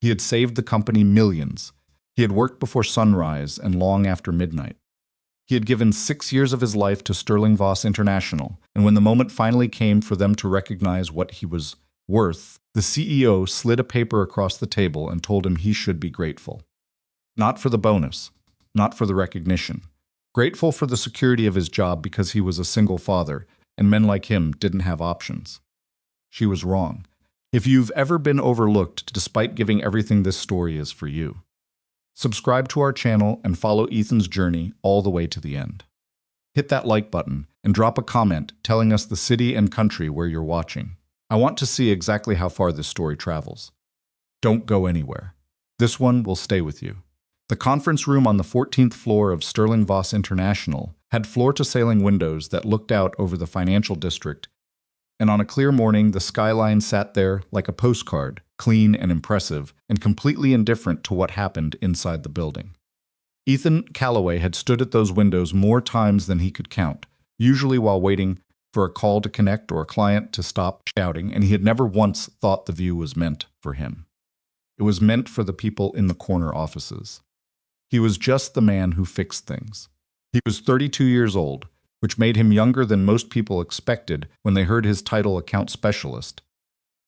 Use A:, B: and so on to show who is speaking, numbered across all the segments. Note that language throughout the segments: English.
A: He had saved the company millions. He had worked before sunrise and long after midnight. He had given 6 years of his life to Sterling Voss International, and when the moment finally came for them to recognize what he was worth, the CEO slid a paper across the table and told him he should be grateful. Not for the bonus, not for the recognition. Grateful for the security of his job because he was a single father, and men like him didn't have options. She was wrong. If you've ever been overlooked despite giving everything, this story is for you. Subscribe to our channel and follow Ethan's journey all the way to the end. Hit that like button and drop a comment telling us the city and country where you're watching. I want to see exactly how far this story travels. Don't go anywhere. This one will stay with you. The conference room on the 14th floor of Sterling Voss International had floor-to-ceiling windows that looked out over the financial district, and on a clear morning the skyline sat there like a postcard, clean and impressive, and completely indifferent to what happened inside the building. Ethan Calloway had stood at those windows more times than he could count, usually while waiting for a call to connect or a client to stop shouting, and he had never once thought the view was meant for him. It was meant for the people in the corner offices. He was just the man who fixed things. He was 32 years old, which made him younger than most people expected when they heard his title account specialist.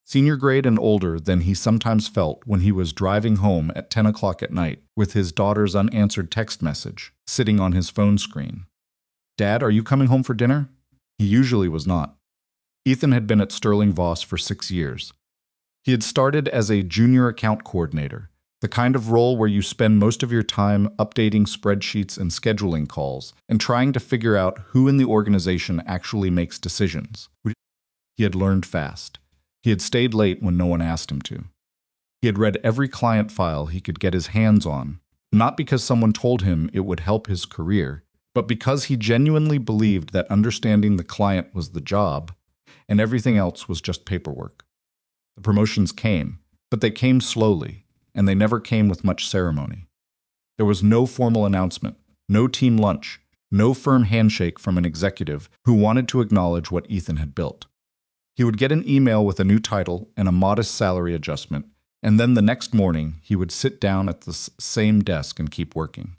A: Senior grade and older than he sometimes felt when he was driving home at 10 o'clock at night with his daughter's unanswered text message sitting on his phone screen. "Dad, are you coming home for dinner?" He usually was not. Ethan had been at Sterling Voss for 6 years. He had started as a junior account coordinator, the kind of role where you spend most of your time updating spreadsheets and scheduling calls and trying to figure out who in the organization actually makes decisions. He had learned fast. He had stayed late when no one asked him to. He had read every client file he could get his hands on, not because someone told him it would help his career, but because he genuinely believed that understanding the client was the job, and everything else was just paperwork. The promotions came, but they came slowly, and they never came with much ceremony. There was no formal announcement, no team lunch, no firm handshake from an executive who wanted to acknowledge what Ethan had built. He would get an email with a new title and a modest salary adjustment, and then the next morning he would sit down at the same desk and keep working.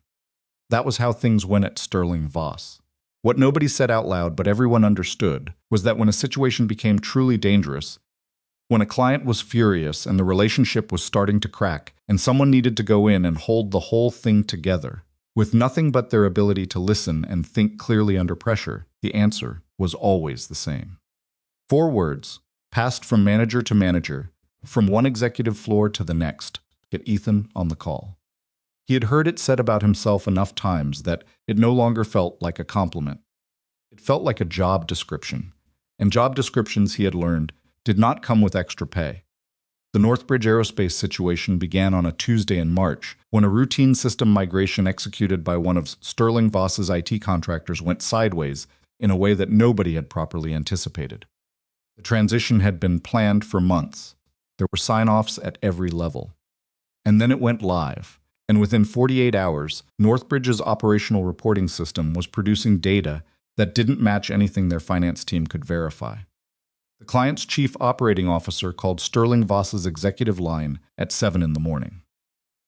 A: That was how things went at Sterling Voss. What nobody said out loud but everyone understood was that when a situation became truly dangerous, when a client was furious and the relationship was starting to crack, and someone needed to go in and hold the whole thing together, with nothing but their ability to listen and think clearly under pressure, the answer was always the same. 4 words, passed from manager to manager, from one executive floor to the next, get Ethan on the call. He had heard it said about himself enough times that it no longer felt like a compliment. It felt like a job description, and job descriptions, he had learned, did not come with extra pay. The Northbridge Aerospace situation began on a Tuesday in March, when a routine system migration executed by one of Sterling Voss's IT contractors went sideways in a way that nobody had properly anticipated. The transition had been planned for months. There were sign-offs at every level. And then it went live, and within 48 hours, Northbridge's operational reporting system was producing data that didn't match anything their finance team could verify. The client's chief operating officer called Sterling Voss's executive line at 7 in the morning.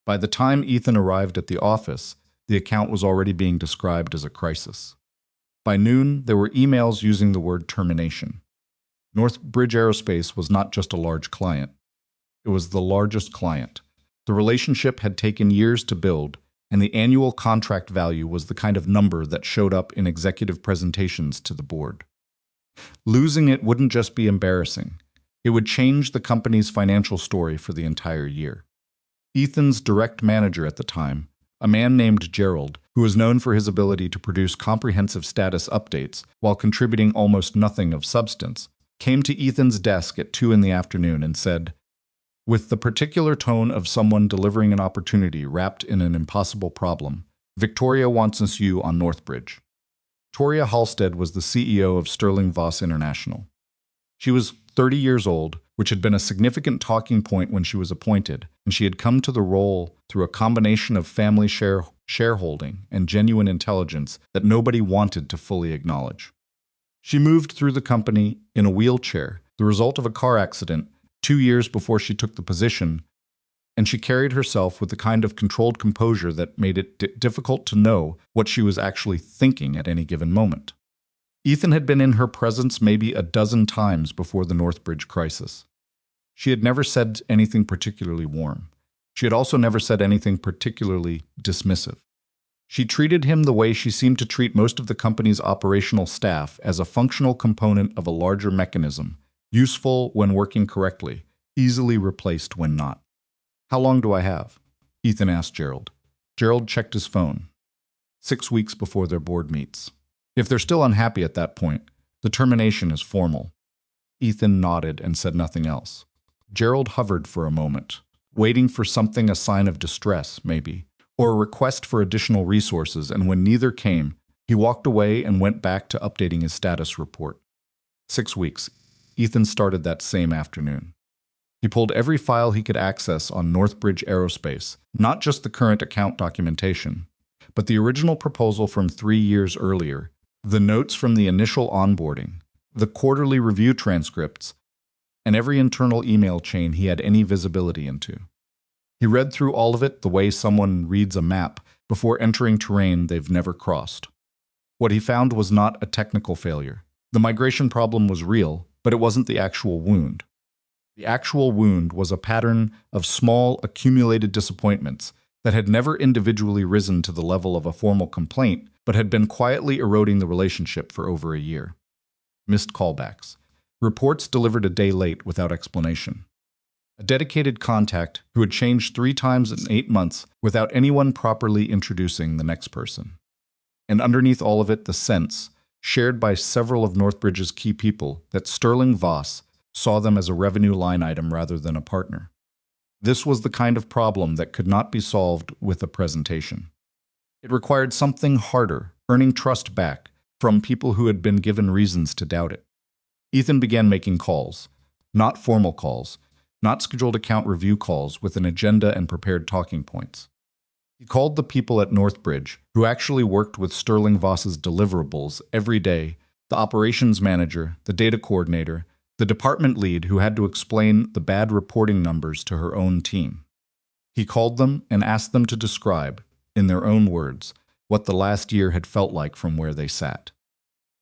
A: By the time Ethan arrived at the office, the account was already being described as a crisis. By noon, there were emails using the word termination. Northbridge Aerospace was not just a large client. It was the largest client. The relationship had taken years to build, and the annual contract value was the kind of number that showed up in executive presentations to the board. Losing it wouldn't just be embarrassing. It would change the company's financial story for the entire year. Ethan's direct manager at the time, a man named Gerald, who was known for his ability to produce comprehensive status updates while contributing almost nothing of substance, came to Ethan's desk at 2 in the afternoon and said, with the particular tone of someone delivering an opportunity wrapped in an impossible problem, "Victoria wants us you on Northbridge." Victoria Halstead was the CEO of Sterling Voss International. She was 30 years old, which had been a significant talking point when she was appointed, and she had come to the role through a combination of family shareholding and genuine intelligence that nobody wanted to fully acknowledge. She moved through the company in a wheelchair, the result of a car accident, 2 years before she took the position, and she carried herself with the kind of controlled composure that made it difficult to know what she was actually thinking at any given moment. Ethan had been in her presence maybe a dozen times before the Northbridge crisis. She had never said anything particularly warm. She had also never said anything particularly dismissive. She treated him the way she seemed to treat most of the company's operational staff, as a functional component of a larger mechanism, useful when working correctly, easily replaced when not. "How long do I have?" Ethan asked Gerald. Gerald checked his phone. 6 weeks before their board meets. If they're still unhappy at that point, the termination is formal. Ethan nodded and said nothing else. Gerald hovered for a moment, waiting for something, a sign of distress, maybe, or a request for additional resources, and when neither came, he walked away and went back to updating his status report. 6 weeks. Ethan started that same afternoon. He pulled every file he could access on Northbridge Aerospace, not just the current account documentation, but the original proposal from 3 years earlier, the notes from the initial onboarding, the quarterly review transcripts, and every internal email chain he had any visibility into. He read through all of it the way someone reads a map before entering terrain they've never crossed. What he found was not a technical failure. The migration problem was real, but it wasn't the actual wound. The actual wound was a pattern of small, accumulated disappointments that had never individually risen to the level of a formal complaint, but had been quietly eroding the relationship for over a year. Missed callbacks. Reports delivered a day late without explanation. A dedicated contact who had changed 3 times in 8 months without anyone properly introducing the next person. And underneath all of it, the sense, shared by several of Northbridge's key people, that Sterling Voss saw them as a revenue line item rather than a partner. This was the kind of problem that could not be solved with a presentation. It required something harder, earning trust back from people who had been given reasons to doubt it. Ethan began making calls, not formal calls, not scheduled account review calls with an agenda and prepared talking points. He called the people at Northbridge who actually worked with Sterling Voss's deliverables every day, the operations manager, the data coordinator, the department lead who had to explain the bad reporting numbers to her own team. He called them and asked them to describe, in their own words, what the last year had felt like from where they sat.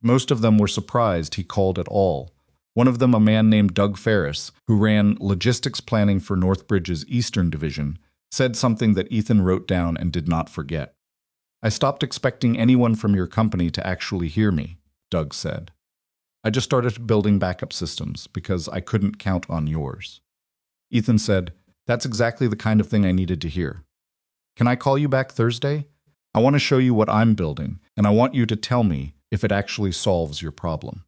A: Most of them were surprised he called at all. One of them, a man named Doug Ferris, who ran logistics planning for Northbridge's Eastern Division, said something that Ethan wrote down and did not forget. "I stopped expecting anyone from your company to actually hear me," Doug said. "I just started building backup systems because I couldn't count on yours." Ethan said, "That's exactly the kind of thing I needed to hear. Can I call you back Thursday? I want to show you what I'm building, and I want you to tell me if it actually solves your problem."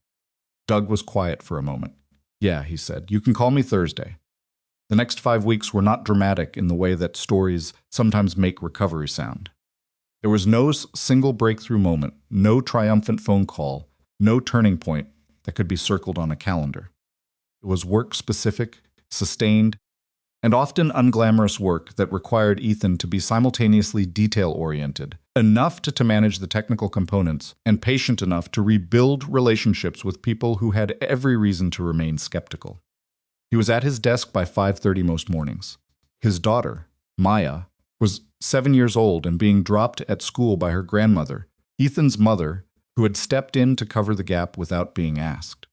A: Doug was quiet for a moment. "Yeah," he said, "you can call me Thursday." The next 5 weeks were not dramatic in the way that stories sometimes make recovery sound. There was no single breakthrough moment, no triumphant phone call, no turning point that could be circled on a calendar. It was work-specific, sustained, and often unglamorous work that required Ethan to be simultaneously detail-oriented, enough to manage the technical components, and patient enough to rebuild relationships with people who had every reason to remain skeptical. He was at his desk by 5:30 most mornings. His daughter, Maya, was 7 years old and being dropped at school by her grandmother, Ethan's mother, who had stepped in to cover the gap without being asked.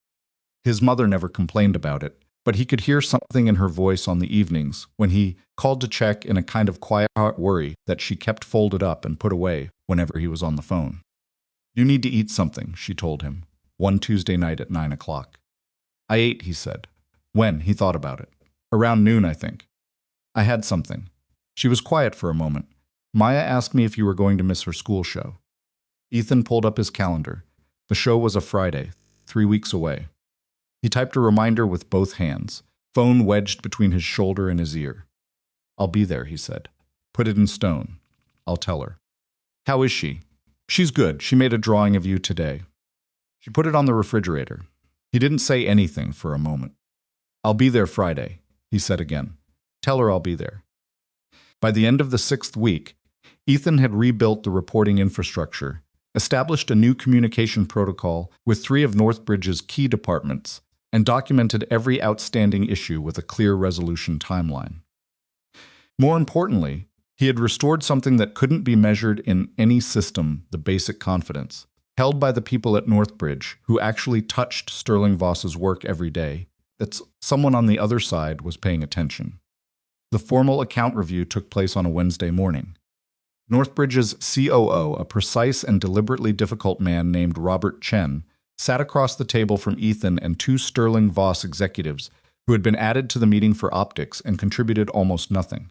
A: His mother never complained about it, but he could hear something in her voice on the evenings when he called to check in a kind of quiet worry that she kept folded up and put away whenever he was on the phone. "You need to eat something," she told him, one Tuesday night at 9 o'clock. "I ate," he said. "When?" He thought about it. "Around noon, I think." "I had something." She was quiet for a moment. "Maya asked me if you were going to miss her school show." Ethan pulled up his calendar. The show was a Friday, 3 weeks away. He typed a reminder with both hands, phone wedged between his shoulder and his ear. "I'll be there," he said. "Put it in stone. I'll tell her." "How is she?" "She's good. She made a drawing of you today." She put it on the refrigerator. He didn't say anything for a moment. "I'll be there Friday," he said again. "Tell her I'll be there." By the end of the 6th week, Ethan had rebuilt the reporting infrastructure, established a new communication protocol with 3 of Northbridge's key departments, and documented every outstanding issue with a clear resolution timeline. More importantly, he had restored something that couldn't be measured in any system, the basic confidence, held by the people at Northbridge who actually touched Sterling Voss's work every day, that someone on the other side was paying attention. The formal account review took place on a Wednesday morning. Northbridge's COO, a precise and deliberately difficult man named Robert Chen, sat across the table from Ethan and two Sterling Voss executives who had been added to the meeting for optics and contributed almost nothing.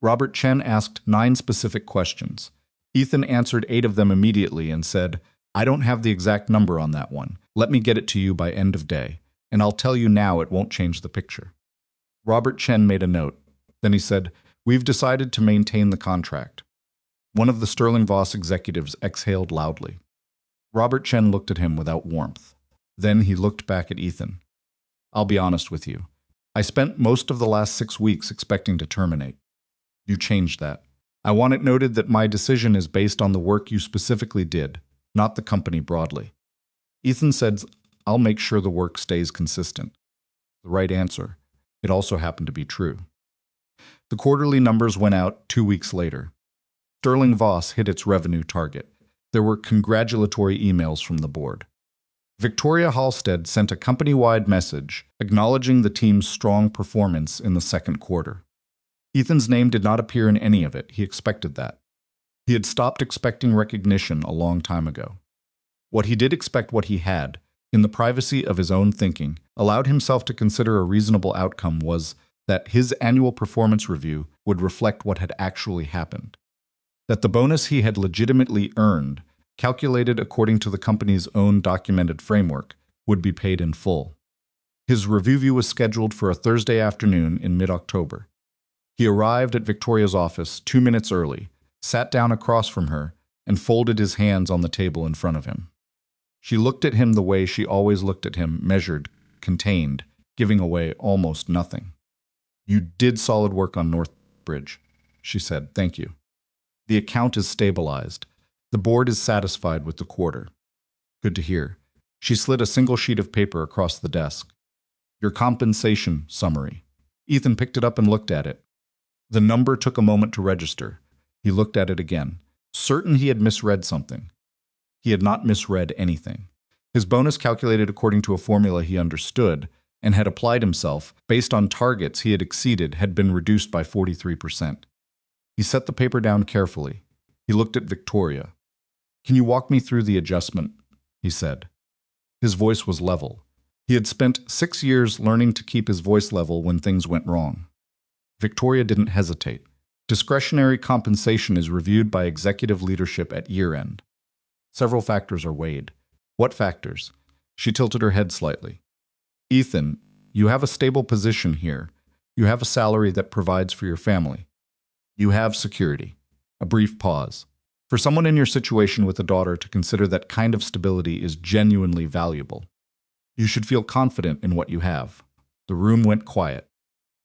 A: Robert Chen asked 9 specific questions. Ethan answered 8 of them immediately and said, "I don't have the exact number on that one. Let me get it to you by end of day, and I'll tell you now it won't change the picture." Robert Chen made a note. Then he said, "We've decided to maintain the contract." One of the Sterling Voss executives exhaled loudly. Robert Chen looked at him without warmth. Then he looked back at Ethan. "I'll be honest with you. I spent most of the last 6 weeks expecting to terminate. You changed that. I want it noted that my decision is based on the work you specifically did, not the company broadly." Ethan said, "I'll make sure the work stays consistent." The right answer. It also happened to be true. The quarterly numbers went out 2 weeks later. Sterling Voss hit its revenue target. There were congratulatory emails from the board. Victoria Halstead sent a company-wide message acknowledging the team's strong performance in the second quarter. Ethan's name did not appear in any of it. He expected that. He had stopped expecting recognition a long time ago. What he did expect, what he had, in the privacy of his own thinking, allowed himself to consider a reasonable outcome was that his annual performance review would reflect what had actually happened. That the bonus he had legitimately earned, calculated according to the company's own documented framework, would be paid in full. His review was scheduled for a Thursday afternoon in mid-October. He arrived at Victoria's office 2 minutes early, sat down across from her, and folded his hands on the table in front of him. She looked at him the way she always looked at him, measured, contained, giving away almost nothing. "You did solid work on Northbridge," she said. "Thank you. The account is stabilized. The board is satisfied with the quarter." "Good to hear." She slid a single sheet of paper across the desk. "Your compensation summary." Ethan picked it up and looked at it. The number took a moment to register. He looked at it again, certain he had misread something. He had not misread anything. His bonus, calculated according to a formula he understood and had applied himself, based on targets he had exceeded, had been reduced by 43%. He set the paper down carefully. He looked at Victoria. "Can you walk me through the adjustment?" he said. His voice was level. He had spent 6 years learning to keep his voice level when things went wrong. Victoria didn't hesitate. Discretionary compensation is reviewed by executive leadership at year-end. Several factors are weighed. What factors? She tilted her head slightly. "Ethan, you have a stable position here. You have a salary that provides for your family. You have security." A brief pause. For someone in your situation with a daughter to consider that kind of stability is genuinely valuable. You should feel confident in what you have. The room went quiet.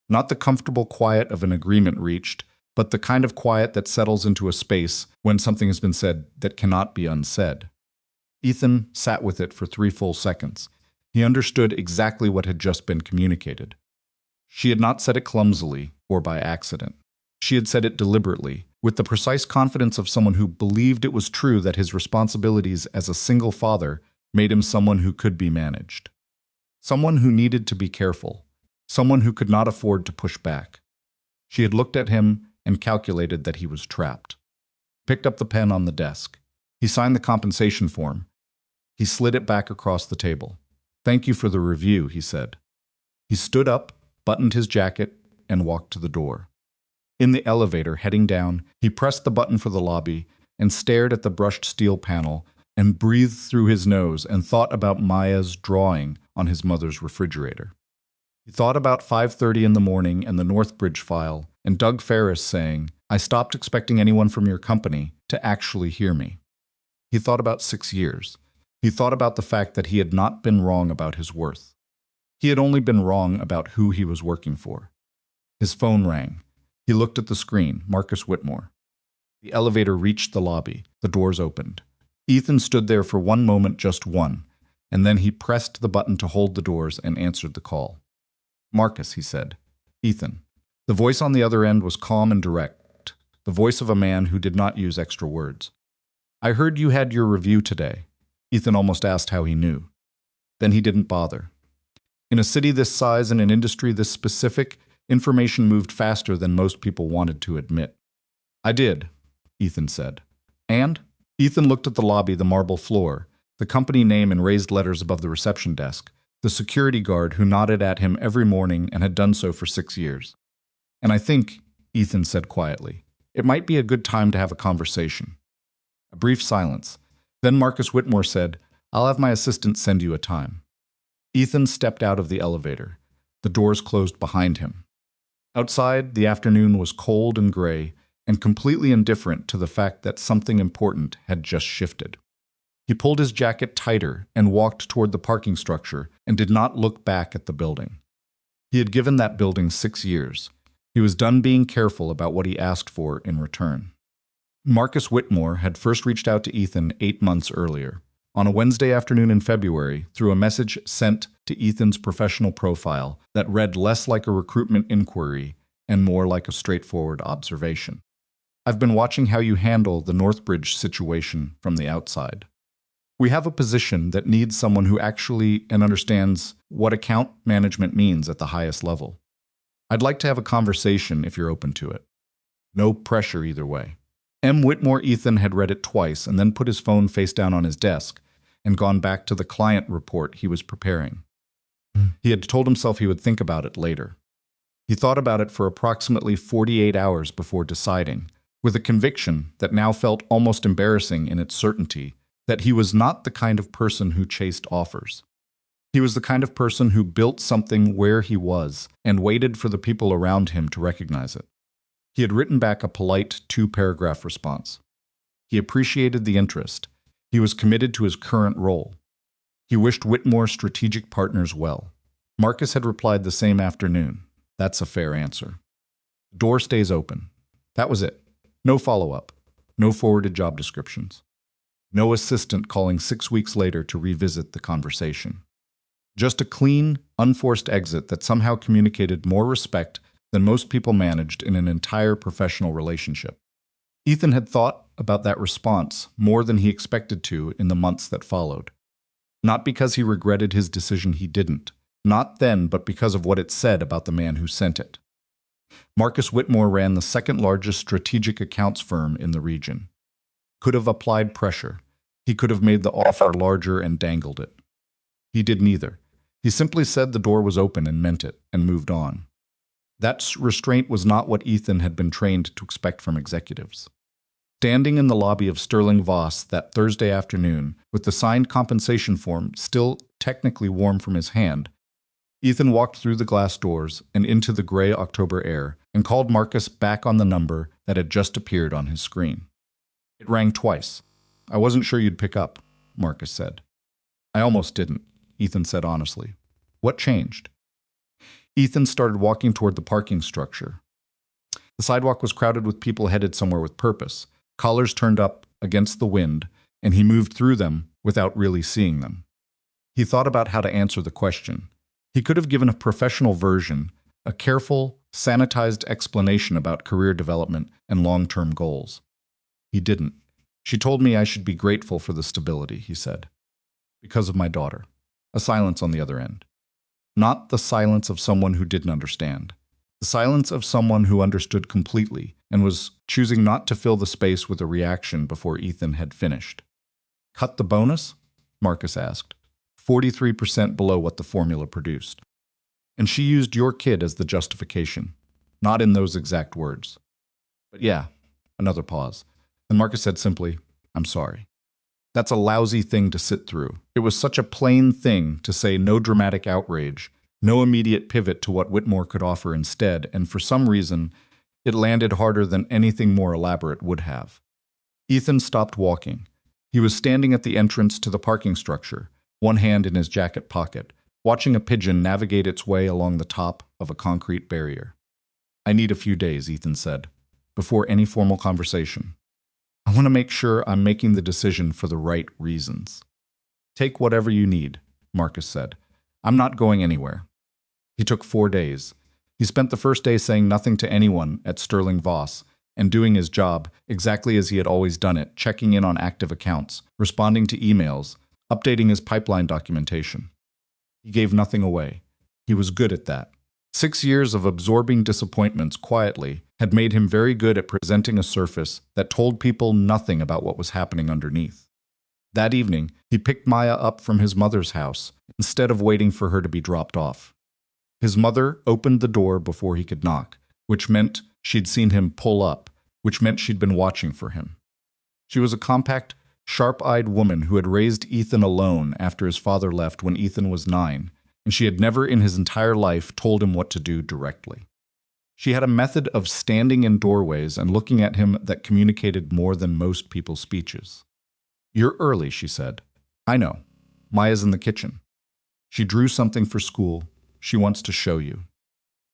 A: Not the comfortable quiet of an agreement reached, but the kind of quiet that settles into a space when something has been said that cannot be unsaid. Ethan sat with it for 3 full seconds. He understood exactly what had just been communicated. She had not said it clumsily or by accident. She had said it deliberately, with the precise confidence of someone who believed it was true that his responsibilities as a single father made him someone who could be managed. Someone who needed to be careful. Someone who could not afford to push back. She had looked at him and calculated that he was trapped. Picked up the pen on the desk. He signed the compensation form. He slid it back across the table. "Thank you for the review," he said. He stood up, buttoned his jacket, and walked to the door. In the elevator, heading down, he pressed the button for the lobby and stared at the brushed steel panel and breathed through his nose and thought about Maya's drawing on his mother's refrigerator. He thought about 5:30 in the morning and the Northbridge file and Doug Ferris saying, "I stopped expecting anyone from your company to actually hear me." He thought about 6 years. He thought about the fact that he had not been wrong about his worth. He had only been wrong about who he was working for. His phone rang. He looked at the screen, Marcus Whitmore. The elevator reached the lobby. The doors opened. Ethan stood there for one moment, just one, and then he pressed the button to hold the doors and answered the call. "Marcus," he said. "Ethan." The voice on the other end was calm and direct, the voice of a man who did not use extra words. "I heard you had your review today." Ethan almost asked how he knew. Then he didn't bother. In a city this size and an industry this specific, information moved faster than most people wanted to admit. "I did," Ethan said. "And?" Ethan looked at the lobby, the marble floor, the company name in raised letters above the reception desk, the security guard who nodded at him every morning and had done so for 6 years. "And I think," Ethan said quietly, "it might be a good time to have a conversation." A brief silence. Then Marcus Whitmore said, "I'll have my assistant send you a time." Ethan stepped out of the elevator. The doors closed behind him. Outside, the afternoon was cold and gray, and completely indifferent to the fact that something important had just shifted. He pulled his jacket tighter and walked toward the parking structure and did not look back at the building. He had given that building 6 years. He was done being careful about what he asked for in return. Marcus Whitmore had first reached out to Ethan 8 months earlier, on a Wednesday afternoon in February, through a message sent to Ethan's professional profile that read less like a recruitment inquiry and more like a straightforward observation. "I've been watching how you handle the Northbridge situation from the outside. We have a position that needs someone who actually and understands what account management means at the highest level. I'd like to have a conversation if you're open to it. No pressure either way." M. Whitmore Ethan had read it twice and then put his phone face down on his desk and gone back to the client report he was preparing. He had told himself he would think about it later. He thought about it for approximately 48 hours before deciding, with a conviction that now felt almost embarrassing in its certainty, that he was not the kind of person who chased offers. He was the kind of person who built something where he was and waited for the people around him to recognize it. He had written back a polite 2-paragraph response. He appreciated the interest. He was committed to his current role. He wished Whitmore's strategic partners well. Marcus had replied the same afternoon. "That's a fair answer. The door stays open." That was it. No follow-up. No forwarded job descriptions. No assistant calling 6 weeks later to revisit the conversation. Just a clean, unforced exit that somehow communicated more respect than most people managed in an entire professional relationship. Ethan had thought about that response more than he expected to in the months that followed. Not because he regretted his decision, he didn't. Not then, but because of what it said about the man who sent it. Marcus Whitmore ran the second largest strategic accounts firm in the region. Could have applied pressure. He could have made the offer larger and dangled it. He did neither. He simply said the door was open and meant it, and moved on. That restraint was not what Ethan had been trained to expect from executives. Standing in the lobby of Sterling Voss that Thursday afternoon, with the signed compensation form still technically warm from his hand, Ethan walked through the glass doors and into the gray October air and called Marcus back on the number that had just appeared on his screen. It rang twice. "I wasn't sure you'd pick up," Marcus said. "I almost didn't," Ethan said honestly. "What changed?" Ethan started walking toward the parking structure. The sidewalk was crowded with people headed somewhere with purpose, collars turned up against the wind, and he moved through them without really seeing them. He thought about how to answer the question. He could have given a professional version, a careful, sanitized explanation about career development and long-term goals. He didn't. "She told me I should be grateful for the stability," he said. "Because of my daughter." A silence on the other end. Not the silence of someone who didn't understand. The silence of someone who understood completely and was choosing not to fill the space with a reaction before Ethan had finished. "Cut the bonus?" Marcus asked. 43% below what the formula produced. "And she used your kid as the justification." Not in those exact words. "But yeah." Another pause. And Marcus said simply, "I'm sorry." That's a lousy thing to sit through. It was such a plain thing to say, no dramatic outrage, no immediate pivot to what Whitmore could offer instead, and for some reason, it landed harder than anything more elaborate would have. Ethan stopped walking. He was standing at the entrance to the parking structure, one hand in his jacket pocket, watching a pigeon navigate its way along the top of a concrete barrier. "I need a few days," Ethan said, before any formal conversation. "I want to make sure I'm making the decision for the right reasons." "Take whatever you need," Marcus said. "I'm not going anywhere." He took 4 days. He spent the first day saying nothing to anyone at Sterling Voss and doing his job exactly as he had always done it, checking in on active accounts, responding to emails, updating his pipeline documentation. He gave nothing away. He was good at that. 6 years of absorbing disappointments quietly had made him very good at presenting a surface that told people nothing about what was happening underneath. That evening, he picked Maya up from his mother's house instead of waiting for her to be dropped off. His mother opened the door before he could knock, which meant she'd seen him pull up, which meant she'd been watching for him. She was a compact, sharp-eyed woman who had raised Ethan alone after his father left when Ethan was 9, and she had never in his entire life told him what to do directly. She had a method of standing in doorways and looking at him that communicated more than most people's speeches. "You're early," she said. "I know. Maya's in the kitchen. She drew something for school. She wants to show you."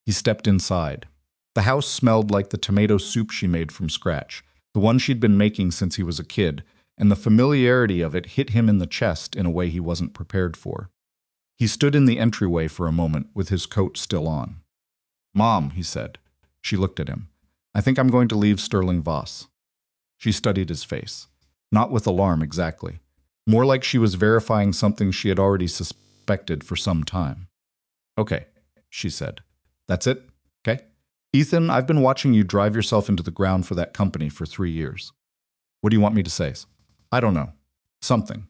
A: He stepped inside. The house smelled like the tomato soup she made from scratch, the one she'd been making since he was a kid, and the familiarity of it hit him in the chest in a way he wasn't prepared for. He stood in the entryway for a moment with his coat still on. "Mom," he said. She looked at him. "I think I'm going to leave Sterling Voss." She studied his face. Not with alarm exactly. More like she was verifying something she had already suspected for some time. "Okay," she said. "That's it? Okay? Ethan, I've been watching you drive yourself into the ground for that company for 3 years. What do you want me to say?" "I don't know. Something."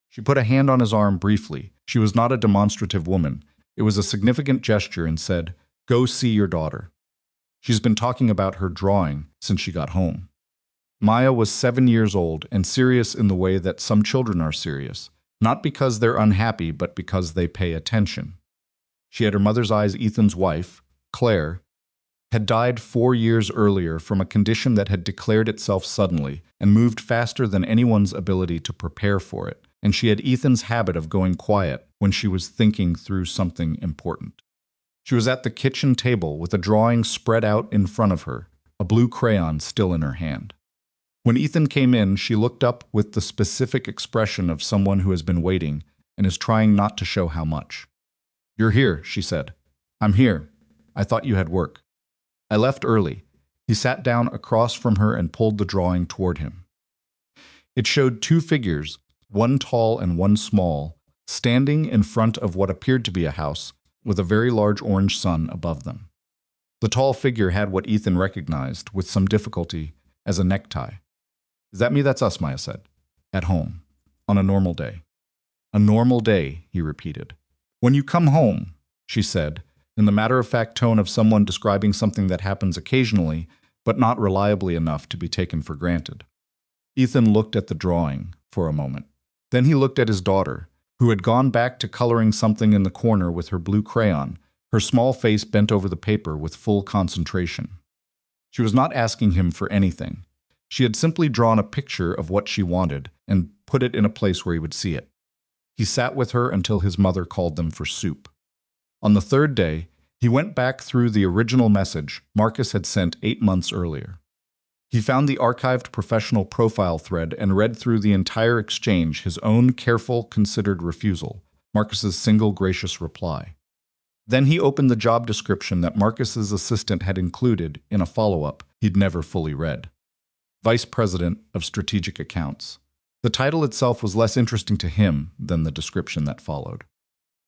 A: She put a hand on his arm briefly. She was not a demonstrative woman. It was a significant gesture and said, "Go see your daughter. She's been talking about her drawing since she got home." Maya was 7 years old and serious in the way that some children are serious, not because they're unhappy, but because they pay attention. She had her mother's eyes. Ethan's wife, Claire, had died 4 years earlier from a condition that had declared itself suddenly and moved faster than anyone's ability to prepare for it, and she had Ethan's habit of going quiet when she was thinking through something important. She was at the kitchen table with a drawing spread out in front of her, a blue crayon still in her hand. When Ethan came in, she looked up with the specific expression of someone who has been waiting and is trying not to show how much. "You're here," she said. "I'm here. I thought you had work." "I left early." He sat down across from her and pulled the drawing toward him. It showed 2 figures, one tall and one small, standing in front of what appeared to be a house with a very large orange sun above them. The tall figure had what Ethan recognized, with some difficulty, as a necktie. "Is that me?" "That's us," Maya said. "At home. On a normal day." "A normal day," he repeated. "When you come home," she said, in the matter-of-fact tone of someone describing something that happens occasionally, but not reliably enough to be taken for granted. Ethan looked at the drawing for a moment. Then he looked at his daughter, who had gone back to coloring something in the corner with her blue crayon, her small face bent over the paper with full concentration. She was not asking him for anything. She had simply drawn a picture of what she wanted and put it in a place where he would see it. He sat with her until his mother called them for soup. On the 3rd day, he went back through the original message Marcus had sent 8 months earlier. He found the archived professional profile thread and read through the entire exchange, his own careful, considered refusal, Marcus's single gracious reply. Then he opened the job description that Marcus's assistant had included in a follow-up he'd never fully read. Vice President of Strategic Accounts. The title itself was less interesting to him than the description that followed.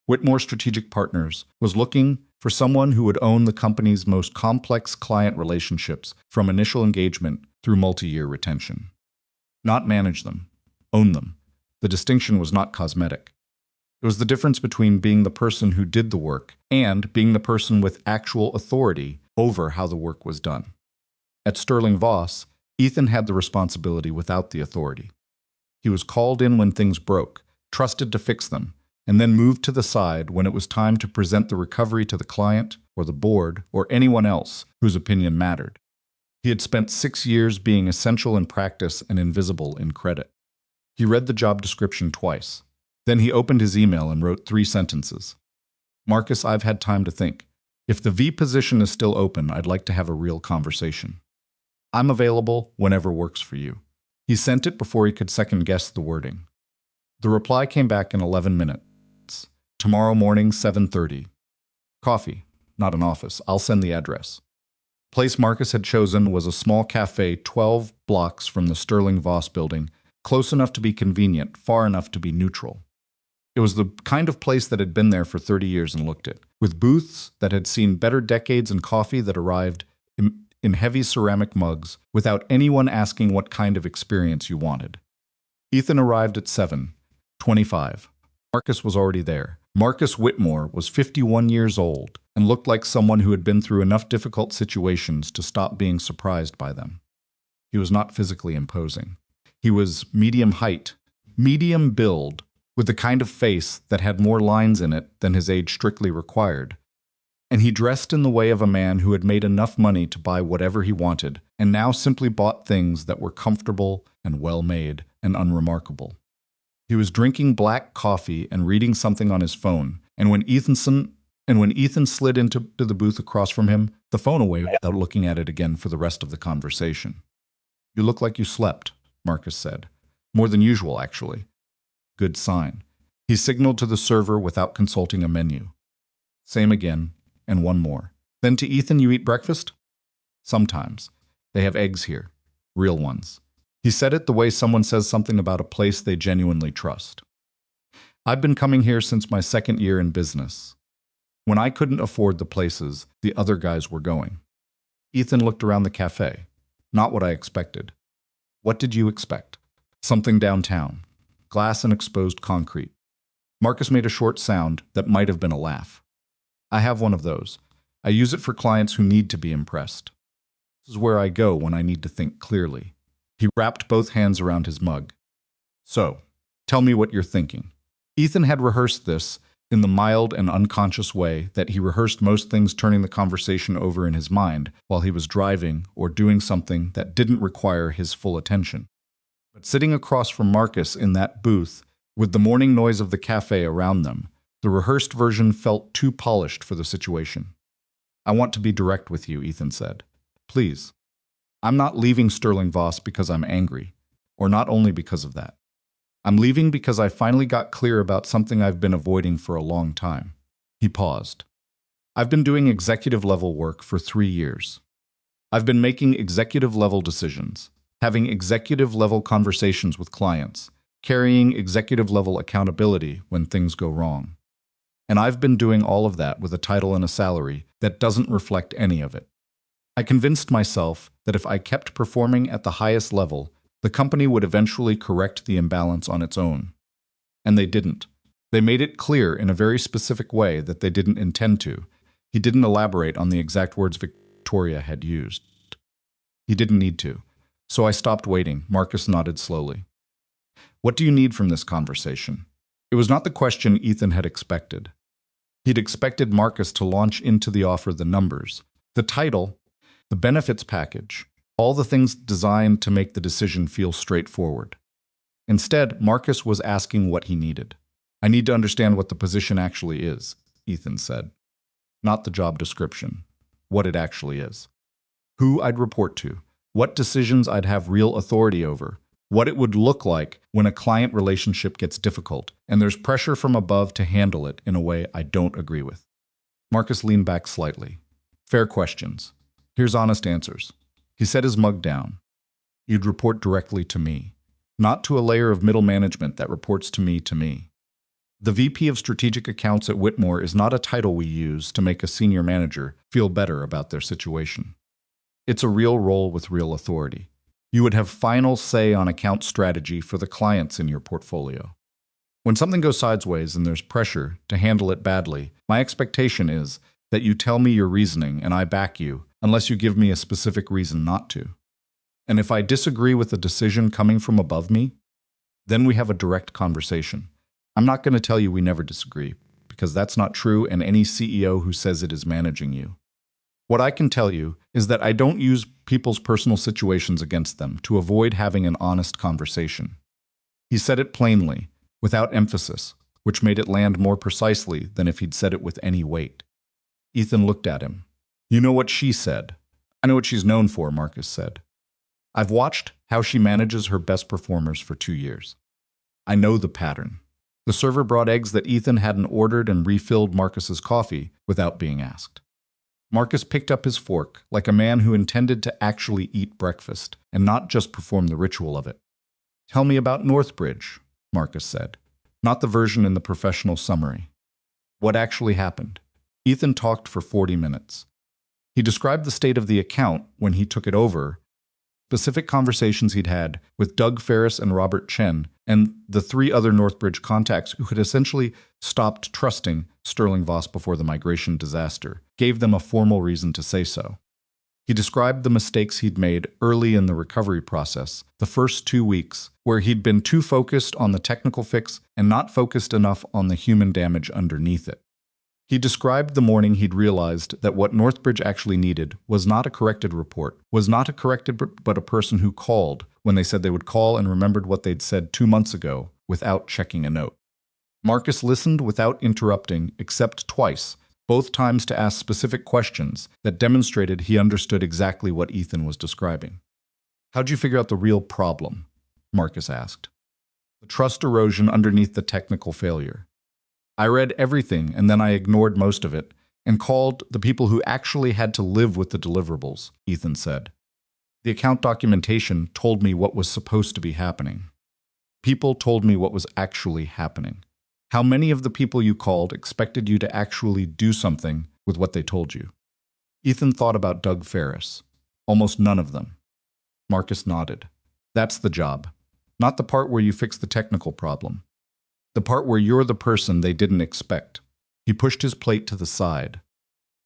A: Whitmore Strategic Partners was looking for someone who would own the company's most complex client relationships from initial engagement through multi-year retention. Not manage them, own them. The distinction was not cosmetic. It was the difference between being the person who did the work and being the person with actual authority over how the work was done. At Sterling Voss, Ethan had the responsibility without the authority. He was called in when things broke, trusted to fix them, and then moved to the side when it was time to present the recovery to the client or the board or anyone else whose opinion mattered. He had spent 6 years being essential in practice and invisible in credit. He read the job description twice. Then he opened his email and wrote 3 sentences. "Marcus, I've had time to think. If the V position is still open, I'd like to have a real conversation. I'm available whenever works for you." He sent it before he could second-guess the wording. The reply came back in 11 minutes. "Tomorrow morning, 7:30. Coffee." not an office. I'll send the address. The place Marcus had chosen was a small cafe 12 blocks from the Sterling Voss building, close enough to be convenient, far enough to be neutral. It was the kind of place that had been there for 30 years and looked it, with booths that had seen better decades and coffee that arrived in heavy ceramic mugs without anyone asking what kind of experience you wanted. Ethan arrived at 7:25. Marcus was already there. Marcus Whitmore was 51 years old and looked like someone who had been through enough difficult situations to stop being surprised by them. He was not physically imposing. He was medium height, medium build, with the kind of face that had more lines in it than his age strictly required. And he dressed in the way of a man who had made enough money to buy whatever he wanted, and now simply bought things that were comfortable and well-made and unremarkable. He was drinking black coffee and reading something on his phone, and when Ethan slid into the booth across from him, the phone away without looking at it again for the rest of the conversation. "You look like you slept," Marcus said. "More than usual, actually." Good sign. He signaled to the server without consulting a menu. Same again, and one more. "Then to Ethan, you eat breakfast?" "Sometimes. They have eggs here. Real ones." He said it the way someone says something about a place they genuinely trust. "I've been coming here since my second year in business. When I couldn't afford the places, the other guys were going." Ethan looked around the cafe. "Not what I expected." "What did you expect?" "Something downtown. Glass and exposed concrete." Marcus made a short sound that might have been a laugh. "I have one of those. I use it for clients who need to be impressed. This is where I go when I need to think clearly." He wrapped both hands around his mug. "So, tell me what you're thinking." Ethan had rehearsed this in the mild and unconscious way that he rehearsed most things, turning the conversation over in his mind while he was driving or doing something that didn't require his full attention. But sitting across from Marcus in that booth, with the morning noise of the cafe around them, the rehearsed version felt too polished for the situation. "I want to be direct with you," Ethan said. "Please. I'm not leaving Sterling Voss because I'm angry, or not only because of that. I'm leaving because I finally got clear about something I've been avoiding for a long time." He paused. "I've been doing executive-level work for 3 years. I've been making executive-level decisions, having executive-level conversations with clients, carrying executive-level accountability when things go wrong. And I've been doing all of that with a title and a salary that doesn't reflect any of it. I convinced myself that if I kept performing at the highest level, the company would eventually correct the imbalance on its own. And they didn't. They made it clear in a very specific way that they didn't intend to." He didn't elaborate on the exact words Victoria had used. "He didn't need to. So I stopped waiting." Marcus nodded slowly. "What do you need from this conversation?" It was not the question Ethan had expected. He'd expected Marcus to launch into the offer the numbers, the title, the benefits package, all the things designed to make the decision feel straightforward. Instead, Marcus was asking what he needed. "I need to understand what the position actually is," Ethan said. "Not the job description. What it actually is. Who I'd report to, what decisions I'd have real authority over, what it would look like when a client relationship gets difficult, and there's pressure from above to handle it in a way I don't agree with." Marcus leaned back slightly. "Fair questions. Here's honest answers." He set his mug down. "You'd report directly to me, not to a layer of middle management that reports to me. The VP of Strategic Accounts at Whitmore is not a title we use to make a senior manager feel better about their situation. It's a real role with real authority. You would have final say on account strategy for the clients in your portfolio. When something goes sideways and there's pressure to handle it badly, my expectation is that you tell me your reasoning and I back you, unless you give me a specific reason not to. And if I disagree with a decision coming from above me, then we have a direct conversation. I'm not going to tell you we never disagree, because that's not true, and any CEO who says it is managing you. What I can tell you is that I don't use people's personal situations against them to avoid having an honest conversation." He said it plainly, without emphasis, which made it land more precisely than if he'd said it with any weight. Ethan looked at him. "You know what she said." "I know what she's known for," Marcus said. "I've watched how she manages her best performers for 2 years. I know the pattern." The server brought eggs that Ethan hadn't ordered and refilled Marcus's coffee without being asked. Marcus picked up his fork like a man who intended to actually eat breakfast and not just perform the ritual of it. "Tell me about Northbridge," Marcus said, not the version in the professional summary. What actually happened? Ethan talked for 40 minutes. He described the state of the account when he took it over, specific conversations he'd had with Doug Ferris and Robert Chen, and the 3 other Northbridge contacts who had essentially stopped trusting Sterling Voss before the migration disaster, gave them a formal reason to say so. He described the mistakes he'd made early in the recovery process, the first 2 weeks, where he'd been too focused on the technical fix and not focused enough on the human damage underneath it. He described the morning he'd realized that what Northbridge actually needed was not a corrected report, was not a corrected but a person who called when they said they would call and remembered what they'd said 2 months ago without checking a note. Marcus listened without interrupting except twice, both times to ask specific questions that demonstrated he understood exactly what Ethan was describing. "How'd you figure out the real problem?" Marcus asked. "The trust erosion underneath the technical failure. I read everything and then I ignored most of it and called the people who actually had to live with the deliverables," Ethan said. "The account documentation told me what was supposed to be happening. People told me what was actually happening. How many of the people you called expected you to actually do something with what they told you?" Ethan thought about Doug Ferris. "Almost none of them." Marcus nodded. "That's the job. Not the part where you fix the technical problem. The part where you're the person they didn't expect." He pushed his plate to the side.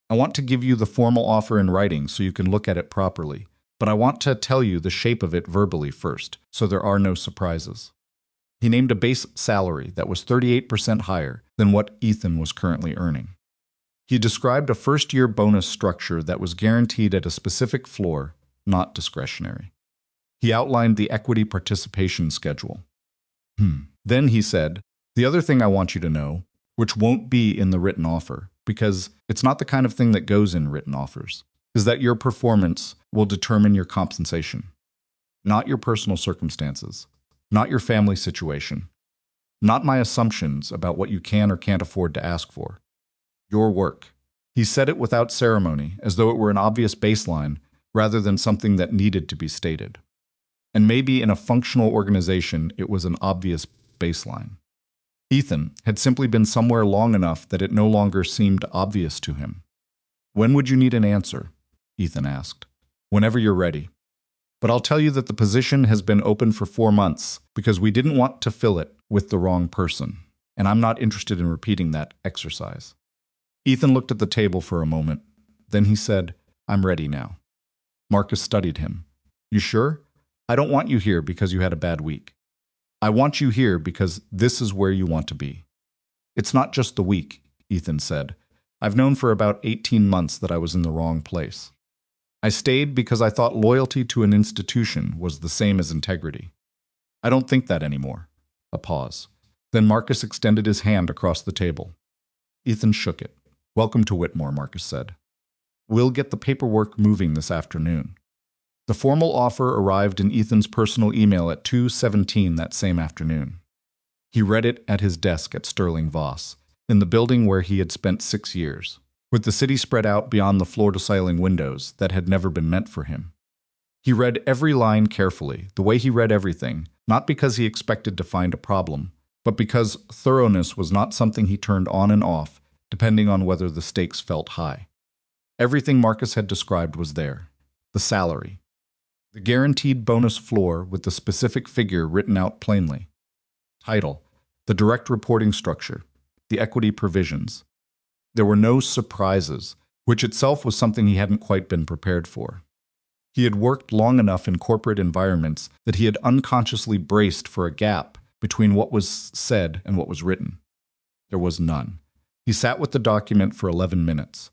A: "I want to give you the formal offer in writing so you can look at it properly, but I want to tell you the shape of it verbally first, so there are no surprises." He named a base salary that was 38% higher than what Ethan was currently earning. He described a first-year bonus structure that was guaranteed at a specific floor, not discretionary. He outlined the equity participation schedule. Then he said, "The other thing I want you to know, which won't be in the written offer, because it's not the kind of thing that goes in written offers, is that your performance will determine your compensation. Not your personal circumstances, not your family situation, not my assumptions about what you can or can't afford to ask for. Your work." He said it without ceremony, as though it were an obvious baseline rather than something that needed to be stated. And maybe in a functional organization, it was an obvious baseline. Ethan had simply been somewhere long enough that it no longer seemed obvious to him. "When would you need an answer?" Ethan asked. "Whenever you're ready. But I'll tell you that the position has been open for 4 months because we didn't want to fill it with the wrong person, and I'm not interested in repeating that exercise." Ethan looked at the table for a moment. Then he said, "I'm ready now." Marcus studied him. "You sure? I don't want you here because you had a bad week. I want you here because this is where you want to be." "It's not just the week," Ethan said. "I've known for about 18 months that I was in the wrong place. I stayed because I thought loyalty to an institution was the same as integrity. I don't think that anymore." A pause. Then Marcus extended his hand across the table. Ethan shook it. "Welcome to Whitmore," Marcus said. "We'll get the paperwork moving this afternoon." The formal offer arrived in Ethan's personal email at 2:17 that same afternoon. He read it at his desk at Sterling Voss, in the building where he had spent 6 years, with the city spread out beyond the floor-to-ceiling windows that had never been meant for him. He read every line carefully, the way he read everything, not because he expected to find a problem, but because thoroughness was not something he turned on and off, depending on whether the stakes felt high. Everything Marcus had described was there. The salary. The guaranteed bonus floor with the specific figure written out plainly. Title. The direct reporting structure. The equity provisions. There were no surprises, which itself was something he hadn't quite been prepared for. He had worked long enough in corporate environments that he had unconsciously braced for a gap between what was said and what was written. There was none. He sat with the document for 11 minutes.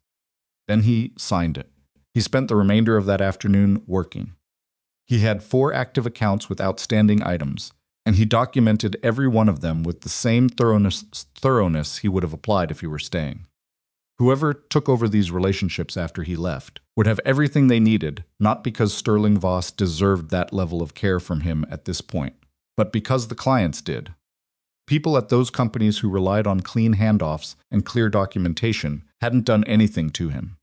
A: Then he signed it. He spent the remainder of that afternoon working. He had 4 active accounts with outstanding items, and he documented every one of them with the same thoroughness he would have applied if he were staying. Whoever took over these relationships after he left would have everything they needed, not because Sterling Voss deserved that level of care from him at this point, but because the clients did. People at those companies who relied on clean handoffs and clear documentation hadn't done anything to him.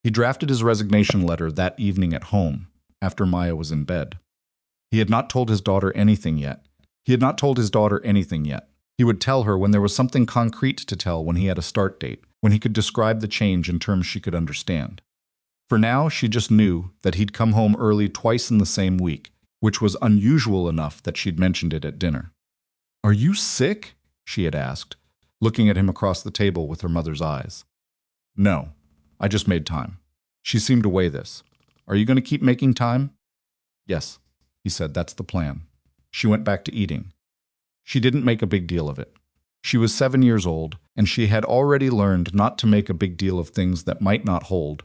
A: He drafted his resignation letter that evening at home, after Maya was in bed. He had not told his daughter anything yet. He would tell her when there was something concrete to tell, when he had a start date, when he could describe the change in terms she could understand. For now, she just knew that he'd come home early twice in the same week, which was unusual enough that she'd mentioned it at dinner. "Are you sick?" she had asked, looking at him across the table with her mother's eyes. "No, I just made time." She seemed to weigh this. "Are you going to keep making time?" "Yes," he said, "that's the plan." She went back to eating. She didn't make a big deal of it. She was 7 years old, and she had already learned not to make a big deal of things that might not hold,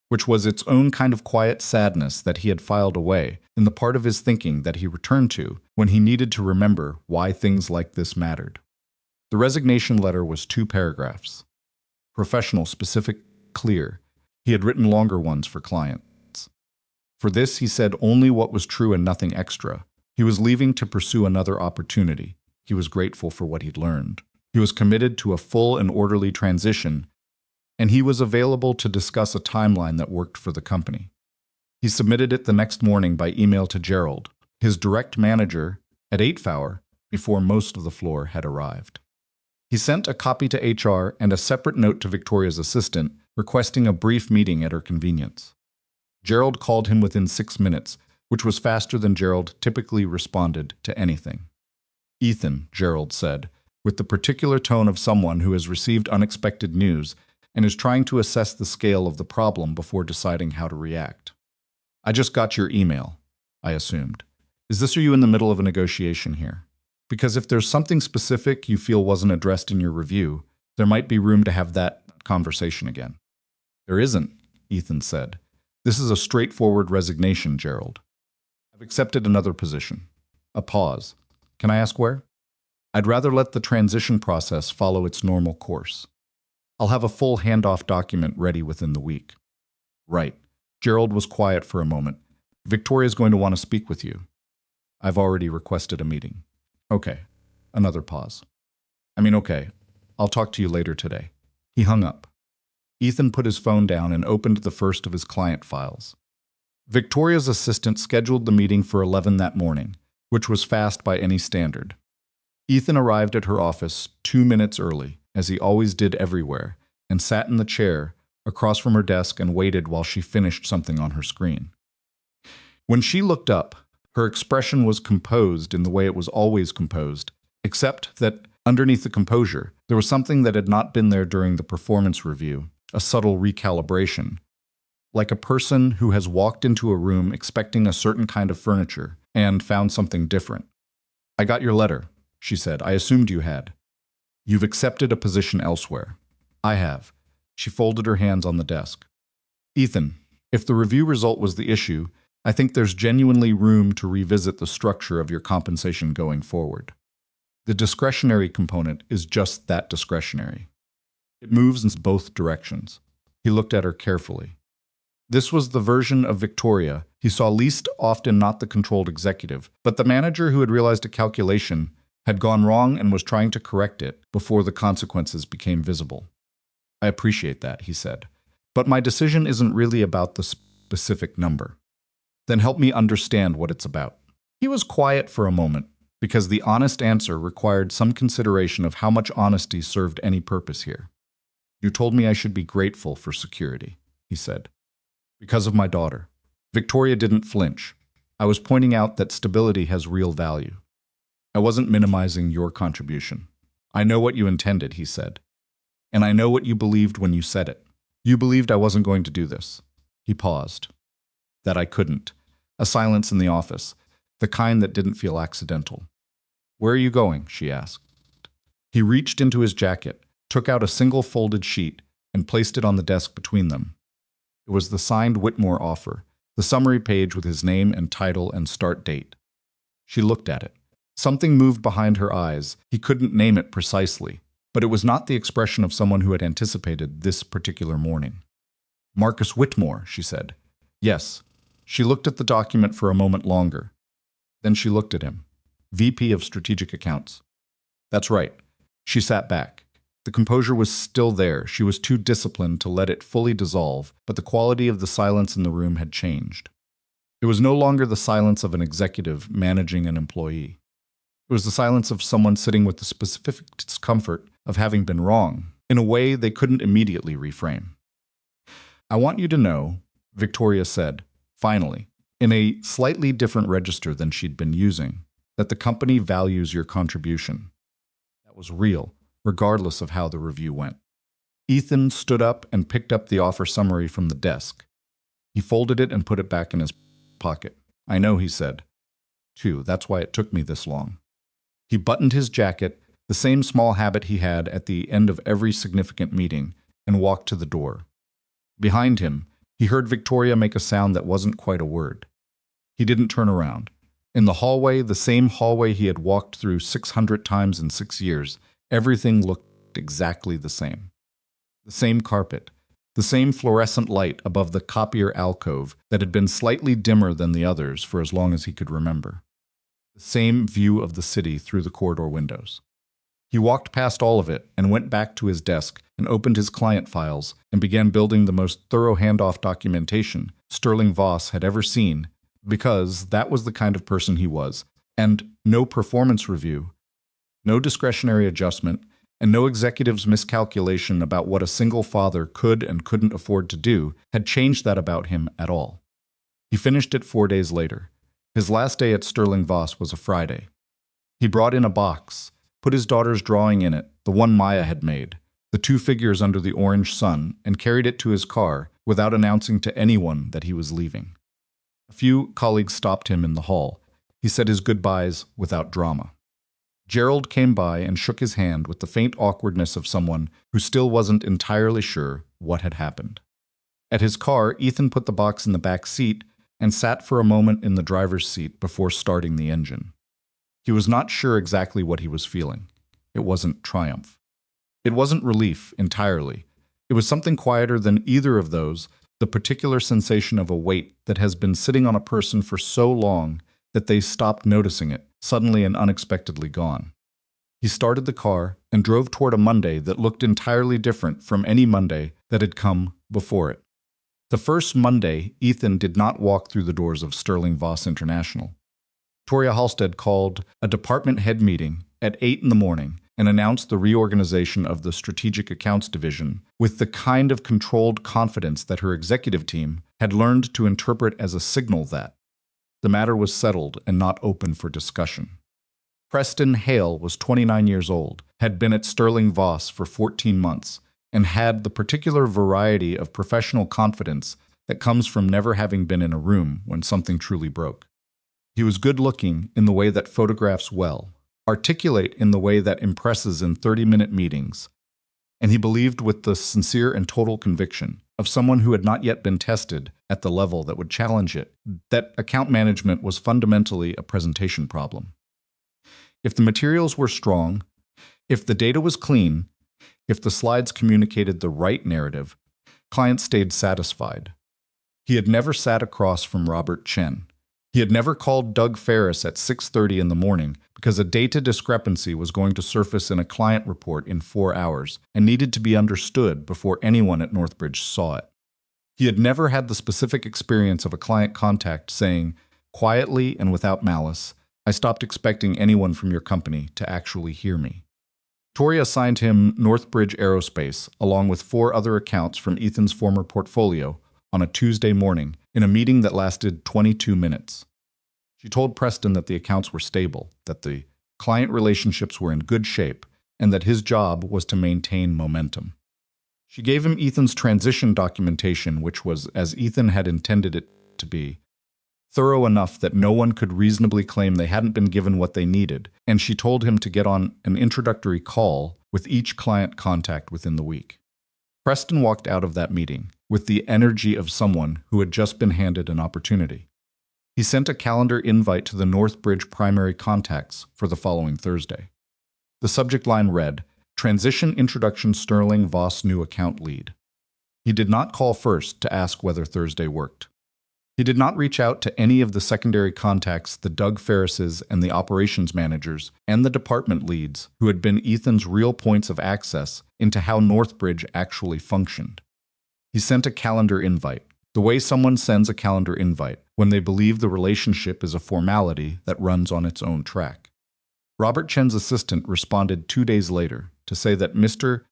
A: which was its own kind of quiet sadness that he had filed away in the part of his thinking that he returned to when he needed to remember why things like this mattered. The resignation letter was 2 paragraphs. Professional, specific, clear. He had written longer ones for clients. For this, he said only what was true and nothing extra. He was leaving to pursue another opportunity. He was grateful for what he'd learned. He was committed to a full and orderly transition, and he was available to discuss a timeline that worked for the company. He submitted it the next morning by email to Gerald, his direct manager, at 8 before most of the floor had arrived. He sent a copy to HR and a separate note to Victoria's assistant, requesting a brief meeting at her convenience. Gerald called him within 6 minutes, which was faster than Gerald typically responded to anything. "Ethan," Gerald said, with the particular tone of someone who has received unexpected news and is trying to assess the scale of the problem before deciding how to react. "I just got your email," I assumed. "Is this, are you in the middle of a negotiation here? Because if there's something specific you feel wasn't addressed in your review, there might be room to have that conversation again." "There isn't," Ethan said. "This is a straightforward resignation, Gerald. I've accepted another position." A pause. "Can I ask where?" "I'd rather let the transition process follow its normal course. I'll have a full handoff document ready within the week." "Right." Gerald was quiet for a moment. "Victoria's going to want to speak with you." "I've already requested a meeting." "Okay." Another pause. Okay, I'll talk to you later today." He hung up. Ethan put his phone down and opened the first of his client files. Victoria's assistant scheduled the meeting for 11 that morning, which was fast by any standard. Ethan arrived at her office 2 minutes early, as he always did everywhere, and sat in the chair across from her desk and waited while she finished something on her screen. When she looked up, her expression was composed in the way it was always composed, except that underneath the composure, there was something that had not been there during the performance review, a subtle recalibration, like a person who has walked into a room expecting a certain kind of furniture and found something different. "I got your letter," she said. "I assumed you had. You've accepted a position elsewhere." "I have." She folded her hands on the desk. "Ethan, if the review result was the issue, I think there's genuinely room to revisit the structure of your compensation going forward. The discretionary component is just that, discretionary. It moves in both directions." He looked at her carefully. This was the version of Victoria he saw least often, not the controlled executive, but the manager who had realized a calculation had gone wrong and was trying to correct it before the consequences became visible. "I appreciate that," he said, "but my decision isn't really about the specific number." "Then help me understand what it's about." He was quiet for a moment, because the honest answer required some consideration of how much honesty served any purpose here. "You told me I should be grateful for security," he said. "Because of my daughter." Victoria didn't flinch. "I was pointing out that stability has real value. I wasn't minimizing your contribution." "I know what you intended," he said. "And I know what you believed when you said it. You believed I wasn't going to do this." He paused. "That I couldn't." A silence in the office, the kind that didn't feel accidental. "Where are you going?" she asked. He reached into his jacket, took out a single folded sheet, and placed it on the desk between them. It was the signed Whitmore offer, the summary page with his name and title and start date. She looked at it. Something moved behind her eyes. He couldn't name it precisely, but it was not the expression of someone who had anticipated this particular morning. "Marcus Whitmore," she said. "Yes." She looked at the document for a moment longer. Then she looked at him. "VP of Strategic Accounts." "That's right." She sat back. The composure was still there. She was too disciplined to let it fully dissolve, but the quality of the silence in the room had changed. It was no longer the silence of an executive managing an employee. It was the silence of someone sitting with the specific discomfort of having been wrong, in a way they couldn't immediately reframe. "I want you to know," Victoria said, finally, in a slightly different register than she'd been using, "that the company values your contribution." That was real, regardless of how the review went. Ethan stood up and picked up the offer summary from the desk. He folded it and put it back in his pocket. "I know," he said. "Too, that's why it took me this long." He buttoned his jacket, the same small habit he had at the end of every significant meeting, and walked to the door. Behind him, he heard Victoria make a sound that wasn't quite a word. He didn't turn around. In the hallway, the same hallway he had walked through 600 times in 6 years, everything looked exactly the same. The same carpet, the same fluorescent light above the copier alcove that had been slightly dimmer than the others for as long as he could remember. The same view of the city through the corridor windows. He walked past all of it and went back to his desk and opened his client files and began building the most thorough handoff documentation Sterling Voss had ever seen, because that was the kind of person he was, and no performance review, no discretionary adjustment, and no executive's miscalculation about what a single father could and couldn't afford to do had changed that about him at all. He finished it 4 days later. His last day at Sterling Voss was a Friday. He brought in a box, put his daughter's drawing in it, the one Maya had made, the 2 figures under the orange sun, and carried it to his car without announcing to anyone that he was leaving. A few colleagues stopped him in the hall. He said his goodbyes without drama. Gerald came by and shook his hand with the faint awkwardness of someone who still wasn't entirely sure what had happened. At his car, Ethan put the box in the back seat and sat for a moment in the driver's seat before starting the engine. He was not sure exactly what he was feeling. It wasn't triumph. It wasn't relief entirely. It was something quieter than either of those, the particular sensation of a weight that has been sitting on a person for so long that they stopped noticing it, suddenly and unexpectedly gone. He started the car and drove toward a Monday that looked entirely different from any Monday that had come before it. The first Monday, Ethan did not walk through the doors of Sterling Voss International. Victoria Halstead called a department head meeting at 8 in the morning and announced the reorganization of the Strategic Accounts Division with the kind of controlled confidence that her executive team had learned to interpret as a signal that the matter was settled and not open for discussion. Preston Hale was 29 years old, had been at Sterling Voss for 14 months, and had the particular variety of professional confidence that comes from never having been in a room when something truly broke. He was good-looking in the way that photographs well, articulate in the way that impresses in 30-minute meetings, and he believed with the sincere and total conviction of someone who had not yet been tested at the level that would challenge it, that account management was fundamentally a presentation problem. If the materials were strong, if the data was clean, if the slides communicated the right narrative, clients stayed satisfied. He had never sat across from Robert Chen. He had never called Doug Ferris at 6:30 in the morning because a data discrepancy was going to surface in a client report in 4 hours and needed to be understood before anyone at Northbridge saw it. He had never had the specific experience of a client contact saying, quietly and without malice, "I stopped expecting anyone from your company to actually hear me." Victoria assigned him Northbridge Aerospace, along with 4 other accounts from Ethan's former portfolio, on a Tuesday morning in a meeting that lasted 22 minutes. She told Preston that the accounts were stable, that the client relationships were in good shape, and that his job was to maintain momentum. She gave him Ethan's transition documentation, which was, as Ethan had intended it to be, thorough enough that no one could reasonably claim they hadn't been given what they needed, and she told him to get on an introductory call with each client contact within the week. Preston walked out of that meeting with the energy of someone who had just been handed an opportunity. He sent a calendar invite to the Northbridge primary contacts for the following Thursday. The subject line read, "Transition Introduction Sterling Voss New Account Lead." He did not call first to ask whether Thursday worked. He did not reach out to any of the secondary contacts, the Doug Ferrises and the operations managers and the department leads, who had been Ethan's real points of access into how Northbridge actually functioned. He sent a calendar invite, the way someone sends a calendar invite when they believe the relationship is a formality that runs on its own track. Robert Chen's assistant responded 2 days later to say that Mr.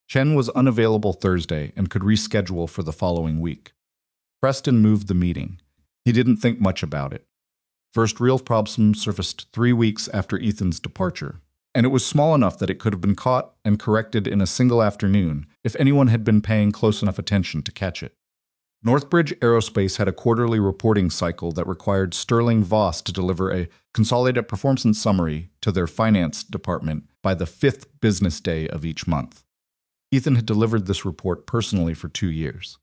A: Chen was unavailable Thursday and could reschedule for the following week. Preston moved the meeting. He didn't think much about it. First real problem surfaced 3 weeks after Ethan's departure, and it was small enough that it could have been caught and corrected in a single afternoon if anyone had been paying close enough attention to catch it. Northbridge Aerospace had a quarterly reporting cycle that required Sterling Voss to deliver a consolidated performance summary to their finance department by the 5th business day of each month. Ethan had delivered this report personally for 2 years.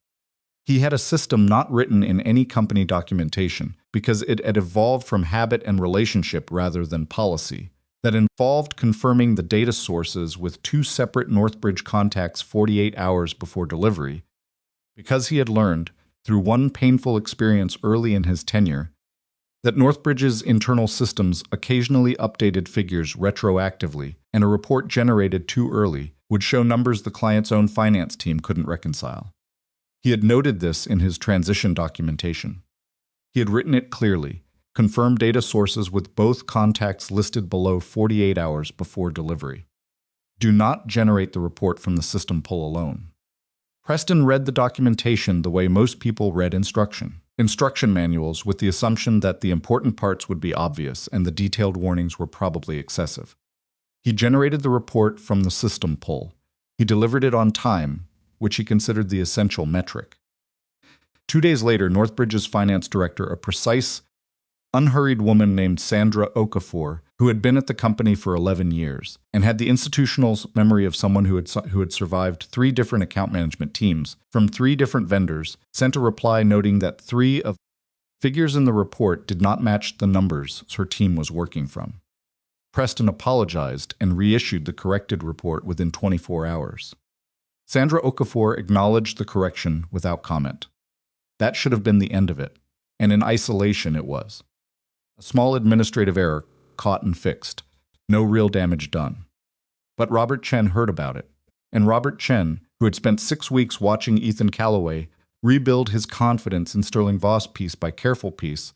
A: He had a system not written in any company documentation because it had evolved from habit and relationship rather than policy, that involved confirming the data sources with 2 separate Northbridge contacts 48 hours before delivery, because he had learned, through one painful experience early in his tenure, that Northbridge's internal systems occasionally updated figures retroactively, and a report generated too early would show numbers the client's own finance team couldn't reconcile. He had noted this in his transition documentation. He had written it clearly, confirmed data sources with both contacts listed below 48 hours before delivery. Do not generate the report from the system pull alone. Preston read the documentation the way most people read instruction manuals, with the assumption that the important parts would be obvious and the detailed warnings were probably excessive. He generated the report from the system pull. He delivered it on time, which he considered the essential metric. 2 days later, Northbridge's finance director, a precise, unhurried woman named Sandra Okafor, who had been at the company for 11 years and had the institutional memory of someone who had survived 3 different account management teams from 3 different vendors, sent a reply noting that 3 of figures in the report did not match the numbers her team was working from. Preston apologized and reissued the corrected report within 24 hours. Sandra Okafor acknowledged the correction without comment. That should have been the end of it, and in isolation it was. A small administrative error, caught and fixed. No real damage done. But Robert Chen heard about it, and Robert Chen, who had spent 6 weeks watching Ethan Callaway rebuild his confidence in Sterling Voss piece by careful piece,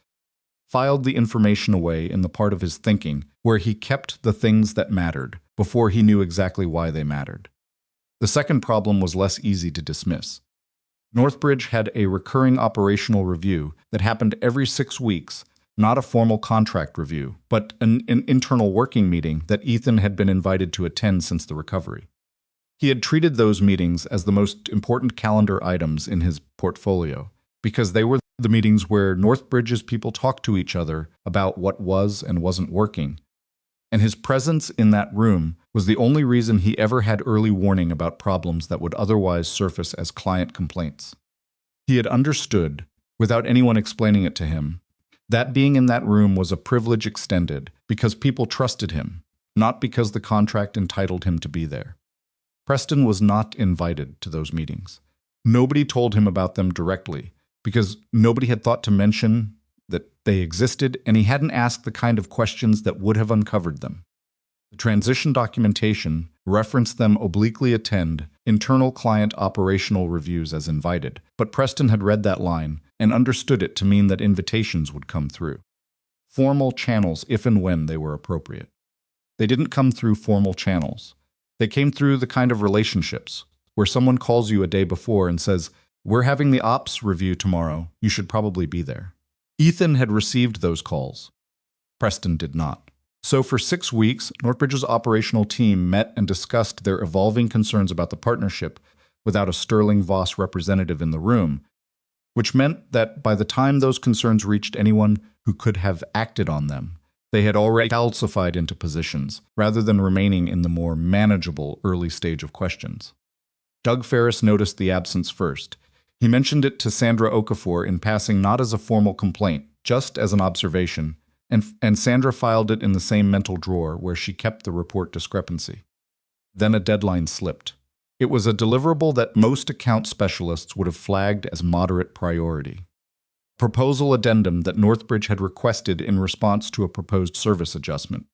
A: filed the information away in the part of his thinking where he kept the things that mattered before he knew exactly why they mattered. The second problem was less easy to dismiss. Northbridge had a recurring operational review that happened every 6 weeks, not a formal contract review, but an internal working meeting that Ethan had been invited to attend since the recovery. He had treated those meetings as the most important calendar items in his portfolio, because they were the meetings where Northbridge's people talked to each other about what was and wasn't working, and his presence in that room was the only reason he ever had early warning about problems that would otherwise surface as client complaints. He had understood, without anyone explaining it to him, that being in that room was a privilege extended because people trusted him, not because the contract entitled him to be there. Preston was not invited to those meetings. Nobody told him about them directly, because nobody had thought to mention that they existed, and he hadn't asked the kind of questions that would have uncovered them. The transition documentation referenced them obliquely attend internal client operational reviews as invited, but Preston had read that line and understood it to mean that invitations would come through formal channels if and when they were appropriate. They didn't come through formal channels. They came through the kind of relationships where someone calls you a day before and says, "We're having the ops review tomorrow. You should probably be there." Ethan had received those calls. Preston did not. So for 6 weeks, Northbridge's operational team met and discussed their evolving concerns about the partnership without a Sterling Voss representative in the room, which meant that by the time those concerns reached anyone who could have acted on them, they had already calcified into positions, rather than remaining in the more manageable early stage of questions. Doug Ferris noticed the absence first. He mentioned it to Sandra Okafor in passing, not as a formal complaint, just as an observation, and Sandra filed it in the same mental drawer where she kept the report discrepancy. Then a deadline slipped. It was a deliverable that most account specialists would have flagged as moderate priority. proposal addendum that Northbridge had requested in response to a proposed service adjustment.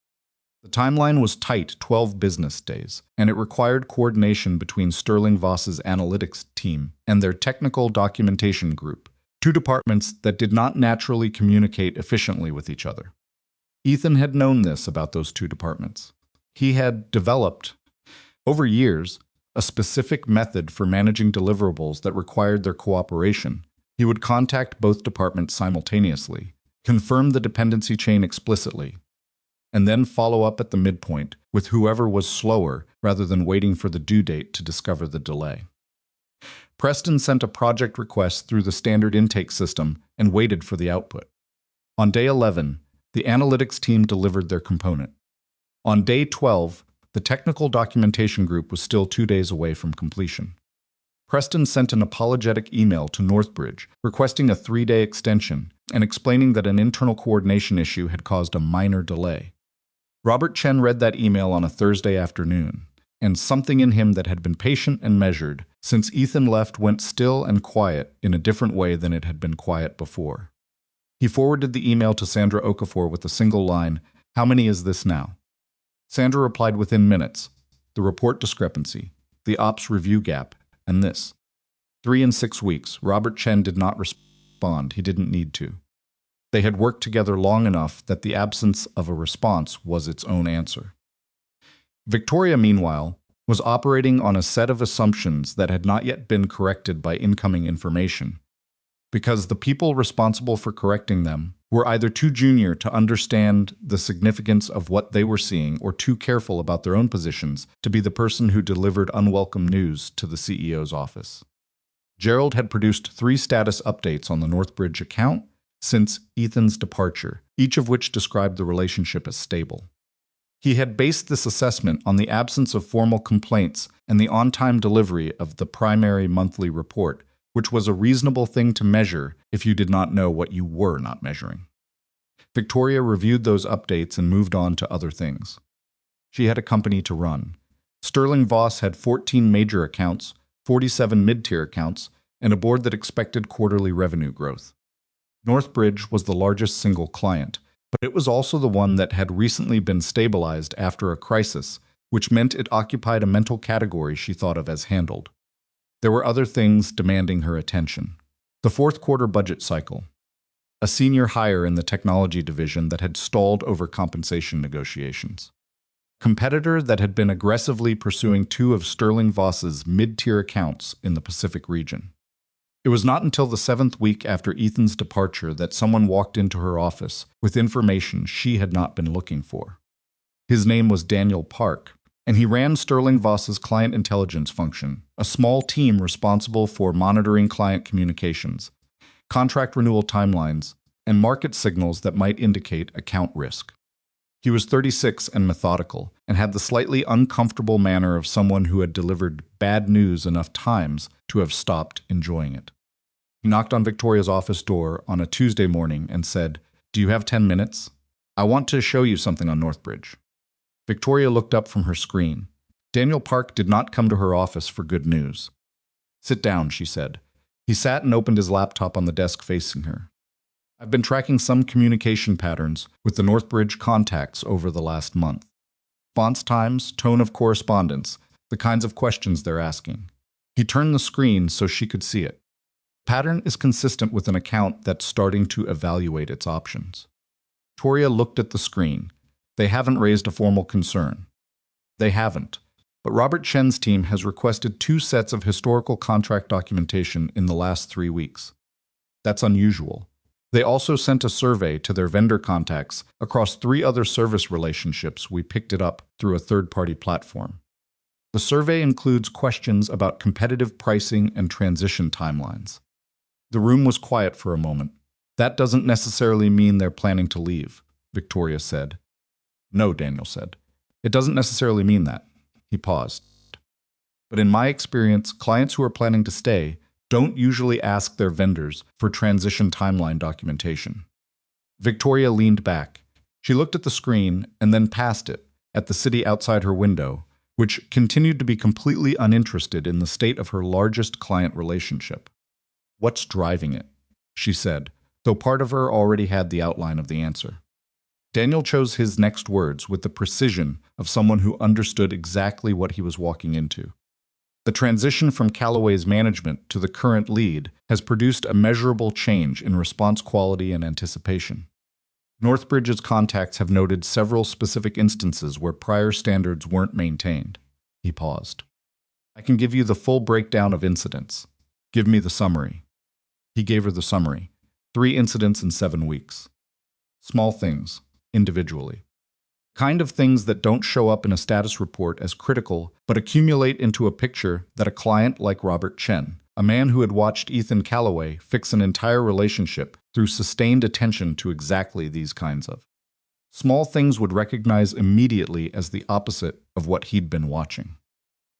A: The timeline was tight, 12 business days, and it required coordination between Sterling Voss's analytics team and their technical documentation group, two departments that did not naturally communicate efficiently with each other. Ethan had known this about those two departments. He had developed, over years, a specific method for managing deliverables that required their cooperation. He would contact both departments simultaneously, confirm the dependency chain explicitly, and then follow up at the midpoint with whoever was slower rather than waiting for the due date to discover the delay. Preston sent a project request through the standard intake system and waited for the output. On day 11, the analytics team delivered their component. On day 12, the technical documentation group was still 2 days away from completion. Preston sent an apologetic email to Northbridge requesting a 3-day extension and explaining that an internal coordination issue had caused a minor delay. Robert Chen read that email on a Thursday afternoon, and something in him that had been patient and measured since Ethan left went still and quiet in a different way than it had been quiet before. He forwarded the email to Sandra Okafor with a single line, "How many is this now?" Sandra replied within minutes, "The report discrepancy, the ops review gap, and this." 3 and 6 weeks, Robert Chen did not respond. He didn't need to. They had worked together long enough that the absence of a response was its own answer. Victoria, meanwhile, was operating on a set of assumptions that had not yet been corrected by incoming information, because the people responsible for correcting them were either too junior to understand the significance of what they were seeing or too careful about their own positions to be the person who delivered unwelcome news to the CEO's office. Gerald had produced 3 status updates on the Northbridge account since Ethan's departure, each of which described the relationship as stable. He had based this assessment on the absence of formal complaints and the on-time delivery of the primary monthly report, which was a reasonable thing to measure if you did not know what you were not measuring. Victoria reviewed those updates and moved on to other things. She had a company to run. Sterling Voss had 14 major accounts, 47 mid-tier accounts, and a board that expected quarterly revenue growth. Northbridge was the largest single client, but it was also the one that had recently been stabilized after a crisis, which meant it occupied a mental category she thought of as handled. There were other things demanding her attention. The fourth quarter budget cycle, a senior hire in the technology division that had stalled over compensation negotiations, competitor that had been aggressively pursuing 2 of Sterling Voss's mid-tier accounts in the Pacific region. It was not until the 7th week after Ethan's departure that someone walked into her office with information she had not been looking for. His name was Daniel Park, and he ran Sterling Voss's client intelligence function, a small team responsible for monitoring client communications, contract renewal timelines, and market signals that might indicate account risk. He was 36 and methodical, and had the slightly uncomfortable manner of someone who had delivered bad news enough times to have stopped enjoying it. He knocked on Victoria's office door on a Tuesday morning and said, "Do you have 10 minutes? I want to show you something on Northbridge." Victoria looked up from her screen. Daniel Park did not come to her office for good news. "Sit down," she said. He sat and opened his laptop on the desk facing her. "I've been tracking some communication patterns with the Northbridge contacts over the last month. Response times, tone of correspondence, the kinds of questions they're asking." He turned the screen so she could see it. The pattern is consistent with an account that's starting to evaluate its options. Victoria looked at the screen. They haven't raised a formal concern. They haven't. But Robert Chen's team has requested 2 sets of historical contract documentation in the last 3 weeks. That's unusual. They also sent a survey to their vendor contacts across 3 other service relationships we picked it up through a third-party platform. The survey includes questions about competitive pricing and transition timelines. The room was quiet for a moment. "That doesn't necessarily mean they're planning to leave," Victoria said. "No," Daniel said. "It doesn't necessarily mean that." He paused. "But in my experience, clients who are planning to stay don't usually ask their vendors for transition timeline documentation." Victoria leaned back. She looked at the screen and then past it, at the city outside her window, which continued to be completely uninterested in the state of her largest client relationship. "What's driving it?" she said. though part of her already had the outline of the answer. Daniel chose his next words with the precision of someone who understood exactly what he was walking into. The transition from Callaway's management to the current lead has produced a measurable change in response quality and anticipation. Northbridge's contacts have noted several specific instances where prior standards weren't maintained. He paused. I can give you the full breakdown of incidents. Give me the summary. He gave her the summary. 3 incidents in 7 weeks. Small things, individually. Kind of things that don't show up in a status report as critical, but accumulate into a picture that a client like Robert Chen, a man who had watched Ethan Callaway fix an entire relationship through sustained attention to exactly these kinds of small things, would recognize immediately as the opposite of what he'd been watching.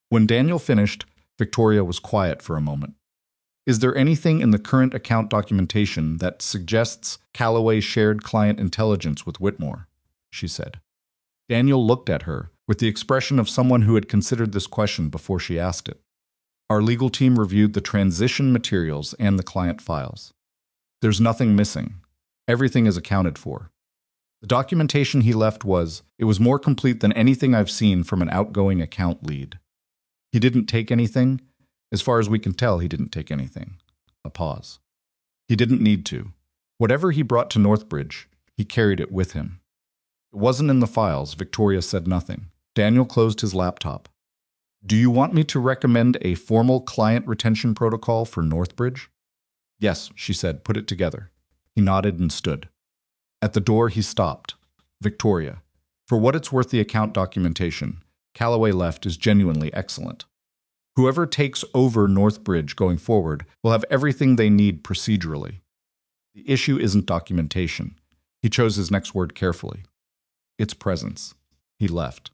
A: When Daniel finished, Victoria was quiet for a moment. Is there anything in the current account documentation that suggests Callaway shared client intelligence with Whitmore? She said. Daniel looked at her with the expression of someone who had considered this question before she asked it. Our legal team reviewed the transition materials and the client files. There's nothing missing. Everything is accounted for. The documentation he left it was more complete than anything I've seen from an outgoing account lead. He didn't take anything. As far as we can tell, he didn't take anything. A pause. He didn't need to. Whatever he brought to Northbridge, he carried it with him. It wasn't in the files. Victoria said nothing. Daniel closed his laptop. Do you want me to recommend a formal client retention protocol for Northbridge? Yes, she said. Put it together. He nodded and stood. At the door, he stopped. Victoria, for what it's worth, the account documentation Callaway left is genuinely excellent. Whoever takes over Northbridge going forward will have everything they need procedurally. The issue isn't documentation. He chose his next word carefully. Its presence. He left.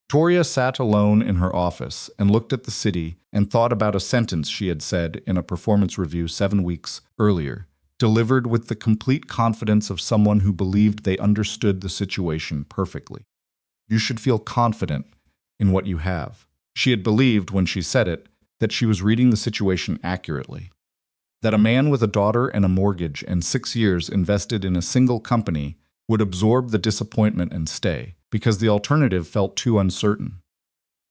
A: Victoria sat alone in her office and looked at the city and thought about a sentence she had said in a performance review 7 weeks earlier, delivered with the complete confidence of someone who believed they understood the situation perfectly. You should feel confident in what you have. She had believed, when she said it, that she was reading the situation accurately. That a man with a daughter and a mortgage and 6 years invested in a single company would absorb the disappointment and stay, because the alternative felt too uncertain.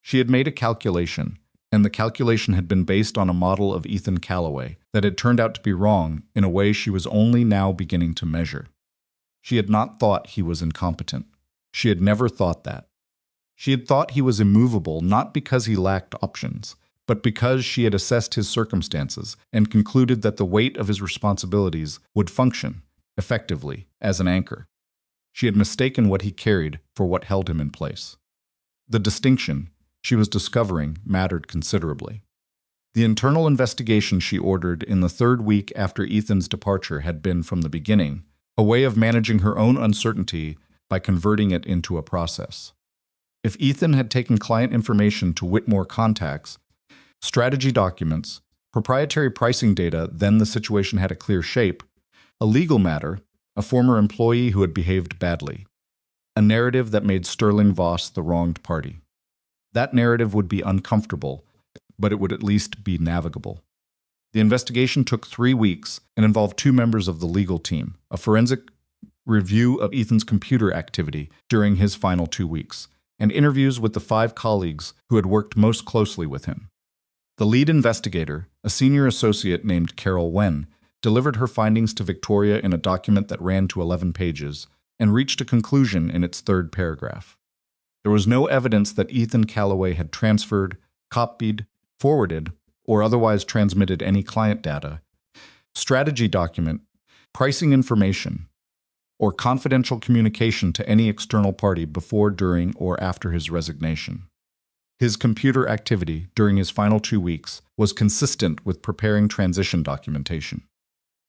A: She had made a calculation, and the calculation had been based on a model of Ethan Callaway that had turned out to be wrong in a way she was only now beginning to measure. She had not thought he was incompetent. She had never thought that. She had thought he was immovable not because he lacked options, but because she had assessed his circumstances and concluded that the weight of his responsibilities would function, effectively, as an anchor. She had mistaken what he carried for what held him in place. The distinction she was discovering mattered considerably. The internal investigation she ordered in the 3rd week after Ethan's departure had been, from the beginning, a way of managing her own uncertainty by converting it into a process. If Ethan had taken client information to Whitmore contacts, strategy documents, proprietary pricing data, then the situation had a clear shape, a legal matter, a former employee who had behaved badly, a narrative that made Sterling Voss the wronged party. That narrative would be uncomfortable, but it would at least be navigable. The investigation took 3 weeks and involved 2 members of the legal team, a forensic review of Ethan's computer activity during his final 2 weeks, and interviews with the 5 colleagues who had worked most closely with him. The lead investigator, a senior associate named Carol Wen, delivered her findings to Victoria in a document that ran to 11 pages and reached a conclusion in its 3rd paragraph. There was no evidence that Ethan Callaway had transferred, copied, forwarded, or otherwise transmitted any client data, strategy document, pricing information, or confidential communication to any external party before, during, or after his resignation. His computer activity during his final 2 weeks was consistent with preparing transition documentation.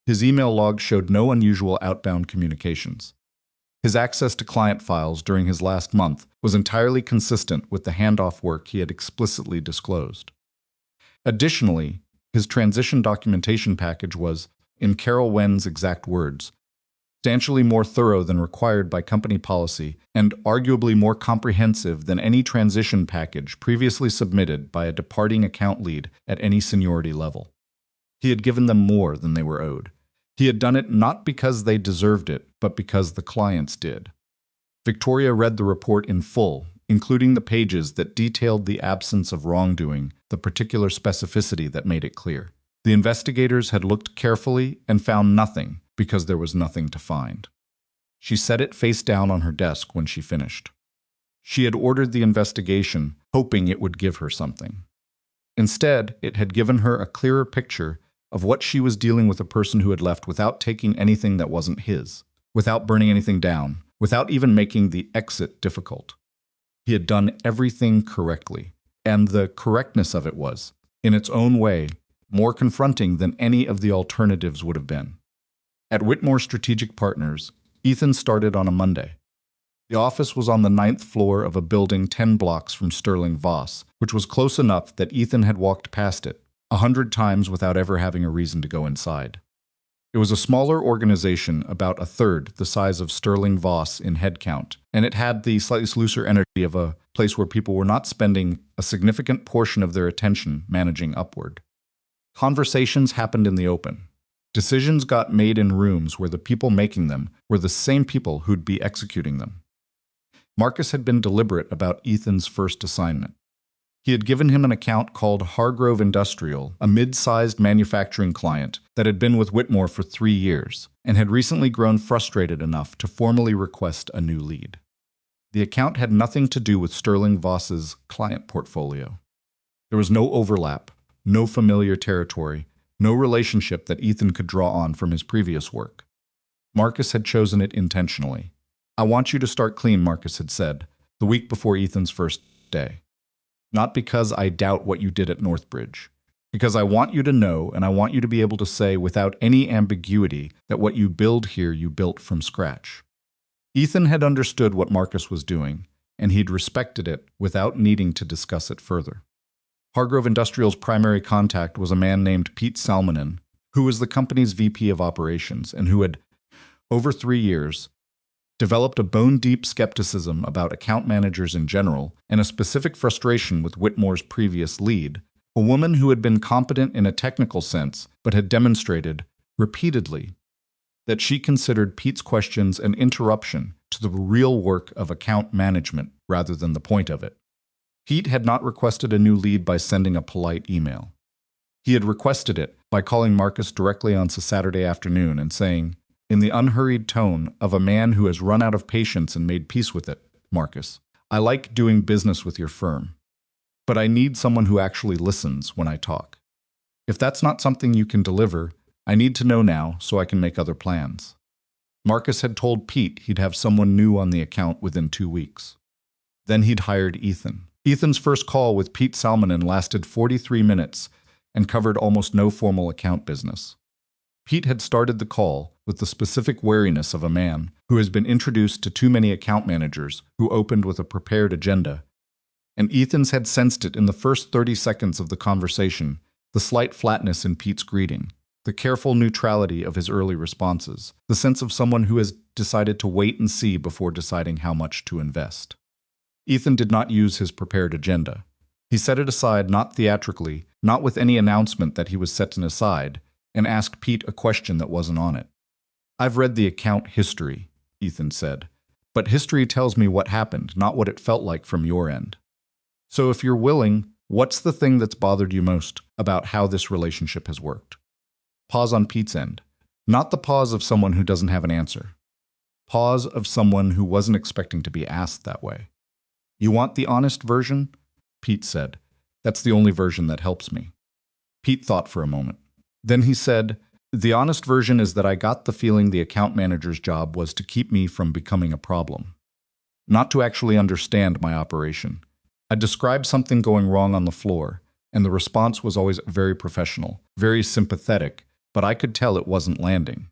A: His email log showed no unusual outbound communications. His access to client files during his last month was entirely consistent with the handoff work he had explicitly disclosed. Additionally, his transition documentation package was, in Carol Wen's exact words, substantially more thorough than required by company policy and arguably more comprehensive than any transition package previously submitted by a departing account lead at any seniority level. He had given them more than they were owed. He had done it not because they deserved it, but because the clients did. Victoria read the report in full, including the pages that detailed the absence of wrongdoing, the particular specificity that made it clear. The investigators had looked carefully and found nothing because there was nothing to find. She set it face down on her desk when she finished. She had ordered the investigation, hoping it would give her something. Instead, it had given her a clearer picture of what she was dealing with, a person who had left without taking anything that wasn't his, without burning anything down, without even making the exit difficult. He had done everything correctly, and the correctness of it was, in its own way, more confronting than any of the alternatives would have been. At Whitmore Strategic Partners, Ethan started on a Monday. The office was on the 9th floor of a building 10 blocks from Sterling Voss, which was close enough that Ethan had walked past it 100 times without ever having a reason to go inside. It was a smaller organization, about a third the size of Sterling Voss in headcount, and it had the slightly looser energy of a place where people were not spending a significant portion of their attention managing upward. Conversations happened in the open. Decisions got made in rooms where the people making them were the same people who'd be executing them. Marcus had been deliberate about Ethan's first assignment. He had given him an account called Hargrove Industrial, a mid-sized manufacturing client that had been with Whitmore for 3 years and had recently grown frustrated enough to formally request a new lead. The account had nothing to do with Sterling Voss's client portfolio. There was no overlap, no familiar territory, no relationship that Ethan could draw on from his previous work. Marcus had chosen it intentionally. "I want you to start clean," Marcus had said, the week before Ethan's first day. "Not because I doubt what you did at Northbridge. Because I want you to know, and I want you to be able to say without any ambiguity that what you build here you built from scratch." Ethan had understood what Marcus was doing, and he'd respected it without needing to discuss it further. Hargrove Industrial's primary contact was a man named Pete Salmonen, who was the company's VP of operations and who had, over 3 years, developed a bone-deep skepticism about account managers in general and a specific frustration with Whitmore's previous lead, a woman who had been competent in a technical sense but had demonstrated, repeatedly, that she considered Pete's questions an interruption to the real work of account management rather than the point of it. Pete had not requested a new lead by sending a polite email. He had requested it by calling Marcus directly on a Saturday afternoon and saying, in the unhurried tone of a man who has run out of patience and made peace with it, "Marcus, I like doing business with your firm, but I need someone who actually listens when I talk. If that's not something you can deliver, I need to know now so I can make other plans." Marcus had told Pete he'd have someone new on the account within 2 weeks. Then he'd hired Ethan. Ethan's first call with Pete Salmonen lasted 43 minutes and covered almost no formal account business. Pete had started the call with the specific wariness of a man who has been introduced to too many account managers who opened with a prepared agenda, and Ethan's had sensed it in the first 30 seconds of the conversation, the slight flatness in Pete's greeting, the careful neutrality of his early responses, the sense of someone who has decided to wait and see before deciding how much to invest. Ethan did not use his prepared agenda. He set it aside, not theatrically, not with any announcement that he was setting aside, and asked Pete a question that wasn't on it. "I've read the account history," Ethan said, "but history tells me what happened, not what it felt like from your end. So if you're willing, what's the thing that's bothered you most about how this relationship has worked?" Pause on Pete's end. Not the pause of someone who doesn't have an answer. Pause of someone who wasn't expecting to be asked that way. "You want the honest version?" Pete said. "That's the only version that helps me." Pete thought for a moment. Then he said, "The honest version is that I got the feeling the account manager's job was to keep me from becoming a problem. Not to actually understand my operation. I described something going wrong on the floor, and the response was always very professional, very sympathetic, but I could tell it wasn't landing.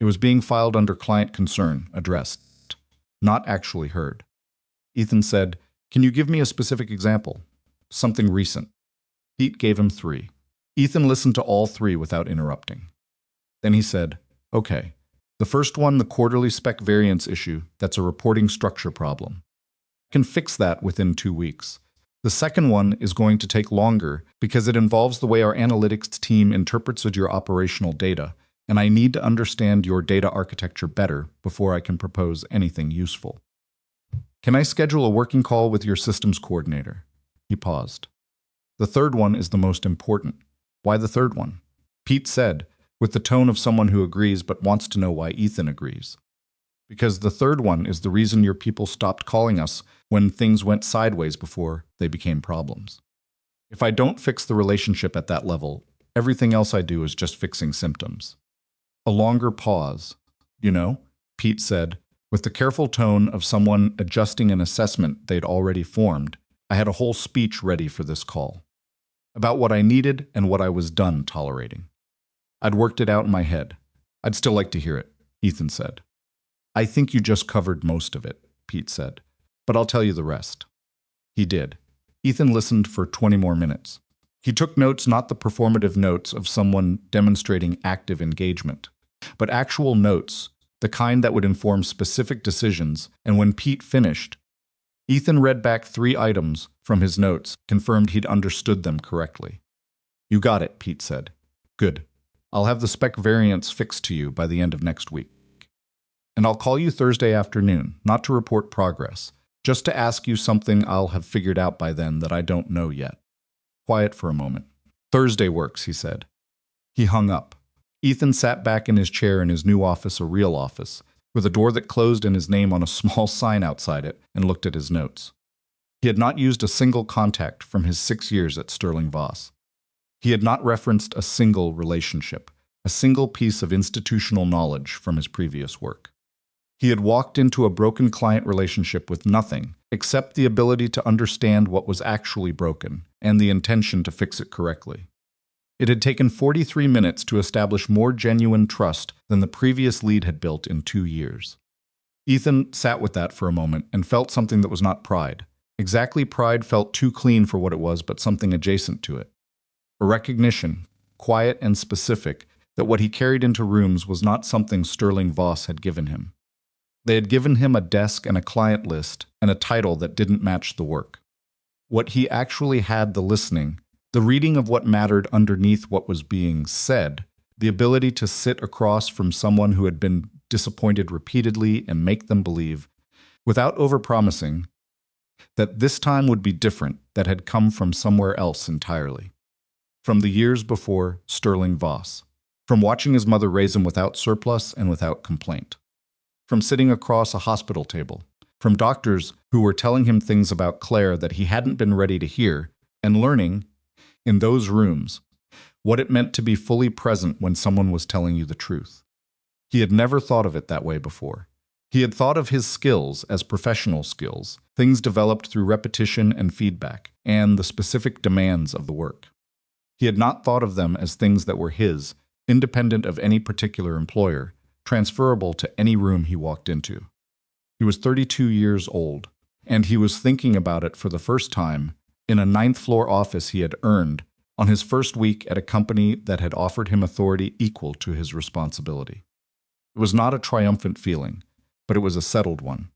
A: It was being filed under client concern, addressed, not actually heard." Ethan said, "Can you give me a specific example? Something recent." Pete gave him 3. Ethan listened to all 3 without interrupting. Then he said, "Okay, the first one, the quarterly spec variance issue, that's a reporting structure problem. I can fix that within 2 weeks. The second one is going to take longer because it involves the way our analytics team interprets your operational data, and I need to understand your data architecture better before I can propose anything useful. Can I schedule a working call with your systems coordinator? He paused. The third one is the most important. Why the third one? Pete said, with the tone of someone who agrees but wants to know why Ethan agrees. Because the third one is the reason your people stopped calling us when things went sideways before they became problems. If I don't fix the relationship at that level, everything else I do is just fixing symptoms. A longer pause. You know, Pete said, with the careful tone of someone adjusting an assessment they'd already formed. I had a whole speech ready for this call. About what I needed and what I was done tolerating. I'd worked it out in my head. I'd still like to hear it, Ethan said. I think you just covered most of it, Pete said, but I'll tell you the rest. He did. Ethan listened for 20 more minutes. He took notes, not the performative notes of someone demonstrating active engagement, but actual notes, the kind that would inform specific decisions, and when Pete finished, Ethan read back 3 items from his notes, confirmed he'd understood them correctly. You got it, Pete said. Good. I'll have the spec variants fixed to you by the end of next week. And I'll call you Thursday afternoon, not to report progress, just to ask you something I'll have figured out by then that I don't know yet. Quiet for a moment. Thursday works, he said. He hung up. Ethan sat back in his chair in his new office, a real office, with a door that closed and his name on a small sign outside it, and looked at his notes. He had not used a single contact from his 6 years at Sterling Voss. He had not referenced a single relationship, a single piece of institutional knowledge from his previous work. He had walked into a broken client relationship with nothing except the ability to understand what was actually broken and the intention to fix it correctly. It had taken 43 minutes to establish more genuine trust than the previous lead had built in 2 years. Ethan sat with that for a moment and felt something that was not pride. Exactly, pride felt too clean for what it was, but something adjacent to it. A recognition, quiet and specific, that what he carried into rooms was not something Sterling Voss had given him. They had given him a desk and a client list and a title that didn't match the work. What he actually had, the listening, the reading of what mattered underneath what was being said, the ability to sit across from someone who had been disappointed repeatedly and make them believe, without overpromising, that this time would be different, that had come from somewhere else entirely. From the years before Sterling Voss, from watching his mother raise him without surplus and without complaint, from sitting across a hospital table, from doctors who were telling him things about Claire that he hadn't been ready to hear, and learning, in those rooms, what it meant to be fully present when someone was telling you the truth. He had never thought of it that way before. He had thought of his skills as professional skills, things developed through repetition and feedback, and the specific demands of the work. He had not thought of them as things that were his, independent of any particular employer, transferable to any room he walked into. He was 32 years old, and he was thinking about it for the first time in a 9th-floor office he had earned on his first week at a company that had offered him authority equal to his responsibility. It was not a triumphant feeling, but it was a settled one.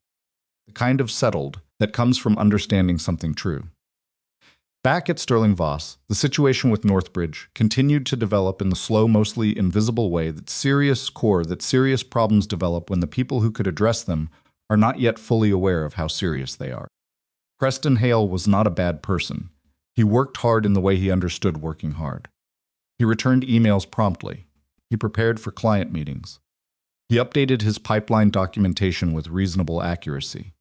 A: The kind of settled that comes from understanding something true. Back at Sterling Voss, the situation with Northbridge continued to develop in the slow, mostly invisible way that serious problems develop when the people who could address them are not yet fully aware of how serious they are. Preston Hale was not a bad person. He worked hard in the way he understood working hard. He returned emails promptly. He prepared for client meetings. He updated his pipeline documentation with reasonable accuracy.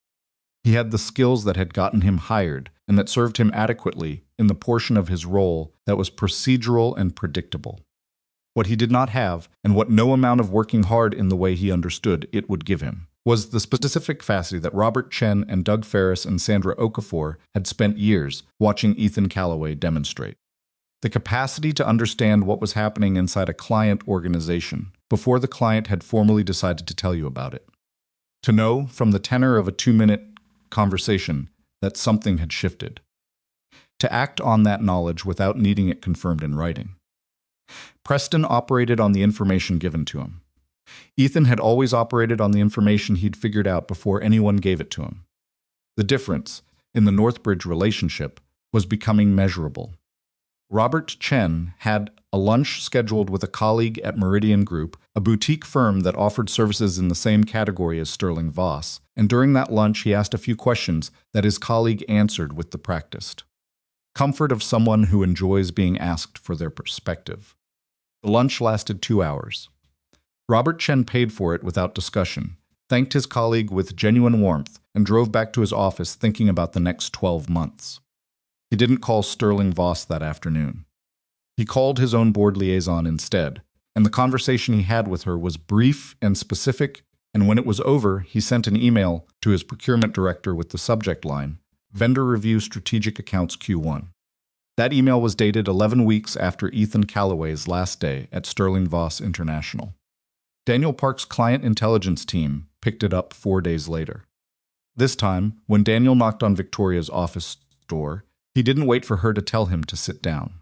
A: He had the skills that had gotten him hired and that served him adequately in the portion of his role that was procedural and predictable. What he did not have, and what no amount of working hard in the way he understood it would give him, was the specific capacity that Robert Chen and Doug Ferris and Sandra Okafor had spent years watching Ethan Calloway demonstrate. The capacity to understand what was happening inside a client organization before the client had formally decided to tell you about it. To know, from the tenor of a 2-minute conversation, that something had shifted. To act on that knowledge without needing it confirmed in writing. Preston operated on the information given to him. Ethan had always operated on the information he'd figured out before anyone gave it to him. The difference, in the Northbridge relationship, was becoming measurable. Robert Chen had a lunch scheduled with a colleague at Meridian Group, a boutique firm that offered services in the same category as Sterling Voss, and during that lunch he asked a few questions that his colleague answered with the practiced comfort of someone who enjoys being asked for their perspective. The lunch lasted 2 hours. Robert Chen paid for it without discussion, thanked his colleague with genuine warmth, and drove back to his office thinking about the next 12 months. He didn't call Sterling Voss that afternoon. He called his own board liaison instead, and the conversation he had with her was brief and specific, and when it was over, he sent an email to his procurement director with the subject line, Vendor Review Strategic Accounts Q1. That email was dated 11 weeks after Ethan Callaway's last day at Sterling Voss International. Daniel Park's client intelligence team picked it up 4 days later. This time, when Daniel knocked on Victoria's office door, he didn't wait for her to tell him to sit down.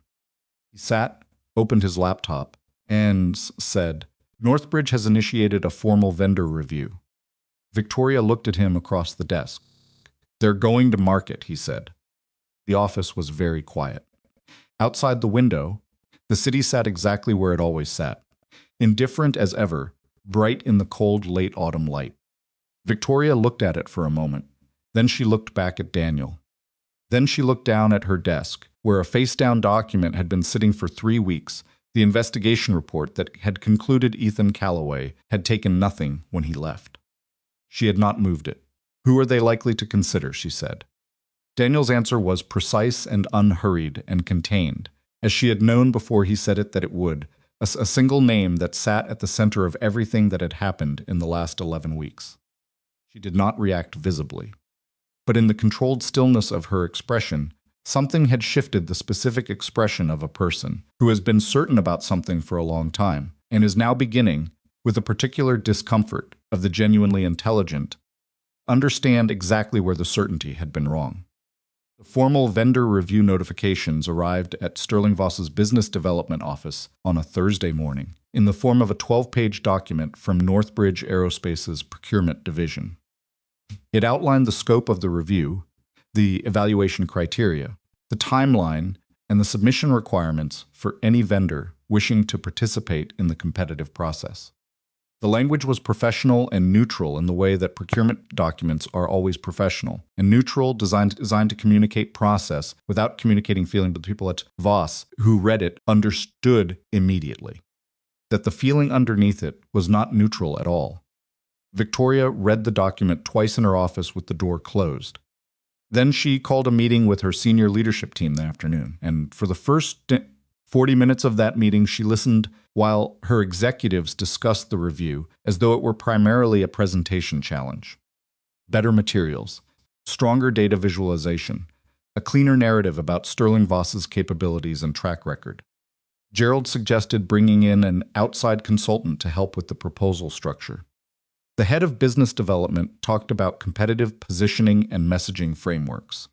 A: He sat, opened his laptop, and said, "Northbridge has initiated a formal vendor review." Victoria looked at him across the desk. "They're going to market," he said. The office was very quiet. Outside the window, the city sat exactly where it always sat, indifferent as ever, bright in the cold late autumn light. Victoria looked at it for a moment. Then she looked back at Daniel. Then she looked down at her desk, where a face-down document had been sitting for 3 weeks, the investigation report that had concluded Ethan Callaway had taken nothing when he left. She had not moved it. "Who are they likely to consider?" she said. Daniel's answer was precise and unhurried and contained, as she had known before he said it that it would, a single name that sat at the center of everything that had happened in the last 11 weeks. She did not react visibly. But in the controlled stillness of her expression, something had shifted the specific expression of a person who has been certain about something for a long time and is now beginning, with a particular discomfort of the genuinely intelligent, understand exactly where the certainty had been wrong. The formal vendor review notifications arrived at Sterling Voss's business development office on a Thursday morning in the form of a 12-page document from Northbridge Aerospace's procurement division. It outlined the scope of the review, the evaluation criteria, the timeline, and the submission requirements for any vendor wishing to participate in the competitive process. The language was professional and neutral in the way that procurement documents are always professional, and neutral, designed to communicate process without communicating feeling, but the people at Voss who read it understood immediately that the feeling underneath it was not neutral at all. Victoria read the document twice in her office with the door closed. Then she called a meeting with her senior leadership team that afternoon, and for the first 40 minutes of that meeting, she listened while her executives discussed the review as though it were primarily a presentation challenge. Better materials, stronger data visualization, a cleaner narrative about Sterling Voss's capabilities and track record. Gerald suggested bringing in an outside consultant to help with the proposal structure. The head of business development talked about competitive positioning and messaging frameworks.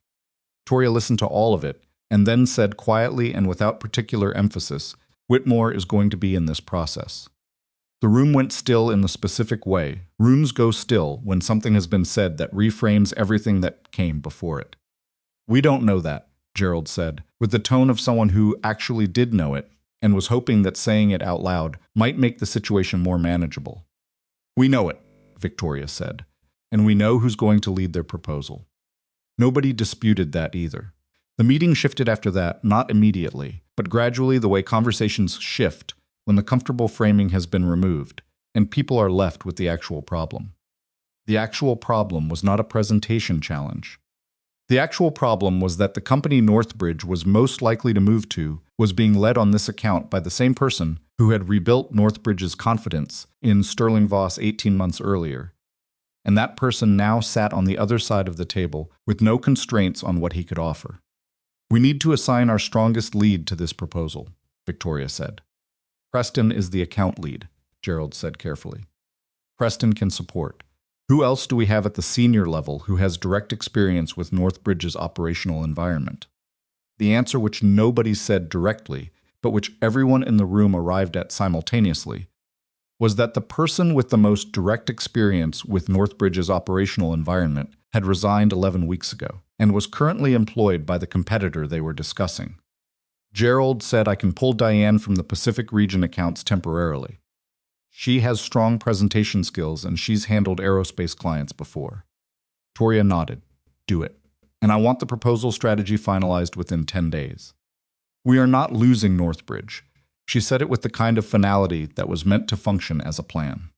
A: Victoria listened to all of it and then said quietly and without particular emphasis, "Whitmore is going to be in this process." The room went still in the specific way. Rooms go still when something has been said that reframes everything that came before it. "We don't know that," Gerald said, with the tone of someone who actually did know it and was hoping that saying it out loud might make the situation more manageable. "We know it," Victoria said, "and we know who's going to lead their proposal." Nobody disputed that either. The meeting shifted after that, not immediately, but gradually the way conversations shift when the comfortable framing has been removed, and people are left with the actual problem. The actual problem was not a presentation challenge. The actual problem was that the company Northbridge was most likely to move to was being led on this account by the same person who had rebuilt Northbridge's confidence in Sterling Voss 18 months earlier. And that person now sat on the other side of the table with no constraints on what he could offer. "We need to assign our strongest lead to this proposal," Victoria said. "Preston is the account lead," Gerald said carefully. "Preston can support. Who else do we have at the senior level who has direct experience with Northbridge's operational environment?" The answer which nobody said directly, but which everyone in the room arrived at simultaneously, was that the person with the most direct experience with Northbridge's operational environment had resigned 11 weeks ago and was currently employed by the competitor they were discussing. Gerald said, I can pull Diane from the Pacific region accounts temporarily. She has strong presentation skills and she's handled aerospace clients before. Toria nodded. Do it. And I want the proposal strategy finalized within 10 days. We are not losing Northbridge. She said it with the kind of finality that was meant to function as a plan.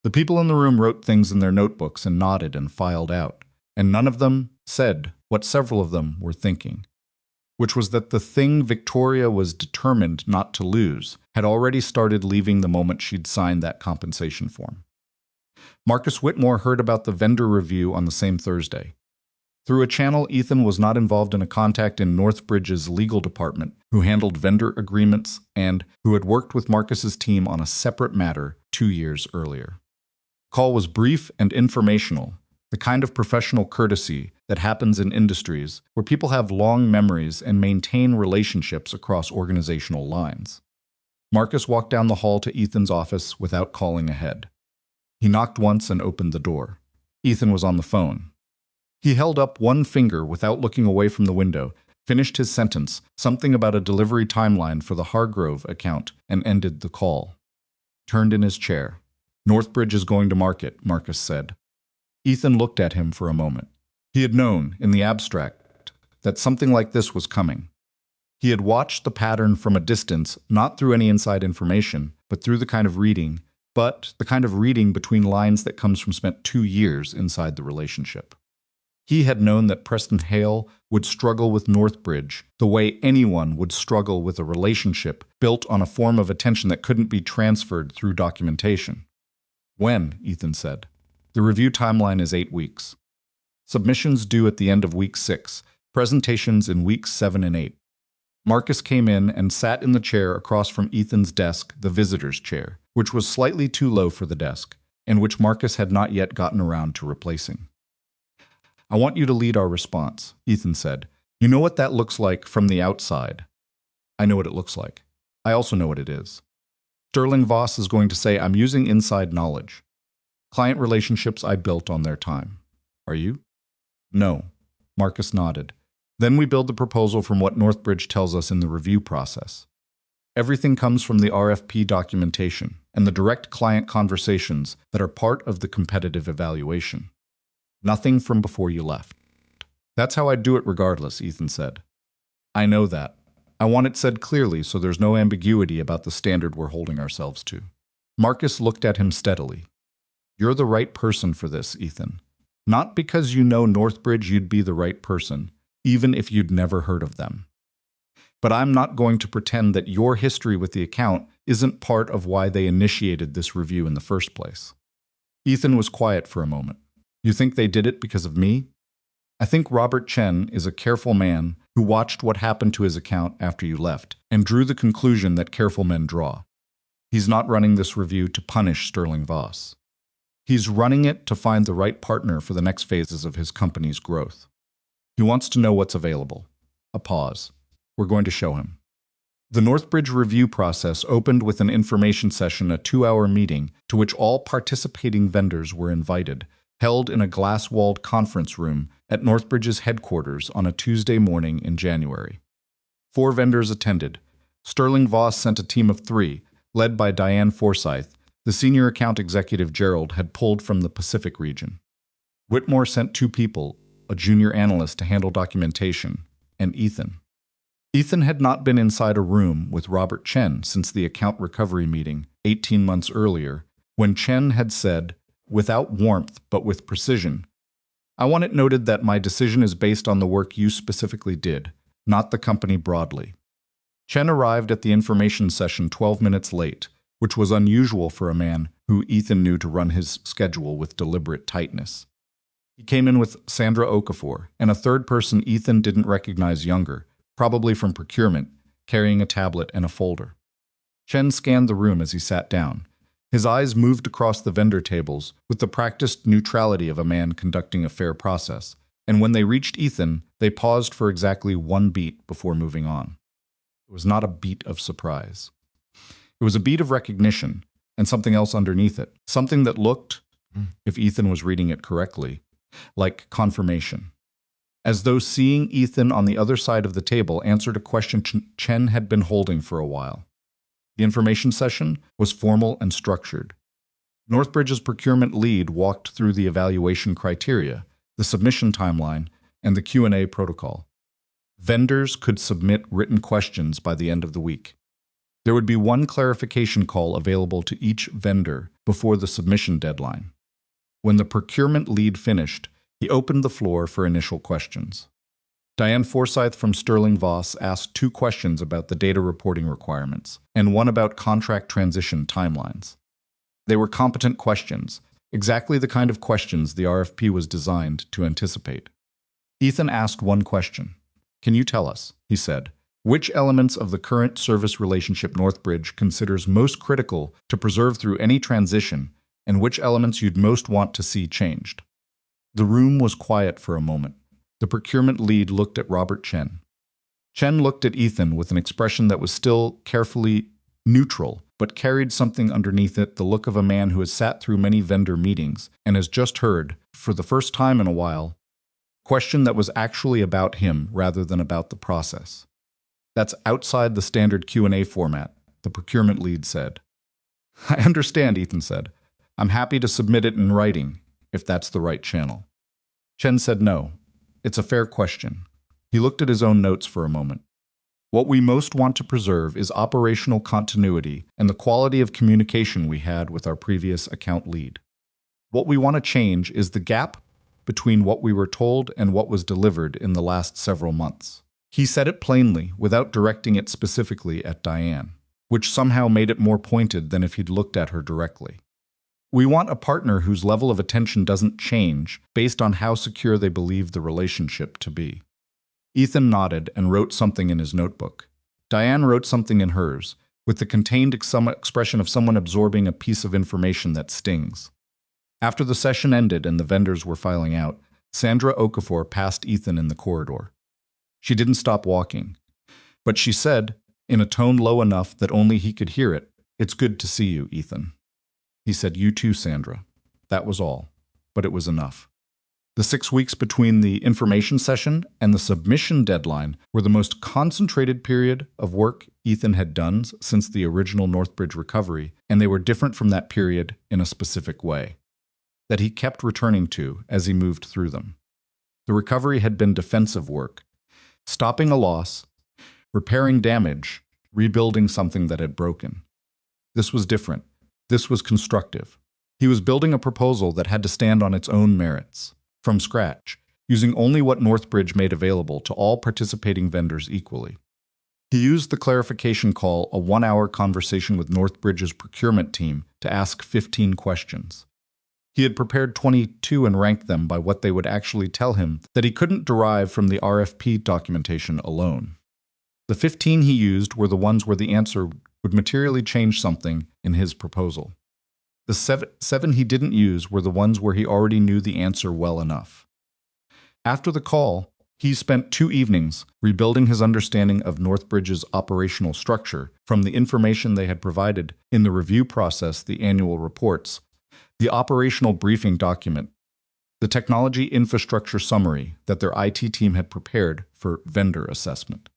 A: The people in the room wrote things in their notebooks and nodded and filed out, and none of them said what several of them were thinking, which was that the thing Victoria was determined not to lose had already started leaving the moment she'd signed that compensation form. Marcus Whitmore heard about the vendor review on the same Thursday. Through a channel Ethan was not involved in, a contact in Northbridge's legal department who handled vendor agreements and who had worked with Marcus's team on a separate matter 2 years earlier. The call was brief and informational, the kind of professional courtesy that happens in industries where people have long memories and maintain relationships across organizational lines. Marcus walked down the hall to Ethan's office without calling ahead. He knocked once and opened the door. Ethan was on the phone. He held up one finger without looking away from the window, finished his sentence, something about a delivery timeline for the Hargrove account, and ended the call. Turned in his chair. Northbridge is going to market, Marcus said. Ethan looked at him for a moment. He had known, in the abstract, that something like this was coming. He had watched the pattern from a distance, not through any inside information, but through the kind of reading between lines that comes from spent 2 years inside the relationship. He had known that Preston Hale would struggle with Northbridge the way anyone would struggle with a relationship built on a form of attention that couldn't be transferred through documentation. When, Ethan said. The review timeline is 8 weeks. Submissions due at the end of week 6, presentations in weeks 7 and 8. Marcus came in and sat in the chair across from Ethan's desk, the visitor's chair, which was slightly too low for the desk, and which Marcus had not yet gotten around to replacing. I want you to lead our response, Ethan said. You know what that looks like from the outside. I know what it looks like. I also know what it is. Sterling Voss is going to say I'm using inside knowledge. Client relationships I built on their time. Are you? No. Marcus nodded. Then we build the proposal from what Northbridge tells us in the review process. Everything comes from the RFP documentation and the direct client conversations that are part of the competitive evaluation. Nothing from before you left. That's how I'd do it regardless, Ethan said. I know that. I want it said clearly so there's no ambiguity about the standard we're holding ourselves to. Marcus looked at him steadily. You're the right person for this, Ethan. Not because you know Northbridge you'd be the right person, even if you'd never heard of them. But I'm not going to pretend that your history with the account isn't part of why they initiated this review in the first place. Ethan was quiet for a moment. You think they did it because of me? I think Robert Chen is a careful man who watched what happened to his account after you left and drew the conclusion that careful men draw. He's not running this review to punish Sterling Voss. He's running it to find the right partner for the next phases of his company's growth. He wants to know what's available. A pause. We're going to show him. The Northbridge review process opened with an information session, a 2-hour meeting to which all participating vendors were invited, held in a glass-walled conference room at Northbridge's headquarters on a Tuesday morning in January. 4 vendors attended. Sterling Voss sent a team of 3, led by Diane Forsyth. The senior account executive Gerald had pulled from the Pacific region. Whitmore sent 2 people, a junior analyst to handle documentation, and Ethan. Ethan had not been inside a room with Robert Chen since the account recovery meeting 18 months earlier, when Chen had said, without warmth but with precision, I want it noted that my decision is based on the work you specifically did, not the company broadly. Chen arrived at the information session 12 minutes late, which was unusual for a man who Ethan knew to run his schedule with deliberate tightness. He came in with Sandra Okafor and a third person Ethan didn't recognize, younger, probably from procurement, carrying a tablet and a folder. Chen scanned the room as he sat down. His eyes moved across the vendor tables with the practiced neutrality of a man conducting a fair process, and when they reached Ethan, they paused for exactly 1 beat before moving on. It was not a beat of surprise. It was a beat of recognition, and something else underneath it, something that looked, if Ethan was reading it correctly, like confirmation. as though seeing Ethan on the other side of the table answered a question Chen had been holding for a while. The information session was formal and structured. Northbridge's procurement lead walked through the evaluation criteria, the submission timeline, and the Q&A protocol. Vendors could submit written questions by the end of the week. There would be one clarification call available to each vendor before the submission deadline. When the procurement lead finished, he opened the floor for initial questions. Diane Forsyth from Sterling Voss asked 2 questions about the data reporting requirements and one about contract transition timelines. They were competent questions, exactly the kind of questions the RFP was designed to anticipate. Ethan asked one question. "Can you tell us," he said, "which elements of the current service relationship Northbridge considers most critical to preserve through any transition, and which elements you'd most want to see changed?" The room was quiet for a moment. The procurement lead looked at Robert Chen. Chen looked at Ethan with an expression that was still carefully neutral, but carried something underneath it, the look of a man who has sat through many vendor meetings and has just heard, for the first time in a while, a question that was actually about him rather than about the process. "That's outside the standard Q&A format," the procurement lead said. "I understand," Ethan said. "I'm happy to submit it in writing, if that's the right channel." Chen said no. "It's a fair question." He looked at his own notes for a moment. "What we most want to preserve is operational continuity and the quality of communication we had with our previous account lead. What we want to change is the gap between what we were told and what was delivered in the last several months." He said it plainly, without directing it specifically at Diane, which somehow made it more pointed than if he'd looked at her directly. "We want a partner whose level of attention doesn't change based on how secure they believe the relationship to be." Ethan nodded and wrote something in his notebook. Diane wrote something in hers, with the contained expression of someone absorbing a piece of information that stings. After the session ended and the vendors were filing out, Sandra Okafor passed Ethan in the corridor. She didn't stop walking, but she said, in a tone low enough that only he could hear it, "It's good to see you, Ethan." He said, "You too, Sandra." That was all, but it was enough. The 6 weeks between the information session and the submission deadline were the most concentrated period of work Ethan had done since the original Northbridge recovery, and they were different from that period in a specific way that he kept returning to as he moved through them. The recovery had been defensive work, stopping a loss, repairing damage, rebuilding something that had broken. This was different. This was constructive. He was building a proposal that had to stand on its own merits, from scratch, using only what Northbridge made available to all participating vendors equally. He used the clarification call, a 1-hour conversation with Northbridge's procurement team, to ask 15 questions. He had prepared 22 and ranked them by what they would actually tell him that he couldn't derive from the RFP documentation alone. The 15 he used were the ones where the answer would materially change something in his proposal. The seven he didn't use were the ones where he already knew the answer well enough. After the call, he spent 2 evenings rebuilding his understanding of Northbridge's operational structure from the information they had provided in the review process, the annual reports, the operational briefing document, the technology infrastructure summary that their IT team had prepared for vendor assessment.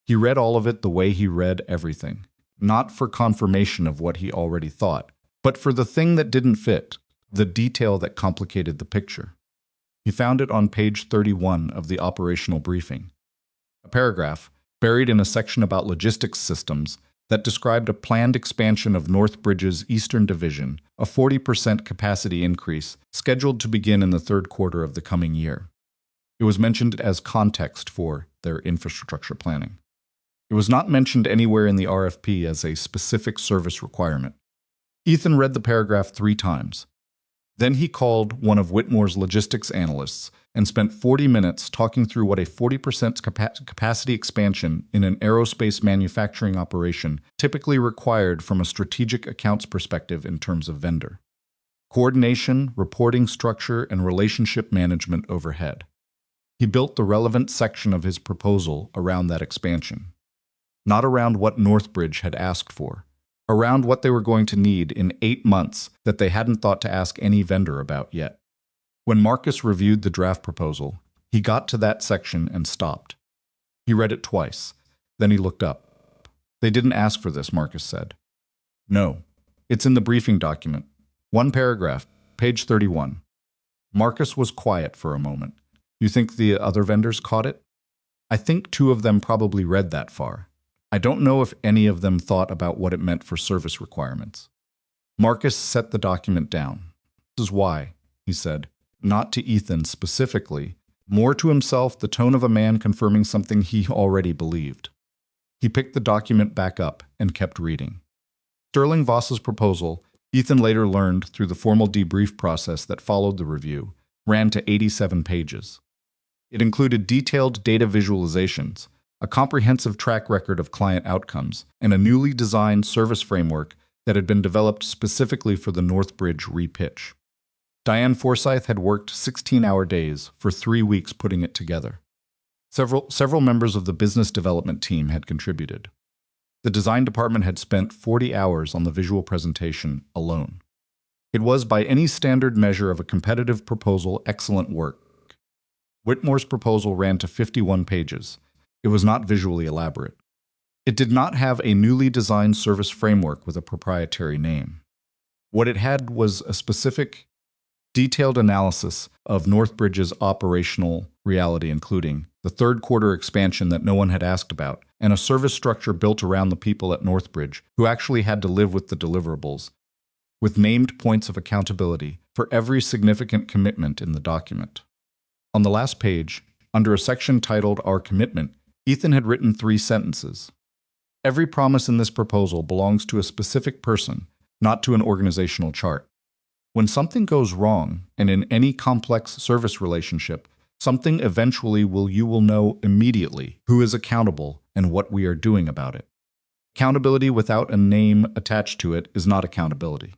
A: He read all of it the way he read everything, not for confirmation of what he already thought, but for the thing that didn't fit, the detail that complicated the picture. He found it on page 31 of the operational briefing, a paragraph buried in a section about logistics systems that described a planned expansion of Northbridge's Eastern Division, a 40% capacity increase scheduled to begin in the 3rd quarter of the coming year. It was mentioned as context for their infrastructure planning. It was not mentioned anywhere in the RFP as a specific service requirement. Ethan read the paragraph 3 times. Then he called one of Whitmore's logistics analysts and spent 40 minutes talking through what a 40% capacity expansion in an aerospace manufacturing operation typically required from a strategic accounts perspective in terms of vendor coordination, reporting structure, and relationship management overhead. He built the relevant section of his proposal around that expansion, not around what Northbridge had asked for, around what they were going to need in 8 months that they hadn't thought to ask any vendor about yet. When Marcus reviewed the draft proposal, He got to that section and stopped. He read it twice. Then he looked up. They didn't ask for this, Marcus said. No. It's in the briefing document. One paragraph, page 31. Marcus was quiet for a moment. You think the other vendors caught it? I think 2 of them probably read that far. I don't know if any of them thought about what it meant for service requirements. Marcus set the document down. This is why, he said, not to Ethan specifically, more to himself, the tone of a man confirming something he already believed. He picked the document back up and kept reading. Sterling Voss's proposal, Ethan later learned through the formal debrief process that followed the review, ran to 87 pages. It included detailed data visualizations, a comprehensive track record of client outcomes, and a newly designed service framework that had been developed specifically for the Northbridge repitch. Diane Forsyth had worked 16-hour days for 3 weeks putting it together. Several members of the business development team had contributed. The design department had spent 40 hours on the visual presentation alone. It was, by any standard measure of a competitive proposal, excellent work. Whitmore's proposal ran to 51 pages. It was not visually elaborate. It did not have a newly designed service framework with a proprietary name. What it had was a specific, detailed analysis of Northbridge's operational reality, including the third quarter expansion that no one had asked about, and a service structure built around the people at Northbridge who actually had to live with the deliverables, with named points of accountability for every significant commitment in the document. On the last page, under a section titled Our Commitment, Ethan had written 3 sentences. Every promise in this proposal belongs to a specific person, not to an organizational chart. When something goes wrong, and in any complex service relationship, something eventually you will know immediately who is accountable and what we are doing about it. Accountability without a name attached to it is not accountability.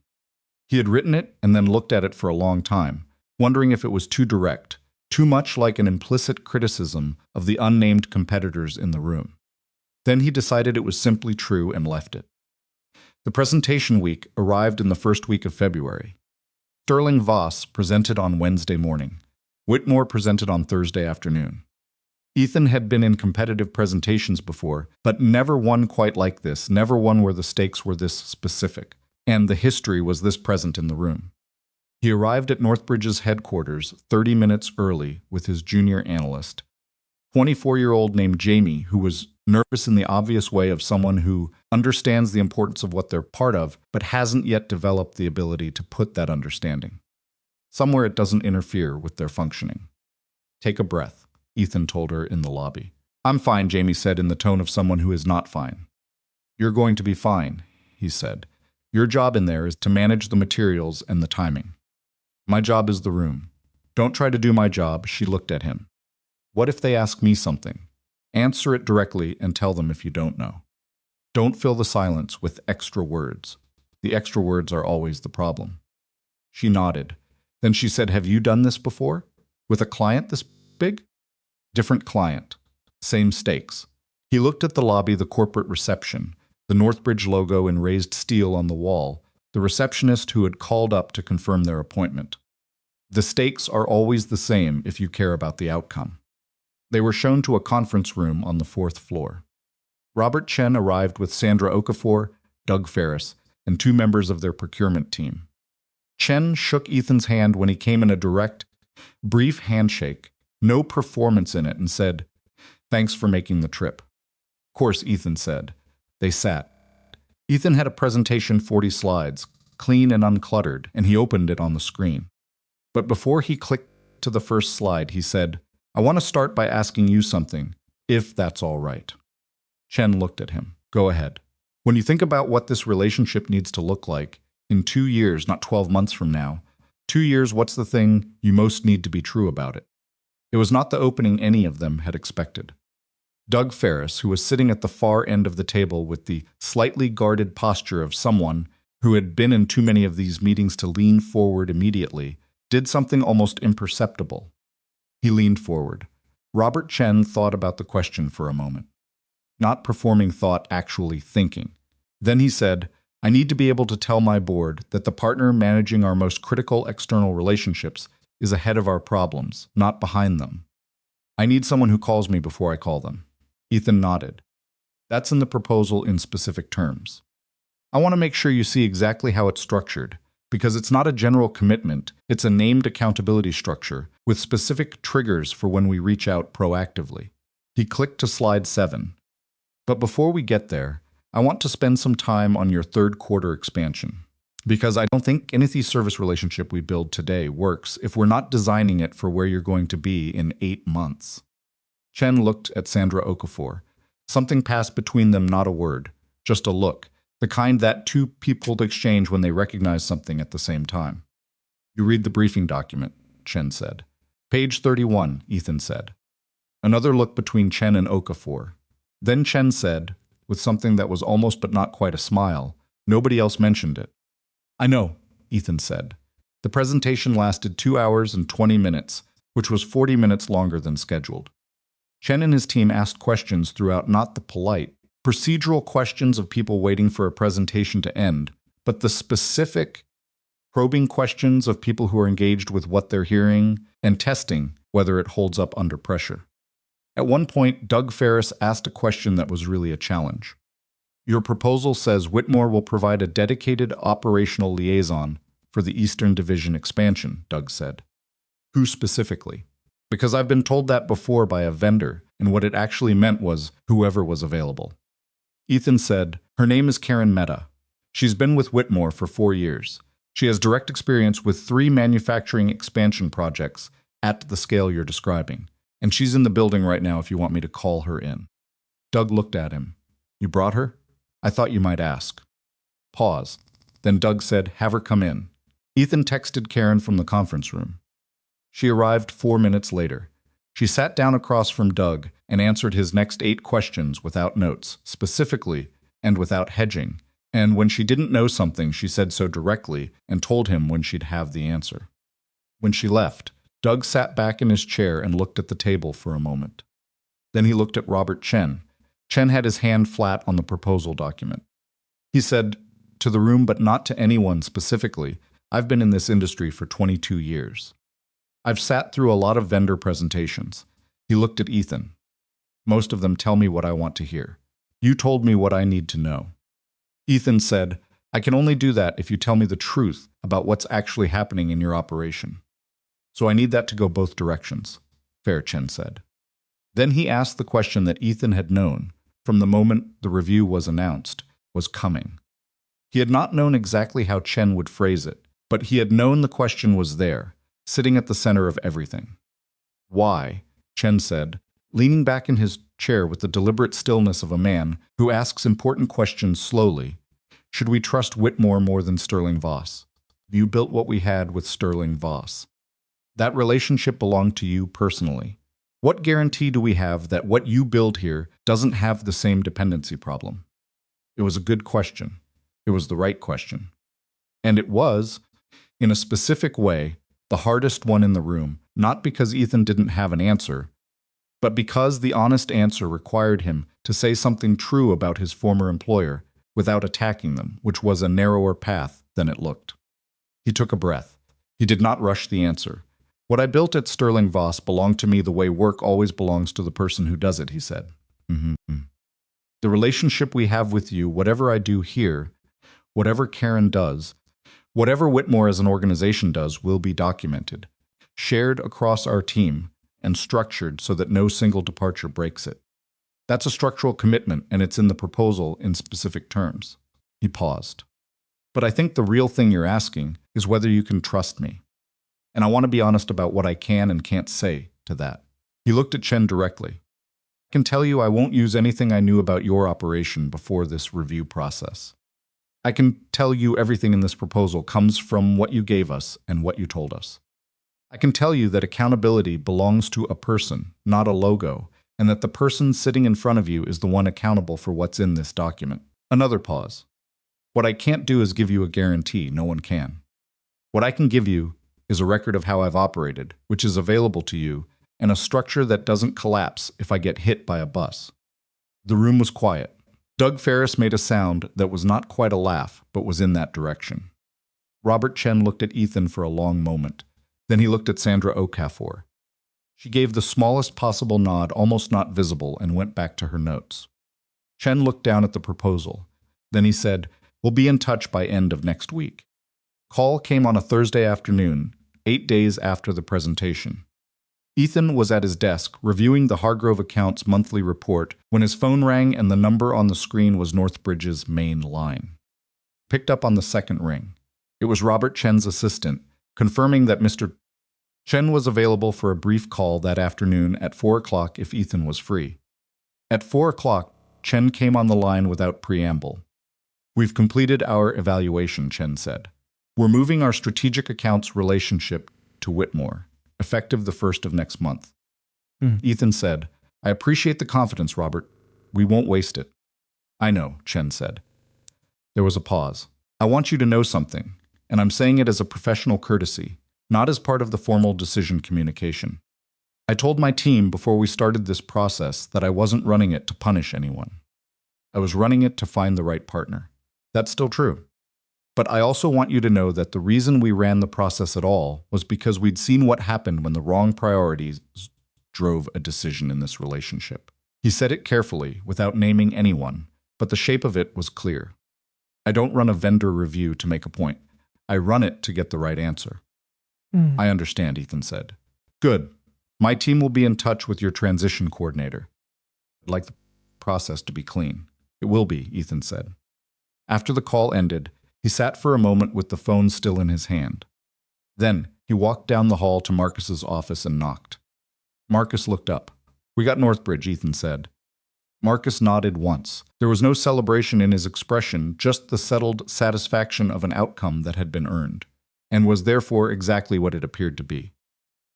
A: He had written it and then looked at it for a long time, wondering if it was too direct, too much like an implicit criticism of the unnamed competitors in the room. Then he decided it was simply true and left it. The presentation week arrived in the first week of February. Sterling Voss presented on Wednesday morning. Whitmore presented on Thursday afternoon. Ethan had been in competitive presentations before, but never one quite like this, never one where the stakes were this specific, and the history was this present in the room. He arrived at Northbridge's headquarters 30 minutes early with his junior analyst, 24-year-old named Jamie, who was nervous in the obvious way of someone who understands the importance of what they're part of, but hasn't yet developed the ability to put that understanding somewhere it doesn't interfere with their functioning. Take a breath, Ethan told her in the lobby. I'm fine, Jamie said in the tone of someone who is not fine. You're going to be fine, he said. Your job in there is to manage the materials and the timing. My job is the room. Don't try to do my job, she looked at him. What if they ask me something? Answer it directly and tell them if you don't know. Don't fill the silence with extra words. The extra words are always the problem. She nodded. Then she said, have you done this before? With a client this big? Different client. Same stakes. He looked at the lobby, the corporate reception, the Northbridge logo in raised steel on the wall, the receptionist who had called up to confirm their appointment. The stakes are always the same if you care about the outcome. They were shown to a conference room on the 4th floor. Robert Chen arrived with Sandra Okafor, Doug Ferris, and 2 members of their procurement team. Chen shook Ethan's hand when he came in a direct, brief handshake, no performance in it, and said, thanks for making the trip. Of course, Ethan said. They sat. Ethan had a presentation 40 slides, clean and uncluttered, and he opened it on the screen. But before he clicked to the first slide, he said, I want to start by asking you something, if that's all right. Chen looked at him. Go ahead. When you think about what this relationship needs to look like, in 2 years, not 12 months from now, 2 years, what's the thing you most need to be true about it? It was not the opening any of them had expected. Doug Ferris, who was sitting at the far end of the table with the slightly guarded posture of someone who had been in too many of these meetings to lean forward immediately, did something almost imperceptible. He leaned forward. Robert Chen thought about the question for a moment. Not performing thought, actually thinking. Then he said, I need to be able to tell my board that the partner managing our most critical external relationships is ahead of our problems, not behind them. I need someone who calls me before I call them. Ethan nodded. That's in the proposal in specific terms. I want to make sure you see exactly how it's structured, because it's not a general commitment, it's a named accountability structure with specific triggers for when we reach out proactively. He clicked to slide 7. But before we get there, I want to spend some time on your third quarter expansion, because I don't think any service relationship we build today works if we're not designing it for where you're going to be in 8 months. Chen looked at Sandra Okafor. Something passed between them, not a word, just a look, the kind that two people exchange when they recognize something at the same time. You read the briefing document, Chen said. Page 31, Ethan said. Another look between Chen and Okafor. Then Chen said, with something that was almost but not quite a smile, nobody else mentioned it. I know, Ethan said. The presentation lasted 2 hours and 20 minutes, which was 40 minutes longer than scheduled. Chen and his team asked questions throughout, not the polite, procedural questions of people waiting for a presentation to end, but the specific, probing questions of people who are engaged with what they're hearing and testing whether it holds up under pressure. At one point, Doug Ferris asked a question that was really a challenge. Your proposal says Whitmore will provide a dedicated operational liaison for the Eastern Division expansion, Doug said. Who specifically? Because I've been told that before by a vendor, and what it actually meant was whoever was available. Ethan said, her name is Karen Mehta. She's been with Whitmore for 4 years. She has direct experience with 3 manufacturing expansion projects at the scale you're describing, and she's in the building right now if you want me to call her in. Doug looked at him. You brought her? I thought you might ask. Pause. Then Doug said, have her come in. Ethan texted Karen from the conference room. She arrived 4 minutes later. She sat down across from Doug and answered his next 8 questions without notes, specifically, and without hedging. And when she didn't know something, she said so directly and told him when she'd have the answer. When she left, Doug sat back in his chair and looked at the table for a moment. Then he looked at Robert Chen. Chen had his hand flat on the proposal document. He said, to the room but not to anyone specifically, I've been in this industry for 22 years. I've sat through a lot of vendor presentations. He looked at Ethan. Most of them tell me what I want to hear. You told me what I need to know. Ethan said, I can only do that if you tell me the truth about what's actually happening in your operation. So I need that to go both directions, Fair Chen said. Then he asked the question that Ethan had known, from the moment the review was announced, was coming. He had not known exactly how Chen would phrase it, but he had known the question was there, sitting at the center of everything. Why, Chen said, leaning back in his chair with the deliberate stillness of a man who asks important questions slowly, should we trust Whitmore more than Sterling Voss? You built what we had with Sterling Voss. That relationship belonged to you personally. What guarantee do we have that what you build here doesn't have the same dependency problem? It was a good question. It was the right question. And it was, in a specific way, the hardest one in the room, not because Ethan didn't have an answer, but because the honest answer required him to say something true about his former employer without attacking them, which was a narrower path than it looked. He took a breath. He did not rush the answer. What I built at Sterling Voss belonged to me the way work always belongs to the person who does it, he said. The relationship we have with you, whatever I do here, whatever Karen does, whatever Whitmore as an organization does, will be documented, shared across our team, and structured so that no single departure breaks it. That's a structural commitment, and it's in the proposal in specific terms. He paused. But I think the real thing you're asking is whether you can trust me. And I want to be honest about what I can and can't say to that. He looked at Chen directly. I can tell you I won't use anything I knew about your operation before this review process. I can tell you everything in this proposal comes from what you gave us and what you told us. I can tell you that accountability belongs to a person, not a logo, and that the person sitting in front of you is the one accountable for what's in this document. Another pause. What I can't do is give you a guarantee. No one can. What I can give you is a record of how I've operated, which is available to you, and a structure that doesn't collapse if I get hit by a bus. The room was quiet. Doug Ferris made a sound that was not quite a laugh, but was in that direction. Robert Chen looked at Ethan for a long moment. Then he looked at Sandra Okafor. She gave the smallest possible nod, almost not visible, and went back to her notes. Chen looked down at the proposal. Then he said, "We'll be in touch by end of next week." Call came on a Thursday afternoon, 8 days after the presentation. Ethan was at his desk, reviewing the Hargrove account's monthly report, when his phone rang and the number on the screen was Northbridge's main line. Picked up on the second ring. It was Robert Chen's assistant, confirming that Mr. Chen was available for a brief call that afternoon at 4 o'clock if Ethan was free. At 4 o'clock, Chen came on the line without preamble. "We've completed our evaluation," Chen said. "We're moving our strategic accounts relationship to Whitmore, effective the 1st of next month." Ethan said, "I appreciate the confidence, Robert. We won't waste it." "I know," Chen said. There was a pause. "I want you to know something, and I'm saying it as a professional courtesy, not as part of the formal decision communication. I told my team before we started this process that I wasn't running it to punish anyone. I was running it to find the right partner. That's still true. But I also want you to know that the reason we ran the process at all was because we'd seen what happened when the wrong priorities drove a decision in this relationship." He said it carefully, without naming anyone, but the shape of it was clear. "I don't run a vendor review to make a point. I run it to get the right answer." "I understand," Ethan said. "Good. My team will be in touch with your transition coordinator. I'd like the process to be clean." "It will be," Ethan said. After the call ended, he sat for a moment with the phone still in his hand. Then he walked down the hall to Marcus's office and knocked. Marcus looked up. "We got Northbridge," Ethan said. Marcus nodded once. There was no celebration in his expression, just the settled satisfaction of an outcome that had been earned, and was therefore exactly what it appeared to be.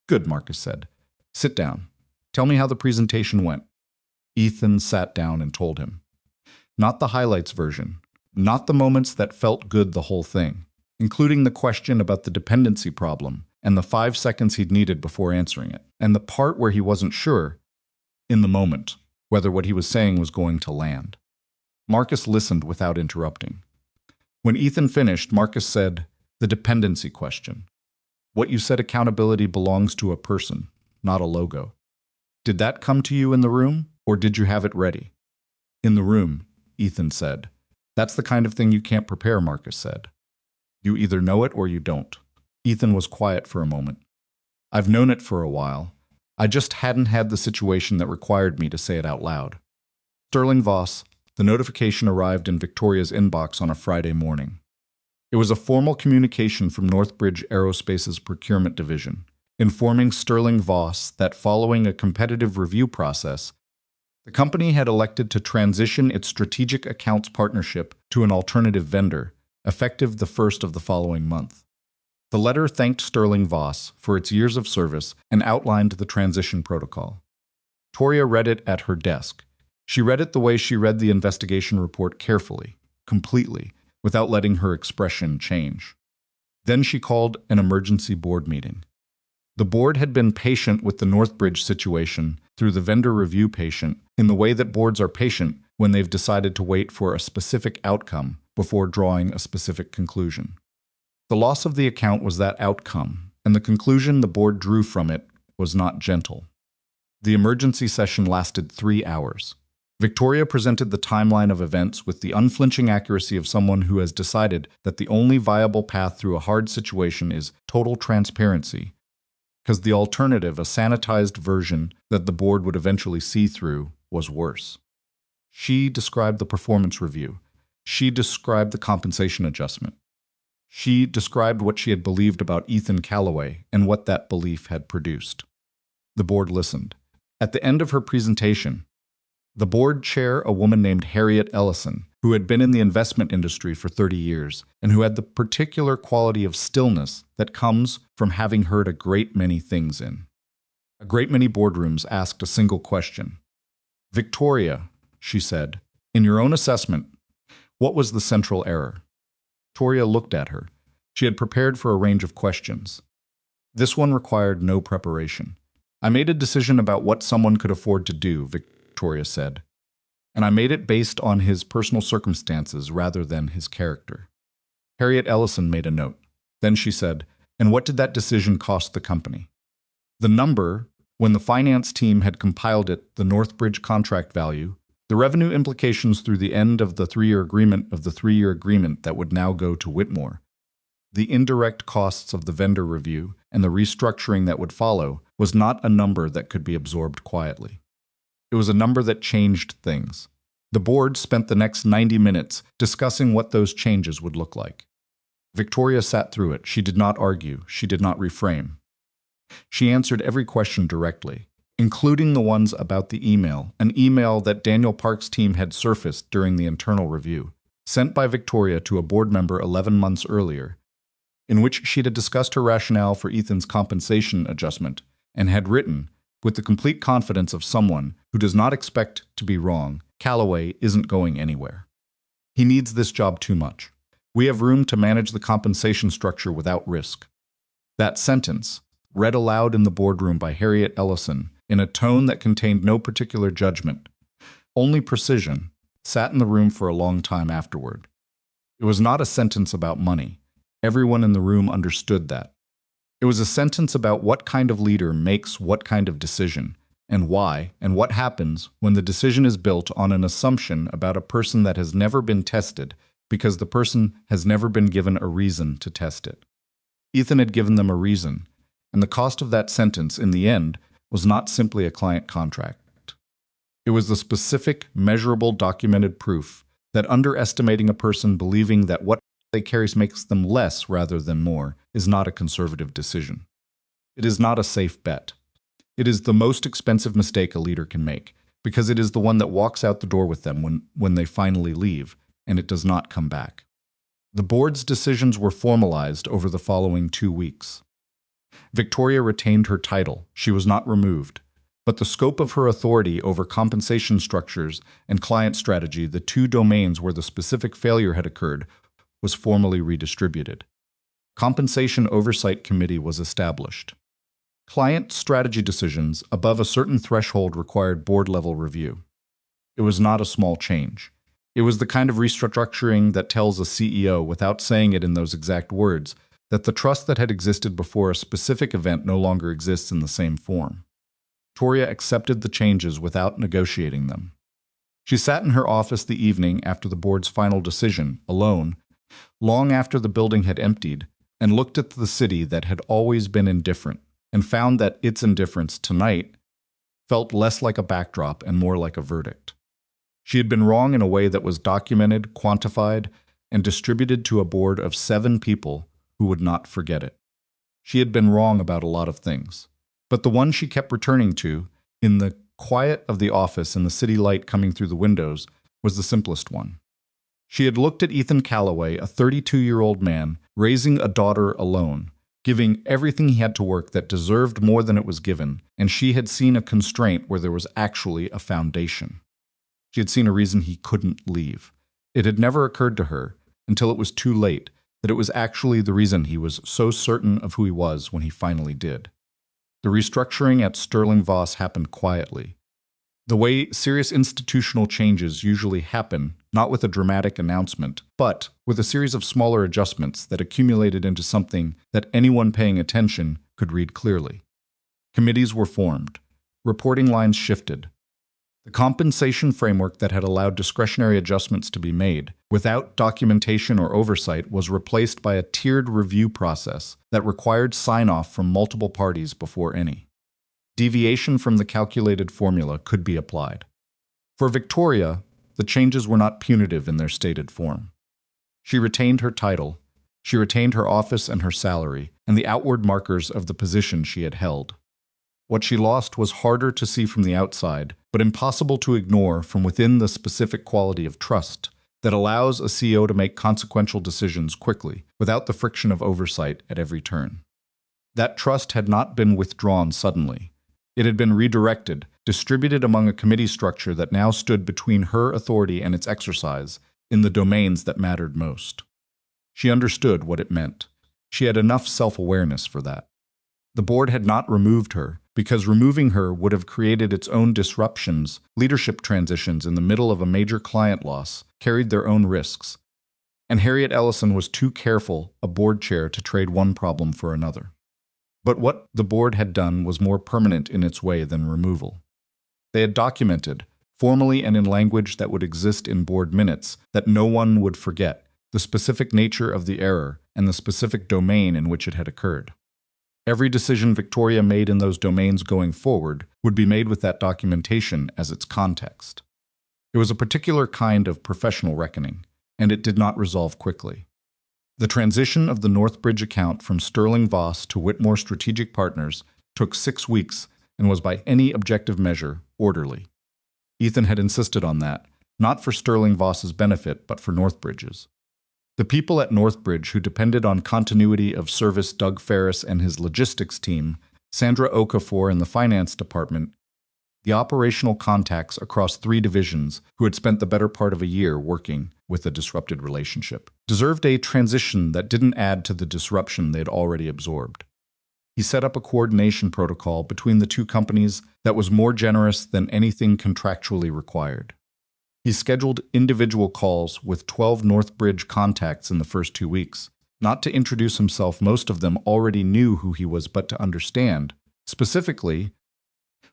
A: "Good," Marcus said. "Sit down. Tell me how the presentation went." Ethan sat down and told him. Not the highlights version. Not the moments that felt good, the whole thing, including the question about the dependency problem and the 5 seconds he'd needed before answering it, and the part where he wasn't sure, in the moment, whether what he was saying was going to land. Marcus listened without interrupting. When Ethan finished, Marcus said, "The dependency question. What you said accountability belongs to a person, not a logo. Did that come to you in the room, or did you have it ready?" "In the room," Ethan said. "That's the kind of thing you can't prepare," Marcus said. "You either know it or you don't." Ethan was quiet for a moment. "I've known it for a while. I just hadn't had the situation that required me to say it out loud." Sterling Voss, the notification arrived in Victoria's inbox on a Friday morning. It was a formal communication from Northbridge Aerospace's procurement division, informing Sterling Voss that following a competitive review process, the company had elected to transition its strategic accounts partnership to an alternative vendor, effective the 1st of the following month. The letter thanked Sterling Voss for its years of service and outlined the transition protocol. Victoria read it at her desk. She read it the way she read the investigation report, carefully, completely, without letting her expression change. Then she called an emergency board meeting. The board had been patient with the Northbridge situation through the vendor review patient in the way that boards are patient when they've decided to wait for a specific outcome before drawing a specific conclusion. The loss of the account was that outcome, and the conclusion the board drew from it was not gentle. The emergency session lasted 3 hours. Victoria presented the timeline of events with the unflinching accuracy of someone who has decided that the only viable path through a hard situation is total transparency, because the alternative, a sanitized version that the board would eventually see through, was worse. She described the performance review. She described the compensation adjustment. She described what she had believed about Ethan Callaway and what that belief had produced. The board listened. At the end of her presentation, the board chair, a woman named Harriet Ellison, who had been in the investment industry for 30 years and who had the particular quality of stillness that comes from having heard a great many things in. A great many boardrooms asked a single question. "Victoria," she said, "in your own assessment, what was the central error?" Victoria looked at her. She had prepared for a range of questions. This one required no preparation. "I made a decision about what someone could afford to do," Victoria said. "And I made it based on his personal circumstances rather than his character." Harriet Ellison made a note. Then she said, "And what did that decision cost the company?" The number When the finance team had compiled it, the Northbridge contract value, the revenue implications through the end of the 3-year agreement that would now go to Whitmore, the indirect costs of the vendor review, and the restructuring that would follow was not a number that could be absorbed quietly. It was a number that changed things. The board spent the next 90 minutes discussing what those changes would look like. Victoria sat through it. She did not argue. She did not reframe. She answered every question directly, including the ones about the email, an email that Daniel Park's team had surfaced during the internal review, sent by Victoria to a board member 11 months earlier, in which she had discussed her rationale for Ethan's compensation adjustment and had written, with the complete confidence of someone who does not expect to be wrong, Calloway isn't going anywhere. He needs this job too much. We have room to manage the compensation structure without risk. That sentence, read aloud in the boardroom by Harriet Ellison, in a tone that contained no particular judgment, only precision, sat in the room for a long time afterward. It was not a sentence about money. Everyone in the room understood that. It was a sentence about what kind of leader makes what kind of decision, and why, and what happens when the decision is built on an assumption about a person that has never been tested because the person has never been given a reason to test it. Ethan had given them a reason, and the cost of that sentence, in the end, was not simply a client contract. It was the specific, measurable, documented proof that underestimating a person believing that what they carry makes them less rather than more is not a conservative decision. It is not a safe bet. It is the most expensive mistake a leader can make, because it is the one that walks out the door with them when they finally leave, and it does not come back. The board's decisions were formalized over the following 2 weeks. Victoria retained her title. She was not removed. But the scope of her authority over compensation structures and client strategy, the 2 domains where the specific failure had occurred, was formally redistributed. Compensation Oversight Committee was established. Client strategy decisions above a certain threshold required board-level review. It was not a small change. It was the kind of restructuring that tells a CEO, without saying it in those exact words, that the trust that had existed before a specific event no longer exists in the same form. Victoria accepted the changes without negotiating them. She sat in her office the evening after the board's final decision, alone, long after the building had emptied, and looked at the city that had always been indifferent, and found that its indifference tonight felt less like a backdrop and more like a verdict. She had been wrong in a way that was documented, quantified, and distributed to a board of 7 people who would not forget it. She had been wrong about a lot of things, but the one she kept returning to, in the quiet of the office and the city light coming through the windows, was the simplest one. She had looked at Ethan Calloway, a 32-year-old man, raising a daughter alone, giving everything he had to work that deserved more than it was given, and she had seen a constraint where there was actually a foundation. She had seen a reason he couldn't leave. It had never occurred to her, until it was too late, that it was actually the reason he was so certain of who he was when he finally did. The restructuring at Sterling Voss happened quietly. The way serious institutional changes usually happen, not with a dramatic announcement, but with a series of smaller adjustments that accumulated into something that anyone paying attention could read clearly. Committees were formed. Reporting lines shifted. The compensation framework that had allowed discretionary adjustments to be made without documentation or oversight was replaced by a tiered review process that required sign-off from multiple parties before any deviation from the calculated formula could be applied. For Victoria, the changes were not punitive in their stated form. She retained her title, she retained her office and her salary, and the outward markers of the position she had held. What she lost was harder to see from the outside, but impossible to ignore from within the specific quality of trust that allows a CEO to make consequential decisions quickly, without the friction of oversight at every turn. That trust had not been withdrawn suddenly. It had been redirected, distributed among a committee structure that now stood between her authority and its exercise in the domains that mattered most. She understood what it meant. She had enough self-awareness for that. The board had not removed her, because removing her would have created its own disruptions. Leadership transitions in the middle of a major client loss carried their own risks, and Harriet Ellison was too careful a board chair to trade one problem for another. But what the board had done was more permanent in its way than removal. They had documented, formally and in language that would exist in board minutes, that no one would forget, the specific nature of the error and the specific domain in which it had occurred. Every decision Victoria made in those domains going forward would be made with that documentation as its context. It was a particular kind of professional reckoning, and it did not resolve quickly. The transition of the Northbridge account from Sterling Voss to Whitmore Strategic Partners took 6 weeks and was by any objective measure orderly. Ethan had insisted on that, not for Sterling Voss's benefit, but for Northbridge's. The people at Northbridge who depended on continuity of service, Doug Ferris and his logistics team, Sandra Okafor in the finance department, the operational contacts across 3 divisions who had spent the better part of a year working with a disrupted relationship, deserved a transition that didn't add to the disruption they'd already absorbed. He set up a coordination protocol between the 2 companies that was more generous than anything contractually required. He scheduled individual calls with 12 Northbridge contacts in the first 2 weeks. Not to introduce himself, most of them already knew who he was, but to understand, specifically,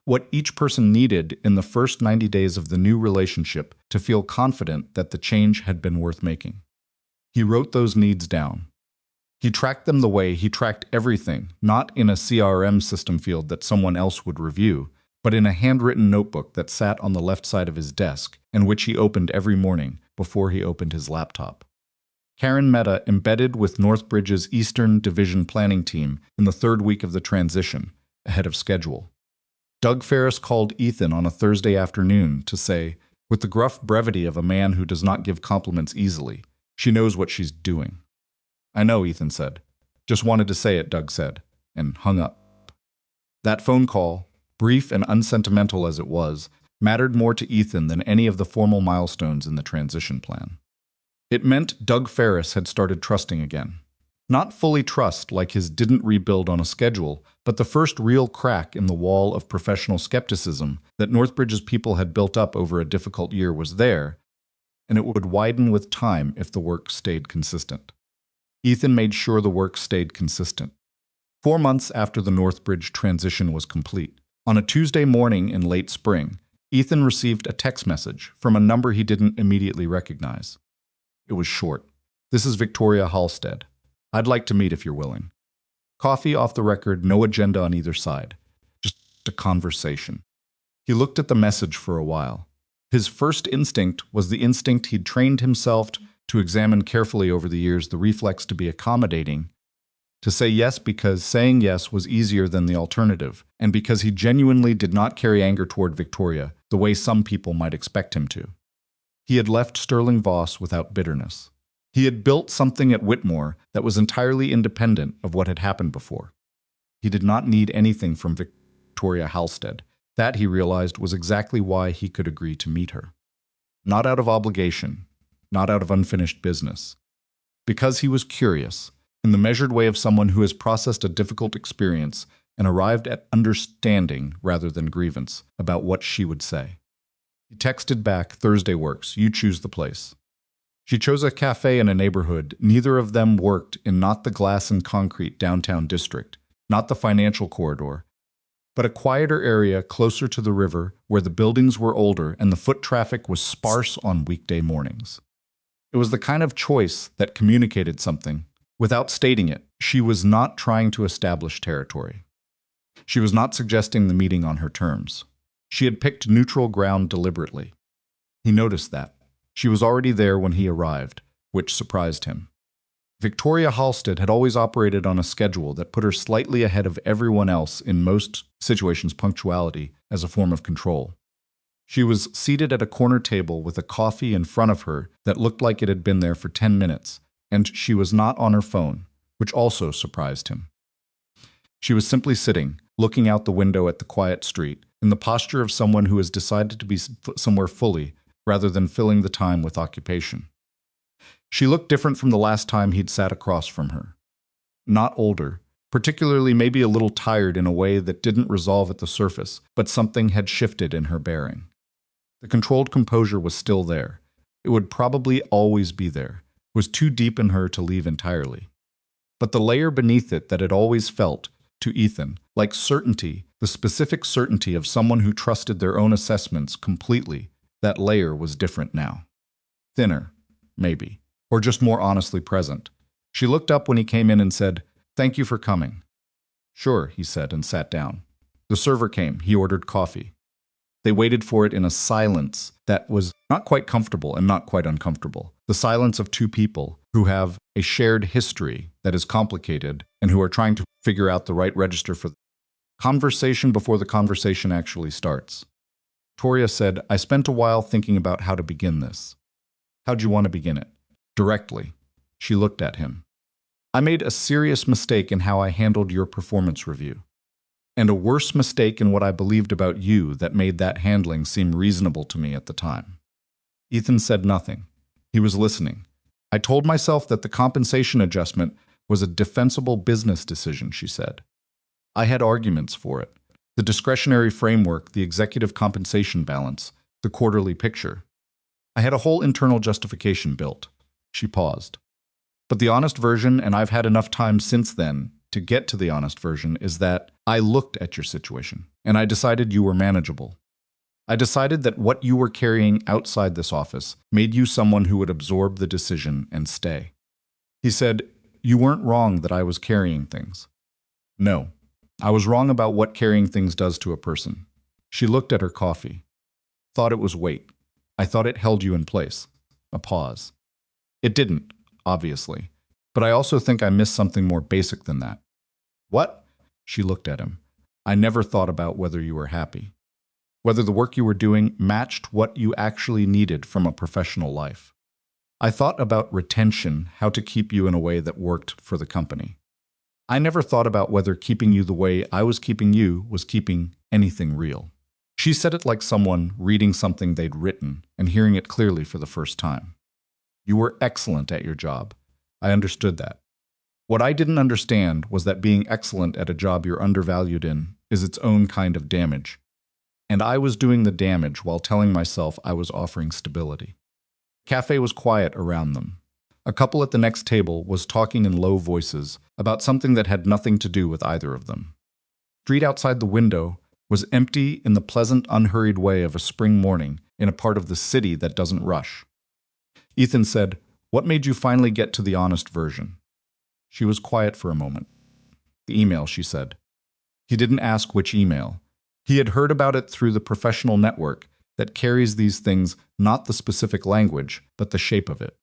A: what each person needed in the first 90 days of the new relationship to feel confident that the change had been worth making. He wrote those needs down. He tracked them the way he tracked everything, not in a CRM system field that someone else would review, but in a handwritten notebook that sat on the left side of his desk and which he opened every morning before he opened his laptop. Karen Mehta embedded with Northbridge's Eastern Division planning team in the 3rd week of the transition, ahead of schedule. Doug Ferris called Ethan on a Thursday afternoon to say, with the gruff brevity of a man who does not give compliments easily, "She knows what she's doing." "I know," Ethan said. "Just wanted to say it," Doug said, and hung up. That phone call, brief and unsentimental as it was, mattered more to Ethan than any of the formal milestones in the transition plan. It meant Doug Ferris had started trusting again. Not fully trust like his didn't rebuild on a schedule, but the first real crack in the wall of professional skepticism that Northbridge's people had built up over a difficult year was there, and it would widen with time if the work stayed consistent. Ethan made sure the work stayed consistent. 4 months after the Northbridge transition was complete, on a Tuesday morning in late spring, Ethan received a text message from a number he didn't immediately recognize. It was short. "This is Victoria Halstead. I'd like to meet if you're willing." Coffee off the record, no agenda on either side. Just a conversation. He looked at the message for a while. His first instinct was the instinct he'd trained himself to examine carefully over the years, the reflex to be accommodating, to say yes because saying yes was easier than the alternative, and because he genuinely did not carry anger toward Victoria the way some people might expect him to. He had left Sterling Voss without bitterness. He had built something at Whitmore that was entirely independent of what had happened before. He did not need anything from Victoria Halstead. That, he realized, was exactly why he could agree to meet her. Not out of obligation, not out of unfinished business. Because he was curious, in the measured way of someone who has processed a difficult experience and arrived at understanding rather than grievance about what she would say. He texted back, "Thursday works. You choose the place." She chose a cafe in a neighborhood. Neither of them worked in not the glass and concrete downtown district, not the financial corridor, but a quieter area closer to the river where the buildings were older and the foot traffic was sparse on weekday mornings. It was the kind of choice that communicated something. Without stating it, she was not trying to establish territory. She was not suggesting the meeting on her terms. She had picked neutral ground deliberately. He noticed that. She was already there when he arrived, which surprised him. Victoria Halstead had always operated on a schedule that put her slightly ahead of everyone else, in most situations punctuality as a form of control. She was seated at a corner table with a coffee in front of her that looked like it had been there for 10 minutes, and she was not on her phone, which also surprised him. She was simply sitting, looking out the window at the quiet street, in the posture of someone who has decided to be somewhere fully, rather than filling the time with occupation. She looked different from the last time he'd sat across from her. Not older, particularly maybe a little tired in a way that didn't resolve at the surface, but something had shifted in her bearing. The controlled composure was still there. It would probably always be there. It was too deep in her to leave entirely. But the layer beneath it that had always felt, to Ethan, like certainty, the specific certainty of someone who trusted their own assessments completely. That layer was different now. Thinner, maybe, or just more honestly present. She looked up when he came in and said, "Thank you for coming." "Sure," he said and sat down. The server came. He ordered coffee. They waited for it in a silence that was not quite comfortable and not quite uncomfortable. The silence of two people who have a shared history that is complicated and who are trying to figure out the right register for the conversation before the conversation actually starts. Victoria said, "I spent a while thinking about how to begin this." "How'd you want to begin it?" "Directly." She looked at him. "I made a serious mistake in how I handled your performance review. And a worse mistake in what I believed about you that made that handling seem reasonable to me at the time." Ethan said nothing. He was listening. "I told myself that the compensation adjustment was a defensible business decision," she said. "I had arguments for it. The discretionary framework, the executive compensation balance, the quarterly picture. I had a whole internal justification built." She paused. "But the honest version, and I've had enough time since then to get to the honest version, is that I looked at your situation, and I decided you were manageable. I decided that what you were carrying outside this office made you someone who would absorb the decision and stay." He said, "You weren't wrong that I was carrying things." "No, I was wrong about what carrying things does to a person." She looked at her coffee. "Thought it was weight. I thought it held you in place." A pause. "It didn't, obviously. But I also think I missed something more basic than that." "What?" She looked at him. "I never thought about whether you were happy. Whether the work you were doing matched what you actually needed from a professional life. I thought about retention, how to keep you in a way that worked for the company. I never thought about whether keeping you the way I was keeping you was keeping anything real." She said it like someone reading something they'd written and hearing it clearly for the first time. "You were excellent at your job. I understood that. What I didn't understand was that being excellent at a job you're undervalued in is its own kind of damage. And I was doing the damage while telling myself I was offering stability." The cafe was quiet around them. A couple at the next table was talking in low voices about something that had nothing to do with either of them. The street outside the window was empty in the pleasant, unhurried way of a spring morning in a part of the city that doesn't rush. Ethan said, "What made you finally get to the honest version?" She was quiet for a moment. "The email," she said. He didn't ask which email. He had heard about it through the professional network that carries these things, not the specific language, but the shape of it.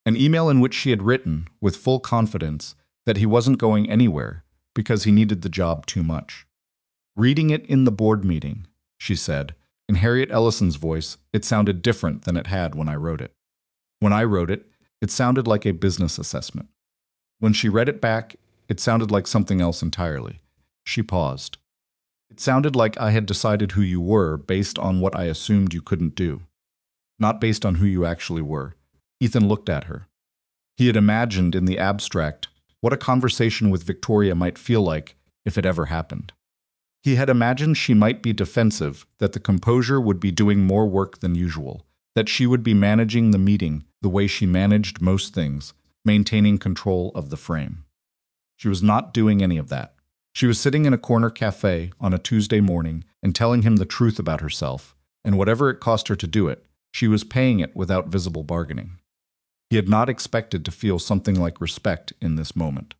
A: An email in which she had written, with full confidence, that he wasn't going anywhere because he needed the job too much. "Reading it in the board meeting," she said. In Harriet Ellison's voice, it sounded different than it had when I wrote it. When I wrote it, it sounded like a business assessment. When she read it back, it sounded like something else entirely. She paused. "It sounded like I had decided who you were based on what I assumed you couldn't do, not based on who you actually were." Ethan looked at her. He had imagined in the abstract what a conversation with Victoria might feel like if it ever happened. He had imagined she might be defensive, that the composure would be doing more work than usual, that she would be managing the meeting the way she managed most things, maintaining control of the frame. She was not doing any of that. She was sitting in a corner cafe on a Tuesday morning and telling him the truth about herself, and whatever it cost her to do it, she was paying it without visible bargaining. He had not expected to feel something like respect in this moment.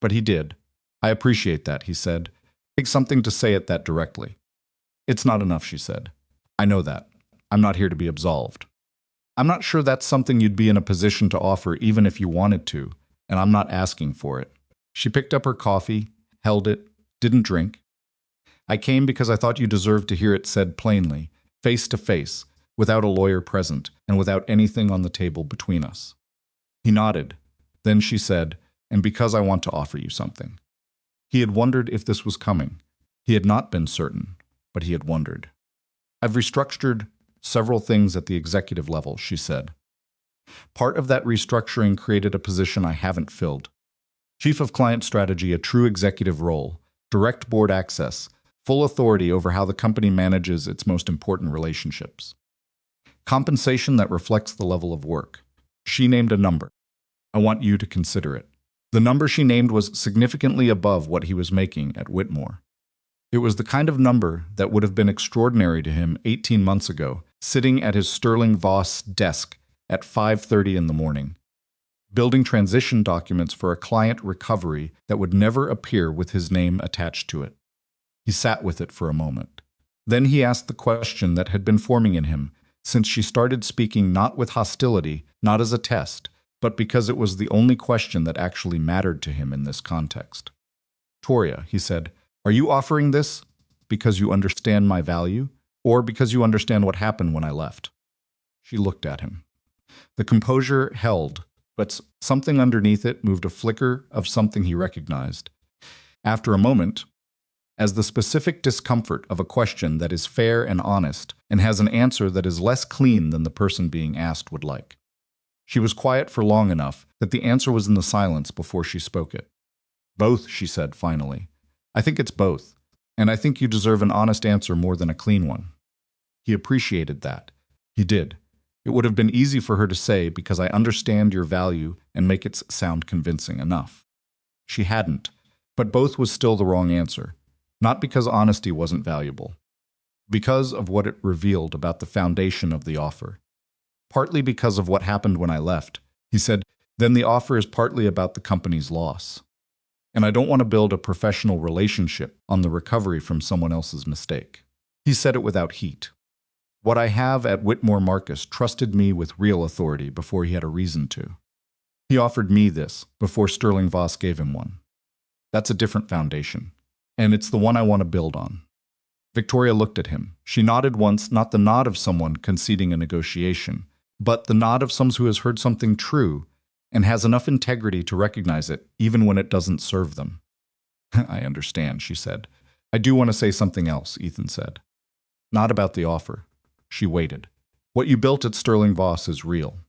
A: But he did. "I appreciate that," he said. "It takes something to say it that directly." "It's not enough," she said. "I know that. I'm not here to be absolved. I'm not sure that's something you'd be in a position to offer even if you wanted to, and I'm not asking for it." She picked up her coffee, held it, didn't drink. "I came because I thought you deserved to hear it said plainly, face to face, without a lawyer present, and without anything on the table between us." He nodded. Then she said, "And because I want to offer you something." He had wondered if this was coming. He had not been certain, but he had wondered. "I've restructured several things at the executive level," she said. "Part of that restructuring created a position I haven't filled. Chief of Client Strategy, a true executive role, direct board access, full authority over how the company manages its most important relationships. Compensation that reflects the level of work." She named a number. "I want you to consider it." The number she named was significantly above what he was making at Whitmore. It was the kind of number that would have been extraordinary to him 18 months ago, sitting at his Sterling Voss desk at 5:30 in the morning, building transition documents for a client recovery that would never appear with his name attached to it. He sat with it for a moment. Then he asked the question that had been forming in him since she started speaking, not with hostility, not as a test, but because it was the only question that actually mattered to him in this context. "Toria," he said, "are you offering this because you understand my value, or because you understand what happened when I left?" She looked at him. The composure held, but something underneath it moved a flicker of something he recognized. After a moment, as the specific discomfort of a question that is fair and honest and has an answer that is less clean than the person being asked would like. She was quiet for long enough that the answer was in the silence before she spoke it. "Both," she said finally. "I think it's both, and I think you deserve an honest answer more than a clean one." He appreciated that. He did. It would have been easy for her to say, "because I understand your value," and make it sound convincing enough. She hadn't, but both was still the wrong answer. Not because honesty wasn't valuable. Because of what it revealed about the foundation of the offer. Partly because of what happened when I left. He said, "Then the offer is partly about the company's loss. And I don't want to build a professional relationship on the recovery from someone else's mistake." He said it without heat. "What I have at Whitmore Marcus trusted me with real authority before he had a reason to. He offered me this before Sterling Voss gave him one. That's a different foundation. And it's the one I want to build on." Victoria looked at him. She nodded once, not the nod of someone conceding a negotiation, but the nod of someone who has heard something true and has enough integrity to recognize it, even when it doesn't serve them. "I understand," she said. "I do want to say something else," Ethan said. "Not about the offer." She waited. "What you built at Sterling Voss is real.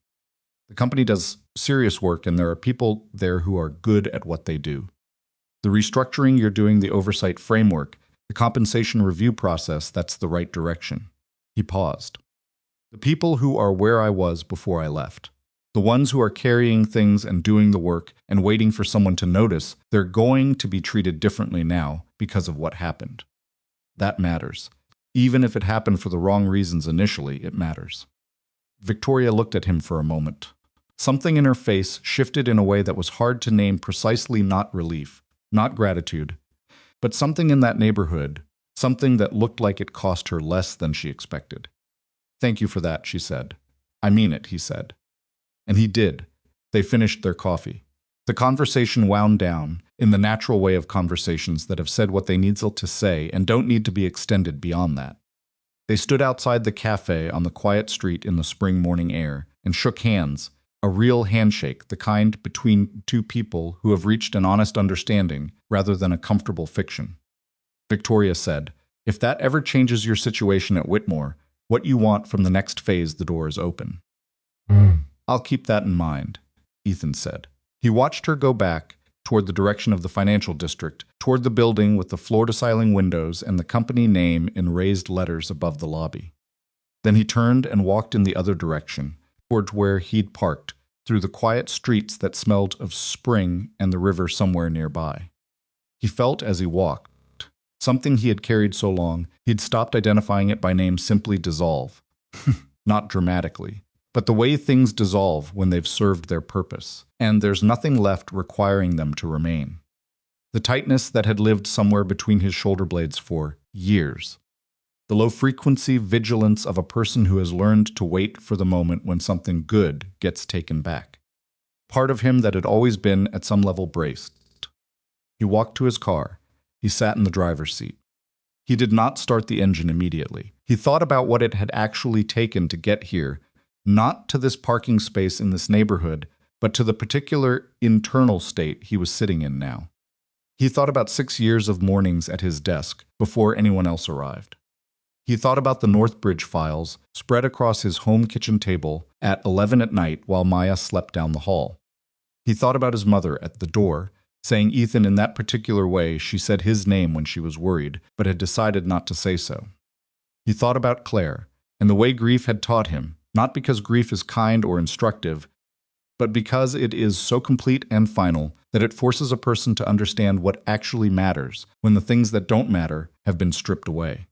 A: The company does serious work, and there are people there who are good at what they do. The restructuring you're doing, the oversight framework, the compensation review process, that's the right direction." He paused. "The people who are where I was before I left, the ones who are carrying things and doing the work and waiting for someone to notice, they're going to be treated differently now because of what happened. That matters. Even if it happened for the wrong reasons initially, it matters." Victoria looked at him for a moment. Something in her face shifted in a way that was hard to name precisely, not relief, not gratitude, but something in that neighborhood, something that looked like it cost her less than she expected. "Thank you for that," she said. "I mean it," he said. And he did. They finished their coffee. The conversation wound down in the natural way of conversations that have said what they need to say and don't need to be extended beyond that. They stood outside the cafe on the quiet street in the spring morning air and shook hands, a real handshake, the kind between two people who have reached an honest understanding rather than a comfortable fiction. Victoria said, "If that ever changes your situation at Whitmore, what you want from the next phase, the door is open." "I'll keep that in mind," Ethan said. He watched her go back toward the direction of the financial district, toward the building with the floor-to-ceiling windows and the company name in raised letters above the lobby. Then he turned and walked in the other direction, toward where he'd parked, through the quiet streets that smelled of spring and the river somewhere nearby. He felt as he walked, something he had carried so long, he'd stopped identifying it by name, simply dissolve. Not dramatically, but the way things dissolve when they've served their purpose, and there's nothing left requiring them to remain. The tightness that had lived somewhere between his shoulder blades for years. The low-frequency vigilance of a person who has learned to wait for the moment when something good gets taken back. Part of him that had always been, at some level, braced. He walked to his car. He sat in the driver's seat. He did not start the engine immediately. He thought about what it had actually taken to get here, not to this parking space in this neighborhood, but to the particular internal state he was sitting in now. He thought about 6 years of mornings at his desk before anyone else arrived. He thought about the Northbridge files spread across his home kitchen table at 11 at night while Maya slept down the hall. He thought about his mother at the door, saying Ethan in that particular way she said his name when she was worried, but had decided not to say so. He thought about Claire, and the way grief had taught him, not because grief is kind or instructive, but because it is so complete and final that it forces a person to understand what actually matters when the things that don't matter have been stripped away.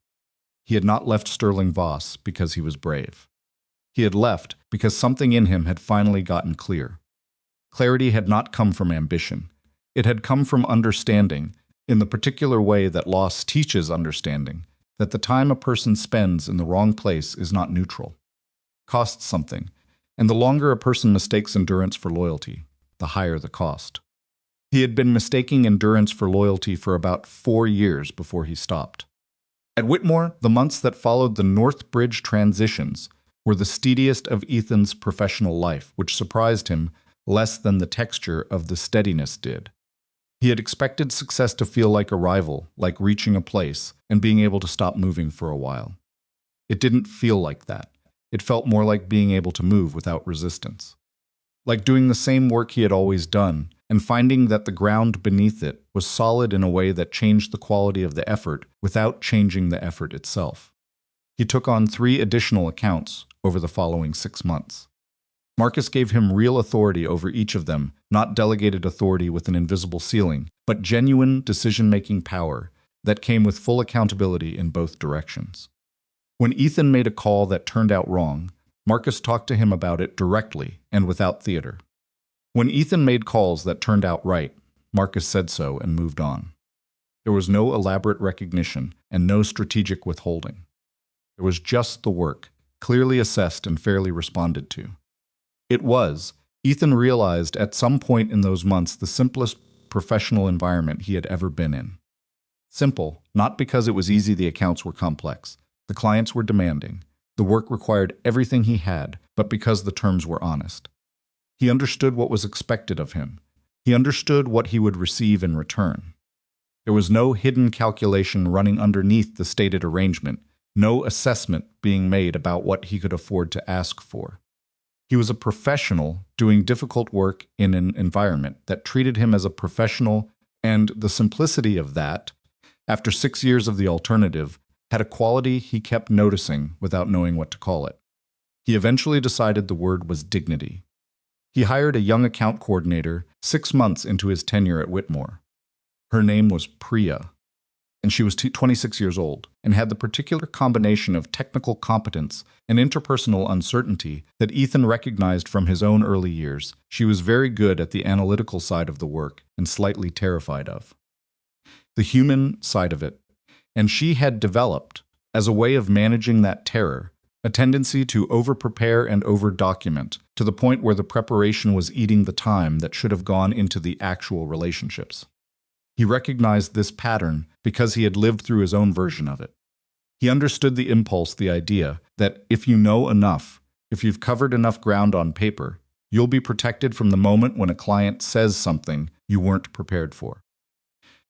A: He had not left Sterling Voss because he was brave. He had left because something in him had finally gotten clear. Clarity had not come from ambition. It had come from understanding, in the particular way that loss teaches understanding, that the time a person spends in the wrong place is not neutral. Costs something, and the longer a person mistakes endurance for loyalty, the higher the cost. He had been mistaking endurance for loyalty for about 4 years before he stopped. At Whitmore, the months that followed the Northbridge transitions were the steadiest of Ethan's professional life, which surprised him less than the texture of the steadiness did. He had expected success to feel like arrival, like reaching a place, and being able to stop moving for a while. It didn't feel like that. It felt more like being able to move without resistance. Like doing the same work he had always done, and finding that the ground beneath it was solid in a way that changed the quality of the effort without changing the effort itself. He took on 3 additional accounts over the following 6 months. Marcus gave him real authority over each of them, not delegated authority with an invisible ceiling, but genuine decision-making power that came with full accountability in both directions. When Ethan made a call that turned out wrong, Marcus talked to him about it directly and without theater. When Ethan made calls that turned out right, Marcus said so and moved on. There was no elaborate recognition and no strategic withholding. There was just the work, clearly assessed and fairly responded to. It was, Ethan realized at some point in those months, the simplest professional environment he had ever been in. Simple, not because it was easy, the accounts were complex. The clients were demanding. The work required everything he had, but because the terms were honest. He understood what was expected of him. He understood what he would receive in return. There was no hidden calculation running underneath the stated arrangement, no assessment being made about what he could afford to ask for. He was a professional doing difficult work in an environment that treated him as a professional, and the simplicity of that, after 6 years of the alternative, had a quality he kept noticing without knowing what to call it. He eventually decided the word was dignity. He hired a young account coordinator 6 months into his tenure at Whitmore. Her name was Priya, and she was 26 years old and had the particular combination of technical competence and interpersonal uncertainty that Ethan recognized from his own early years. She was very good at the analytical side of the work and slightly terrified of the human side of it. And she had developed, as a way of managing that terror, a tendency to over-prepare and over-document, to the point where the preparation was eating the time that should have gone into the actual relationships. He recognized this pattern because he had lived through his own version of it. He understood the impulse, the idea that if you know enough, if you've covered enough ground on paper, you'll be protected from the moment when a client says something you weren't prepared for.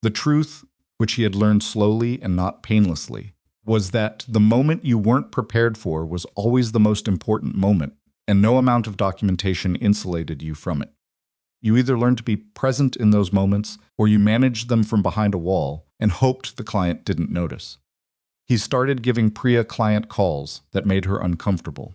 A: The truth, which he had learned slowly and not painlessly, was that the moment you weren't prepared for was always the most important moment, and no amount of documentation insulated you from it. You either learned to be present in those moments, or you managed them from behind a wall and hoped the client didn't notice. He started giving Priya client calls that made her uncomfortable.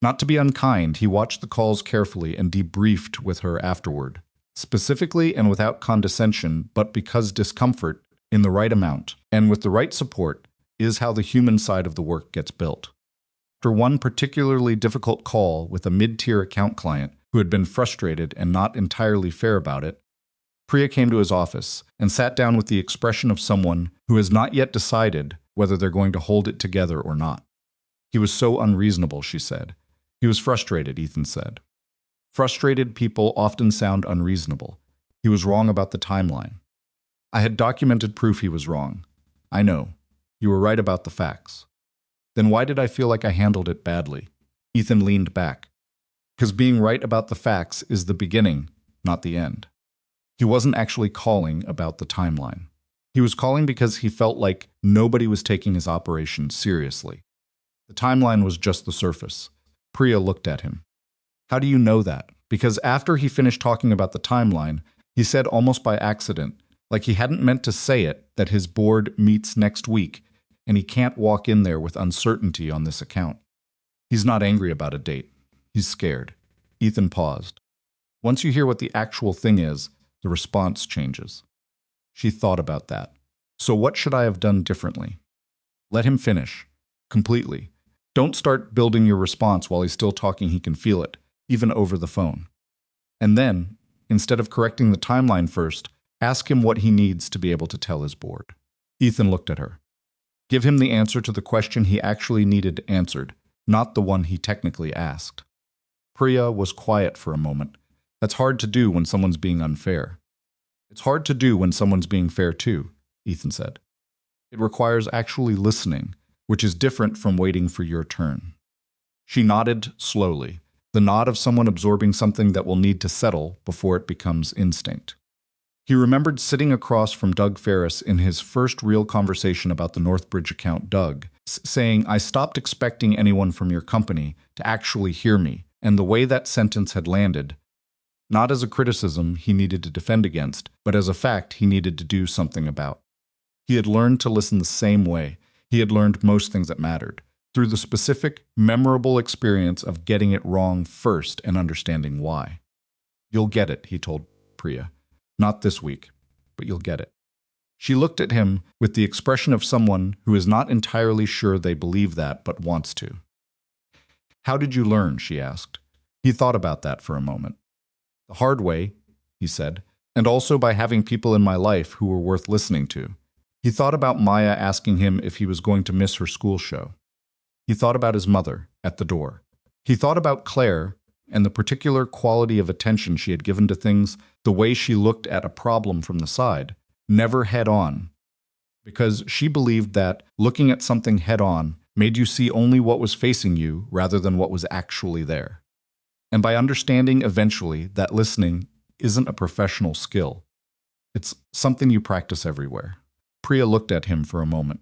A: Not to be unkind, he watched the calls carefully and debriefed with her afterward, specifically and without condescension, but because discomfort, in the right amount, and with the right support, is how the human side of the work gets built. After one particularly difficult call with a mid-tier account client who had been frustrated and not entirely fair about it, Priya came to his office and sat down with the expression of someone who has not yet decided whether they're going to hold it together or not. He was so unreasonable, she said. He was frustrated, Ethan said. Frustrated people often sound unreasonable. He was wrong about the timeline. I had documented proof he was wrong. I know. You were right about the facts. Then why did I feel like I handled it badly? Ethan leaned back. Because being right about the facts is the beginning, not the end. He wasn't actually calling about the timeline. He was calling because he felt like nobody was taking his operation seriously. The timeline was just the surface. Priya looked at him. How do you know that? Because after he finished talking about the timeline, he said almost by accident, like he hadn't meant to say it, that his board meets next week, and he can't walk in there with uncertainty on this account. He's not angry about a date. He's scared. Ethan paused. Once you hear what the actual thing is, the response changes. She thought about that. So what should I have done differently? Let him finish. Completely. Don't start building your response while he's still talking. He can feel it, even over the phone. And then, instead of correcting the timeline first, ask him what he needs to be able to tell his board. Ethan looked at her. Give him the answer to the question he actually needed answered, not the one he technically asked. Priya was quiet for a moment. That's hard to do when someone's being unfair. It's hard to do when someone's being fair too, Ethan said. It requires actually listening, which is different from waiting for your turn. She nodded slowly, the nod of someone absorbing something that will need to settle before it becomes instinct. He remembered sitting across from Doug Ferris in his first real conversation about the Northbridge account. Doug saying, "I stopped expecting anyone from your company to actually hear me," and the way that sentence had landed, not as a criticism he needed to defend against, but as a fact he needed to do something about. He had learned to listen the same way he had learned most things that mattered, through the specific, memorable experience of getting it wrong first and understanding why. "You'll get it," he told Priya. "Not this week, but you'll get it." She looked at him with the expression of someone who is not entirely sure they believe that but wants to. "How did you learn?" she asked. He thought about that for a moment. "The hard way," he said, "and also by having people in my life who were worth listening to." He thought about Maya asking him if he was going to miss her school show. He thought about his mother at the door. He thought about Claire and the particular quality of attention she had given to things, the way she looked at a problem from the side, never head on, because she believed that looking at something head on made you see only what was facing you rather than what was actually there. And by understanding eventually that listening isn't a professional skill, it's something you practice everywhere. Priya looked at him for a moment.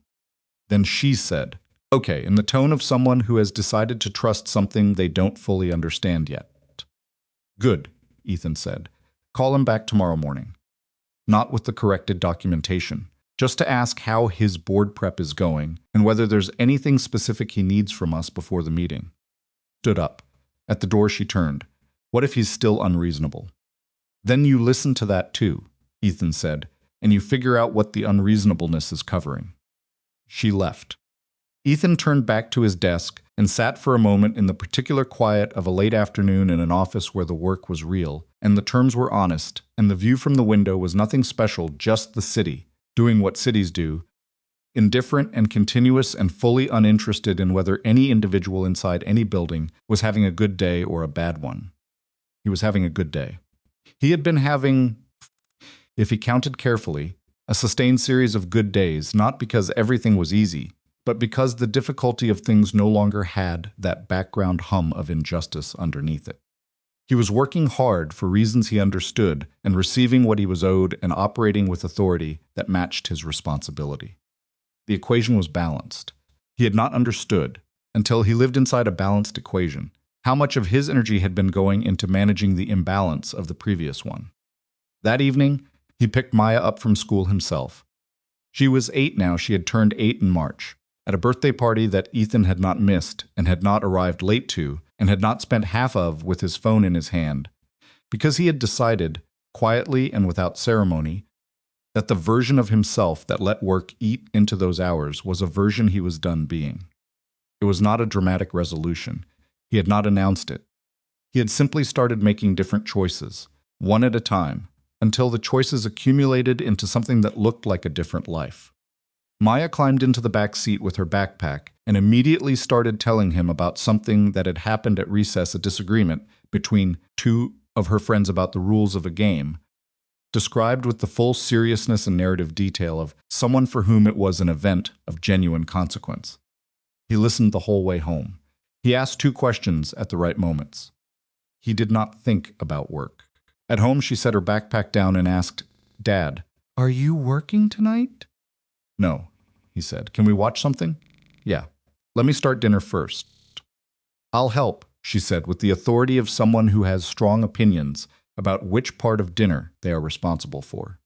A: Then she said, "Okay," in the tone of someone who has decided to trust something they don't fully understand yet. "Good," Ethan said. "Call him back tomorrow morning." Not with the corrected documentation, just to ask how his board prep is going and whether there's anything specific he needs from us before the meeting. Stood up. At the door she turned. "What if he's still unreasonable?" "Then you listen to that too," Ethan said, "and you figure out what the unreasonableness is covering." She left. Ethan turned back to his desk and sat for a moment in the particular quiet of a late afternoon in an office where the work was real, and the terms were honest, and the view from the window was nothing special, just the city, doing what cities do, indifferent and continuous and fully uninterested in whether any individual inside any building was having a good day or a bad one. He was having a good day. He had been having, if he counted carefully, a sustained series of good days, not because everything was easy, but because the difficulty of things no longer had that background hum of injustice underneath it. He was working hard for reasons he understood and receiving what he was owed and operating with authority that matched his responsibility. The equation was balanced. He had not understood, until he lived inside a balanced equation, how much of his energy had been going into managing the imbalance of the previous one. That evening, he picked Maya up from school himself. She was 8 now. She had turned 8 in March, at a birthday party that Ethan had not missed and had not arrived late to and had not spent half of with his phone in his hand, because he had decided, quietly and without ceremony, that the version of himself that let work eat into those hours was a version he was done being. It was not a dramatic resolution. He had not announced it. He had simply started making different choices, one at a time, until the choices accumulated into something that looked like a different life. Maya climbed into the back seat with her backpack and immediately started telling him about something that had happened at recess, a disagreement between 2 of her friends about the rules of a game, described with the full seriousness and narrative detail of someone for whom it was an event of genuine consequence. He listened the whole way home. He asked 2 questions at the right moments. He did not think about work. At home, she set her backpack down and asked, "Dad, are you working tonight?" "No," he said. "Can we watch something?" "Yeah. Let me start dinner first." "I'll help," she said, with the authority of someone who has strong opinions about which part of dinner they are responsible for.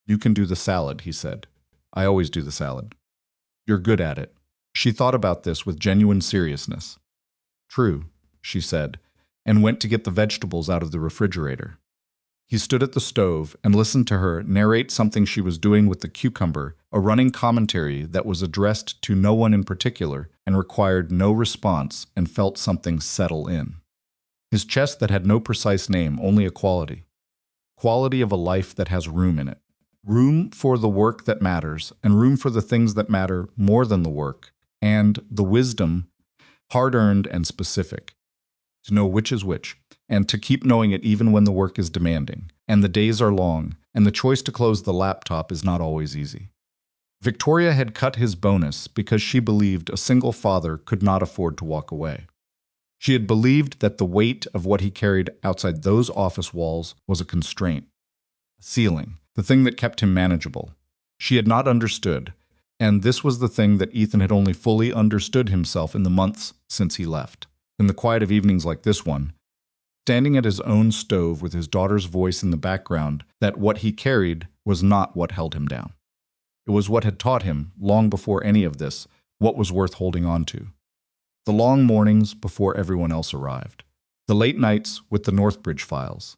A: "You can do the salad," he said. "I always do the salad." "You're good at it." She thought about this with genuine seriousness. "True," she said, and went to get the vegetables out of the refrigerator. He stood at the stove and listened to her narrate something she was doing with the cucumber, a running commentary that was addressed to no one in particular and required no response, and felt something settle in. His chest that had no precise name, only a quality. Quality of a life that has room in it. Room for the work that matters, and room for the things that matter more than the work, and the wisdom, hard-earned and specific, to know which is which, and to keep knowing it even when the work is demanding, and the days are long, and the choice to close the laptop is not always easy. Victoria had cut his bonus because she believed a single father could not afford to walk away. She had believed that the weight of what he carried outside those office walls was a constraint, a ceiling, the thing that kept him manageable. She had not understood, and this was the thing that Ethan had only fully understood himself in the months since he left. In the quiet of evenings like this one, standing at his own stove with his daughter's voice in the background, that what he carried was not what held him down. It was what had taught him, long before any of this, what was worth holding on to. The long mornings before everyone else arrived. The late nights with the Northbridge files.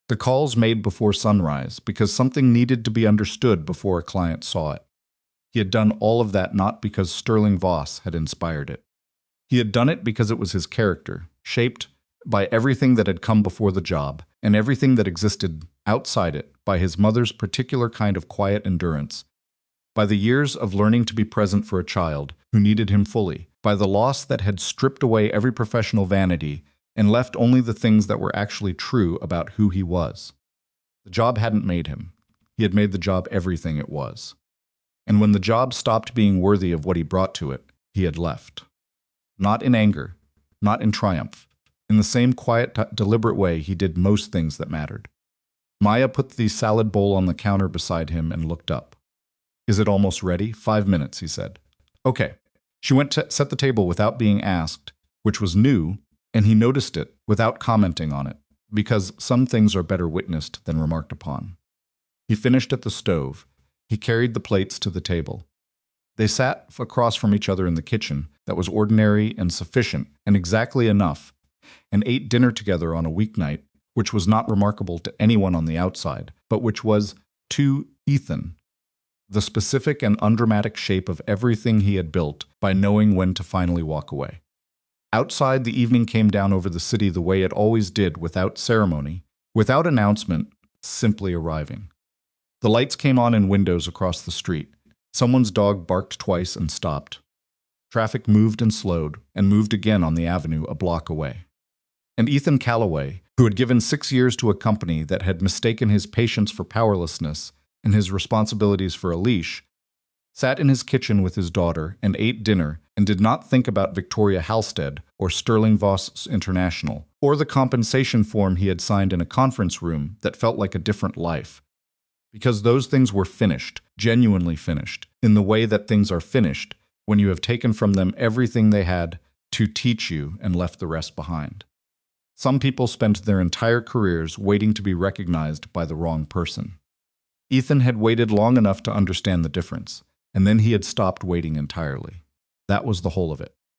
A: The calls made before sunrise because something needed to be understood before a client saw it. He had done all of that not because Sterling Voss had inspired it. He had done it because it was his character, shaped by everything that had come before the job, and everything that existed outside it by his mother's particular kind of quiet endurance, by the years of learning to be present for a child who needed him fully, by the loss that had stripped away every professional vanity and left only the things that were actually true about who he was. The job hadn't made him. He had made the job everything it was. And when the job stopped being worthy of what he brought to it, he had left. Not in anger, not in triumph. In the same quiet, deliberate way he did most things that mattered. Maya put the salad bowl on the counter beside him and looked up. "Is it almost ready?" "5 minutes," he said. "Okay." She went to set the table without being asked, which was new, and he noticed it without commenting on it, because some things are better witnessed than remarked upon. He finished at the stove. He carried the plates to the table. They sat across from each other in the kitchen that was ordinary and sufficient and exactly enough, and ate dinner together on a weeknight, which was not remarkable to anyone on the outside, but which was, to Ethan, the specific and undramatic shape of everything he had built by knowing when to finally walk away. Outside, the evening came down over the city the way it always did, without ceremony, without announcement, simply arriving. The lights came on in windows across the street. Someone's dog barked twice and stopped. Traffic moved and slowed, and moved again on the avenue a block away. And Ethan Calloway, who had given 6 years to a company that had mistaken his patience for powerlessness and his responsibilities for a leash, sat in his kitchen with his daughter and ate dinner and did not think about Victoria Halstead or Sterling Voss International, or the compensation form he had signed in a conference room that felt like a different life. Because those things were finished, genuinely finished, in the way that things are finished when you have taken from them everything they had to teach you and left the rest behind. Some people spent their entire careers waiting to be recognized by the wrong person. Ethan had waited long enough to understand the difference, and then he had stopped waiting entirely. That was the whole of it.